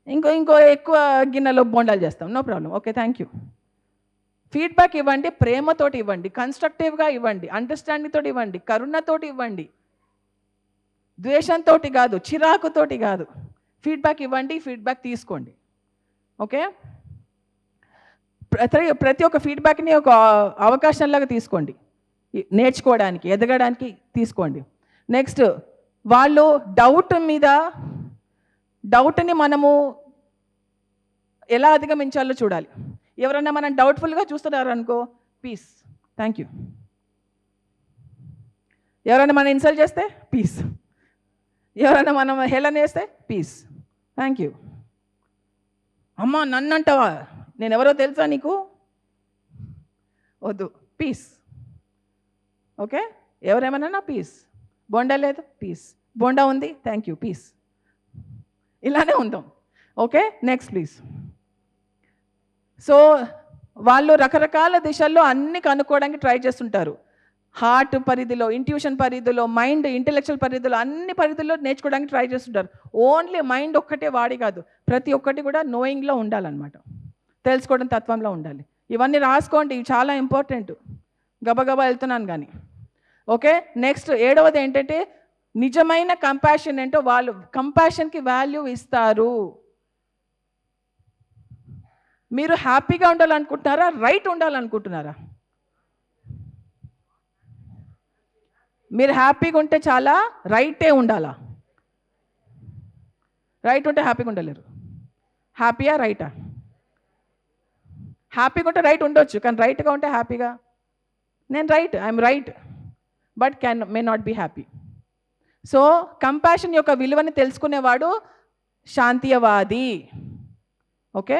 ఇంకో ఎక్కువ గిన్నెలో బొండాలు చేస్తాం, no problem. Okay, thank you. Feedback ఇవ్వండి, ప్రేమతోటి ఇవ్వండి, కన్స్ట్రక్టివ్గా ఇవ్వండి, అండర్స్టాండింగ్ తోటి ఇవ్వండి, కరుణతోటి ఇవ్వండి, ద్వేషంతో కాదు, చిరాకుతోటి కాదు. ఫీడ్బ్యాక్ ఇవ్వండి, ఫీడ్బ్యాక్ తీసుకోండి. ఓకే, ప్రతి ఒక్క ఫీడ్బ్యాక్ని ఒక అవకాశంలాగా తీసుకోండి, నేర్చుకోవడానికి, ఎదగడానికి తీసుకోండి. నెక్స్ట్, వాళ్ళు డౌట్ని మనము ఎలా అధిగమించాలో చూడాలి. ఎవరైనా మనం డౌట్ఫుల్గా చూస్తున్నారు అనుకో, పీస్, థ్యాంక్ యూ. ఎవరైనా మనం ఇన్సల్ట్ చేస్తే పీస్, ఎవరైనా మనం హేళన చేస్తే పీస్, థ్యాంక్ యూ. అమ్మా నన్ను అంటావా, నేను ఎవరో తెలుసా నీకు? వద్దు, పీస్. ఓకే, ఎవరేమన్నా పీస్. బొండా లేదు, పీస్. బొండా ఉంది, థ్యాంక్ యూ, పీస్. ఇలానే ఉందాం. Okay, next please. సో వాళ్ళు రకరకాల దిశల్లో అన్ని కనుక్కోవడానికి ట్రై చేస్తుంటారు. హార్ట్ పరిధిలో, ఇంట్యూషన్ పరిధిలో, మైండ్ ఇంటెలెక్చువల్ పరిధిలో, అన్ని పరిధిలో నేర్చుకోవడానికి ట్రై చేస్తుంటారు. ఓన్లీ మైండ్ ఒక్కటే వాడి కాదు, ప్రతి ఒక్కటి కూడా నోయింగ్లో ఉండాలన్నమాట, తెలుసుకోవడం తత్వంలో ఉండాలి. ఇవన్నీ రాసుకోండి, ఇవి చాలా ఇంపార్టెంట్. గబగబా వెళ్తున్నాను కానీ. ఓకే, నెక్స్ట్ 7వది ఏంటంటే నిజమైన కంపాషన్ ఏంటో వాళ్ళు కంపాషన్కి వాల్యూ ఇస్తారు. మీరు హ్యాపీగా ఉండాలనుకుంటున్నారా, రైట్ ఉండాలనుకుంటున్నారా? మీరు హ్యాపీగా ఉంటే చాలా, రైటే ఉండాలా? రైట్ ఉంటే హ్యాపీగా ఉండలేరు. హ్యాపీయా రైటా? హ్యాపీగా ఉంటే రైట్ ఉండొచ్చు, కానీ రైట్గా ఉంటే హ్యాపీగా, నేను right, I'm right, but may not be happy. So compassion యొక్క విలువని తెలుసుకునేవాడు శాంతియవాది. ఓకే,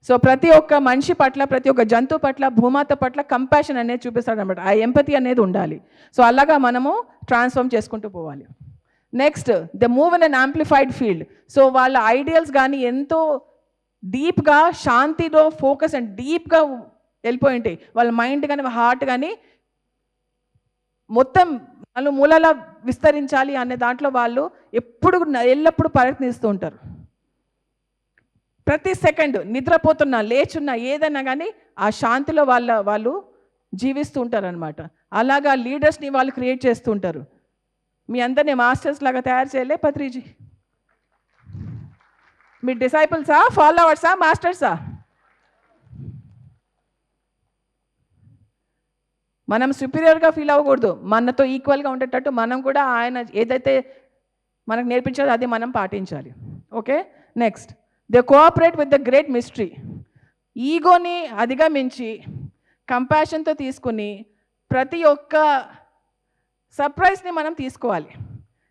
సో ప్రతి ఒక్క మనిషి పట్ల, ప్రతి ఒక్క జంతువు పట్ల, భూమాత పట్ల కంపాషన్ అనేది చూపిస్తాడు అనమాట. ఆ ఎంపతి అనేది ఉండాలి. సో అలాగా మనము ట్రాన్స్ఫార్మ్ చేసుకుంటూ పోవాలి. Next, the move in an amplified field. So వాళ్ళ ఐడియల్స్ కానీ ఎంతో డీప్గా, శాంతిలో ఫోకస్ అండ్ డీప్గా వెళ్ళిపోయి ఉంటాయి. వాళ్ళ మైండ్ కానీ హార్ట్ కానీ మొత్తం వాళ్ళు మూలలా విస్తరించాలి అనే దాంట్లో వాళ్ళు ఎల్లప్పుడూ ప్రయత్నిస్తూ ఉంటారు. ప్రతి సెకండ్ నిద్రపోతున్నా, లేచున్నా, ఏదైనా కానీ ఆ శాంతిలో వాళ్ళు జీవిస్తూ ఉంటారు అనమాట. అలాగా లీడర్స్ని వాళ్ళు క్రియేట్ చేస్తూ ఉంటారు. మీ అందరినీ మాస్టర్స్ లాగా తయారు చేయలే పత్రిజీ? మీ డిసైపుల్సా, ఫాలోవర్సా, మాస్టర్సా? మనం సుపీరియర్గా ఫీల్ అవ్వకూడదు, మనతో ఈక్వల్గా ఉండేటట్టు మనం కూడా ఆయన ఏదైతే మనకు నేర్పించాలో అది మనం పాటించాలి. Okay, next they cooperate with the great mystery. ఈగోని అధిగమించి కంపాషన్తో తీసుకుని ప్రతి ఒక్క సర్ప్రైజ్ని మనం తీసుకోవాలి.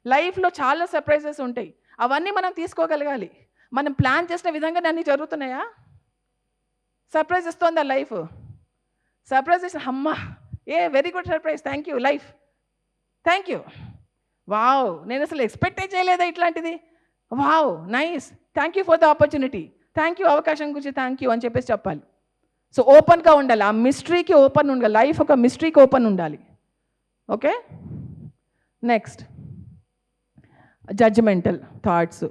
లైఫ్లో చాలా సర్ప్రైజెస్ ఉంటాయి, అవన్నీ మనం తీసుకోగలగాలి. మనం ప్లాన్ చేసిన విధంగానే అన్నీ జరుగుతున్నాయా? Surprise ఇస్తోందా life? సర్ప్రైజ్ ఇస్తే అమ్మా very good surprise, thank you life, thank you, wow నేను అసలు ఎక్స్పెక్టే చేయలేదా ఇట్లాంటిది, wow nice, thank you for the opportunity, thank you అవకాశం గురించి థ్యాంక్ యూ అని చెప్పేసి చెప్పాలి. సో ఓపెన్గా ఉండాలి, ఆ మిస్టరీకి ఓపెన్ ఉండాలి, లైఫ్ ఒక మిస్టరీకి ఓపెన్ ఉండాలి. Okay, next judgemental thoughts.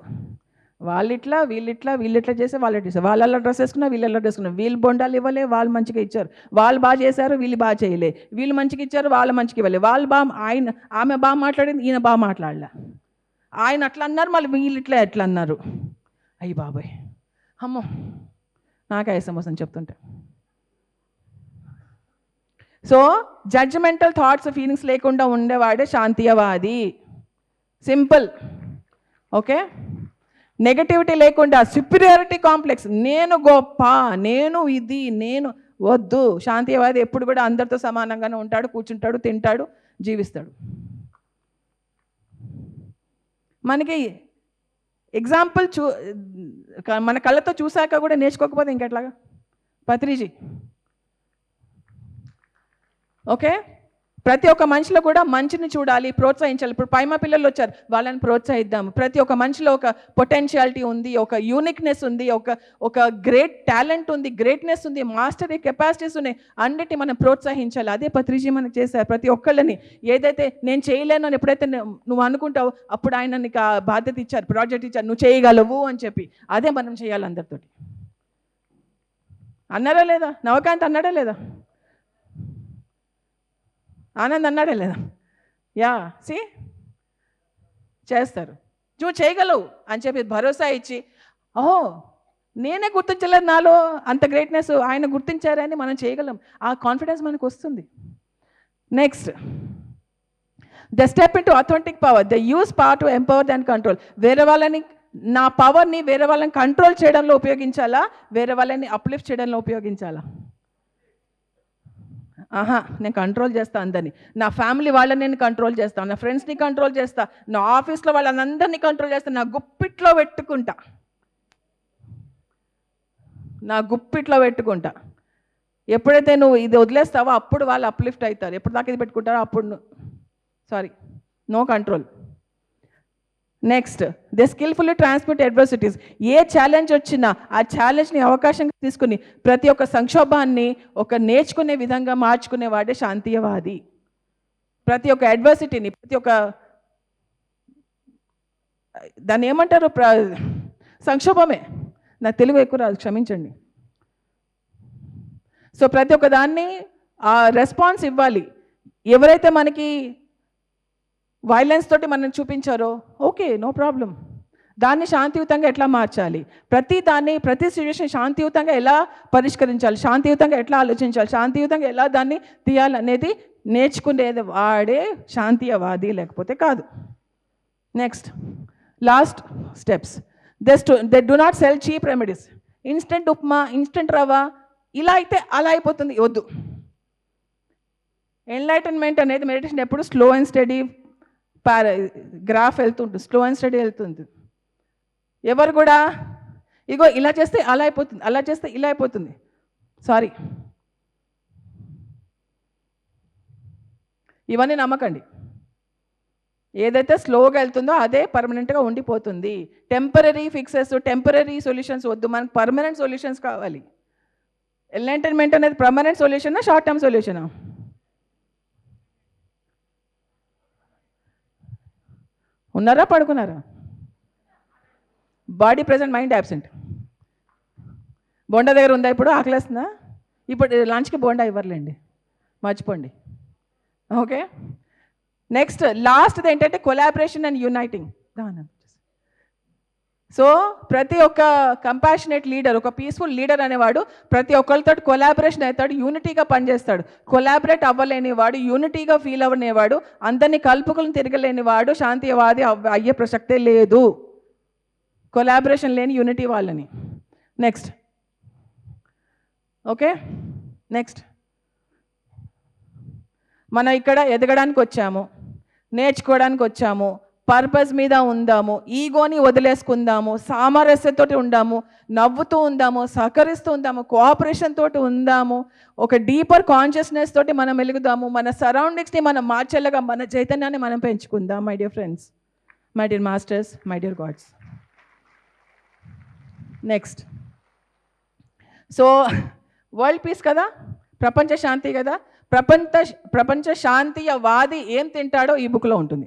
వాళ్ళిట్లా వీళ్ళిట్లా చేస్తే వాళ్ళ డ్రెస్ వేసుకున్నా వీళ్ళ డ్రెస్ వేసుకున్నా, వీళ్ళు బొండాలు ఇవ్వలే వాళ్ళు మంచిగా ఇచ్చారు, వాళ్ళు బాగా చేశారు వీళ్ళు బాగా చేయలే, వీళ్ళు మంచిగా ఇచ్చారు వాళ్ళు మంచిగా ఇవ్వలే, వాళ్ళు ఆమె బాగా మాట్లాడింది ఈయన బాగా మాట్లాడలే, ఆయన అట్లా అన్నారు మళ్ళీ వీళ్ళు ఎట్లా అన్నారు. అయ్యి బాబాయ్ అమ్మో నాకు ఆయాసం వస్తుంది చెప్తుంటే. సో జడ్జిమెంటల్ థాట్స్ ఫీలింగ్స్ లేకుండా ఉండేవాడే శాంతియవాది. సింపుల్. ఓకే, నెగటివిటీ లేకుండా, సుపీరియారిటీ కాంప్లెక్స్, నేను గొప్ప, నేను ఇది, నేను వద్దు. శాంతియవాది ఎప్పుడు కూడా అందరితో సమానంగానే ఉంటాడు, కూర్చుంటాడు, తింటాడు, జీవిస్తాడు. మనకి ఎగ్జాంపుల్ మన కళ్ళతో చూశాక కూడా నేర్చుకోకపోతే ఇంకెట్లాగా? పత్రిజీ. ఓకే, ప్రతి ఒక్క మనిషిలో కూడా మంచిని చూడాలి, ప్రోత్సహించాలి. ఇప్పుడు పైమ పిల్లలు వచ్చారు, వాళ్ళని ప్రోత్సహిద్దాం. ప్రతి ఒక్క మనిషిలో ఒక పొటెన్షియాలిటీ ఉంది, ఒక యూనిక్నెస్ ఉంది, ఒక గ్రేట్ టాలెంట్ ఉంది, గ్రేట్నెస్ ఉంది, మాస్టరీ కెపాసిటీస్ ఉన్నాయి, అన్నిటిని మనం ప్రోత్సహించాలి. అదే పత్రిజీ మనకు చేశారు. ప్రతి ఒక్కళ్ళని ఏదైతే నేను చేయలేను అని ఎప్పుడైతే నువ్వు అనుకుంటావు అప్పుడు ఆయన నీకు ఆ బాధ్యత ఇచ్చారు, ప్రాజెక్ట్ ఇచ్చారు, నువ్వు చేయగలవు అని చెప్పి. అదే మనం చేయాలి అందరితోటి. అన్నారా లేదా? నవకాంత్ అన్నాడా లేదా? ఆనంద్ అన్నాడే లేదా? యా, సి చేస్తారు, నువ్వు చేయగలవు అని చెప్పి భరోసా ఇచ్చి, ఓహో నేనే గుర్తించలేదు నాలో అంత గ్రేట్నెస్, ఆయన గుర్తించారని మనం చేయగలం, ఆ కాన్ఫిడెన్స్ మనకు వస్తుంది. Next the step in to authentic power. The use power to empower and control. వేరే వాళ్ళని, నా పవర్ని వేరే వాళ్ళని కంట్రోల్ చేయడంలో ఉపయోగించాలా, వేరే వాళ్ళని అప్లిఫ్ట్ చేయడంలో ఉపయోగించాలా? నేను కంట్రోల్ చేస్తాను అందరినీ, నా ఫ్యామిలీ వాళ్ళని నేను కంట్రోల్ చేస్తాను, నా ఫ్రెండ్స్ని కంట్రోల్ చేస్తా, నా ఆఫీస్లో వాళ్ళందరినీ కంట్రోల్ చేస్తాను, నా గుప్పిట్లో పెట్టుకుంటా. ఎప్పుడైతే నువ్వు ఇది వదిలేస్తావో అప్పుడు వాళ్ళు అప్లిఫ్ట్ అవుతారు. ఎప్పుడు దాకా ఇది పెట్టుకుంటారో అప్పుడు no control. Next they skilfully transmit adversities. ఏ ఛాలెంజ్ వచ్చినా ఆ ఛాలెంజ్ని అవకాశంగా తీసుకుని ప్రతి ఒక్క సంక్షోభాన్ని ఒక నేర్చుకునే విధంగా మార్చుకునేవాడే శాంతియవాది. ప్రతి ఒక్క అడ్వర్సిటీని, ప్రతి ఒక్క దాన్ని ఏమంటారు, సంక్షోభమే, నా తెలుగు ఎక్కువ రాదు క్షమించండి. సో ప్రతి ఒక్క దాన్ని ఆ రెస్పాన్స్ ఇవ్వాలి. ఎవరైతే మనకి వైలెన్స్ తోటి మనం చూపించారో ఓకే నో ప్రాబ్లం, దాన్ని శాంతియుతంగా ఎట్లా మార్చాలి, ప్రతి సిచ్యువేషన్ శాంతియుతంగా ఎలా పరిష్కరించాలి, శాంతియుతంగా ఎట్లా ఆలోచించాలి, శాంతియుతంగా ఎలా దాన్ని తీయాలి అనేది నేర్చుకునేది వాడే శాంతియవాది, లేకపోతే కాదు. Next last steps. They do not cell cheap remedies. Instant upma, instant రవ్వ, ఇలా అయితే అలా అయిపోతుంది, వద్దు. ఎన్లైటన్మెంట్ అనేది మెడిటేషన్ ఎప్పుడు స్లో అండ్ స్టడీ గ్రాఫ్ వెళ్తుంటుంది, స్లో అండ్ స్టడీ వెళ్తుంది. ఎవరు కూడా ఇగో ఇలా చేస్తే అలా అయిపోతుంది, అలా చేస్తే ఇలా అయిపోతుంది, సారీ ఇవన్నీ నమ్మకండి. ఏదైతే స్లోగా వెళ్తుందో అదే పర్మనెంట్గా ఉండిపోతుంది. టెంపరీ ఫిక్సెస్, టెంపరీ సొల్యూషన్స్ వద్దు, మనకు పర్మనెంట్ సొల్యూషన్స్ కావాలి. ఎన్లైటన్మెంట్ అనేది పర్మనెంట్ సొల్యూషనా, షార్ట్ టర్మ్ సొల్యూషనా? ఉన్నారా, పడుకున్నారా? Body present, mind absent. Bonda దగ్గర ఉందా ఇప్పుడు? ఆకలేస్తుందా? ఇప్పుడు లంచ్కి బోండా ఇవ్వర్లేండి, మర్చిపోండి. ఓకే, నెక్స్ట్ లాస్ట్ది ఏంటంటే కొలాబరేషన్ అండ్ యునైటింగ్. సో ప్రతి ఒక్క కంపాషనేట్ లీడర్, ఒక పీస్ఫుల్ లీడర్ అనేవాడు ప్రతి ఒక్కరితో కొలాబరేషన్ అవుతాడు, యూనిటీగా పనిచేస్తాడు. కొలాబరేట్ అవ్వలేనివాడు, యూనిటీగా ఫీల్ అవ్వలేనివాడు, అందరినీ కలుపుకుని తిరగలేనివాడు శాంతివాది అయ్యే ప్రసక్తే లేదు. కొలాబరేషన్ లేని యూనిటీ వాళ్ళని. నెక్స్ట్, ఓకే, నెక్స్ట్, మనం ఇక్కడ ఎదగడానికి వచ్చాము, నేర్చుకోవడానికి వచ్చాము, పర్పస్ మీద ఉందాము, ఈగోని వదిలేసుకుందాము, సామరస్యతో ఉందాము, నవ్వుతూ ఉందాము, సహకరిస్తూ ఉందాము, కోఆపరేషన్ తోటి ఉందాము, ఒక డీపర్ కాన్షియస్నెస్ తోటి మనం వెలుగుదాము, మన సరౌండింగ్స్ని మనం మార్చేలాగా మన చైతన్యాన్ని మనం పెంచుకుందాం. My dear friends, my dear masters, my dear gods. Next, so world peace కదా, ప్రపంచ శాంతి కదా. ప్రపంచ శాంతియవాది ఏం తింటాడో ఈ బుక్లో ఉంటుంది.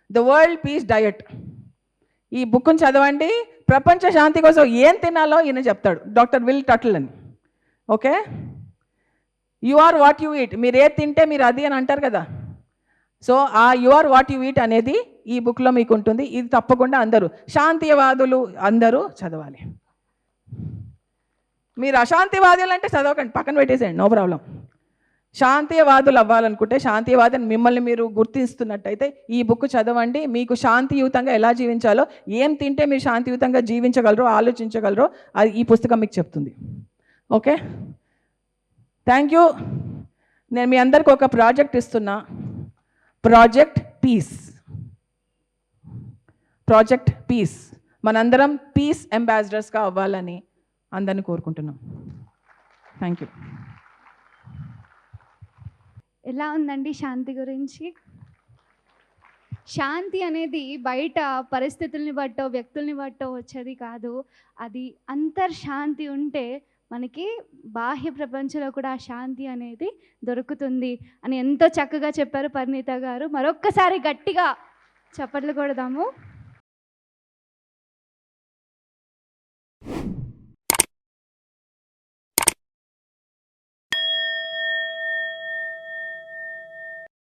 The world peace diet. ఈ బుక్ని చదవండి, ప్రపంచ శాంతి కోసం ఏం తినాలో ఈయన చెప్తాడు, డాక్టర్ విల్ టటిల్ అని. Okay, you are what you eat. మీరు ఏది తింటే మీరు అది అని అంటారు కదా. సో ఆ you are what you eat అనేది ఈ బుక్లో మీకు ఉంటుంది. ఇది తప్పకుండా అందరూ శాంతివాదులు అందరూ చదవాలి. మీరు అశాంతివాదులు అంటే చదవకండి, పక్కన పెట్టేసేయండి, నో ప్రాబ్లం. శాంతివాదులు అవ్వాలనుకుంటే, శాంతివాదిని మిమ్మల్ని మీరు గుర్తిస్తున్నట్టయితే ఈ బుక్ చదవండి. మీకు శాంతియుతంగా ఎలా జీవించాలో, ఏం తింటే మీరు శాంతియుతంగా జీవించగలరో, ఆలోచించగలరో అది ఈ పుస్తకం మీకు చెప్తుంది. Okay, thank you. నేను మీ అందరికి ఒక ప్రాజెక్ట్ ఇస్తున్నా, ప్రాజెక్ట్ పీస్. Project peace. మనందరం పీస్ అంబాసిడర్స్గా అవ్వాలని అందరిని కోరుకుంటున్నాం. Thank you. ఎలా ఉందండి శాంతి గురించి? శాంతి అనేది బయట పరిస్థితుల్ని బట్టో వ్యక్తుల్ని బట్టో వచ్చేది కాదు. అది అంతర్శాంతి ఉంటే మనకి బాహ్య ప్రపంచంలో కూడా ఆ శాంతి అనేది దొరుకుతుంది అని ఎంతో చక్కగా చెప్పారు పరిణీత గారు. మరొక్కసారి గట్టిగా చప్పట్లు కొడదాము.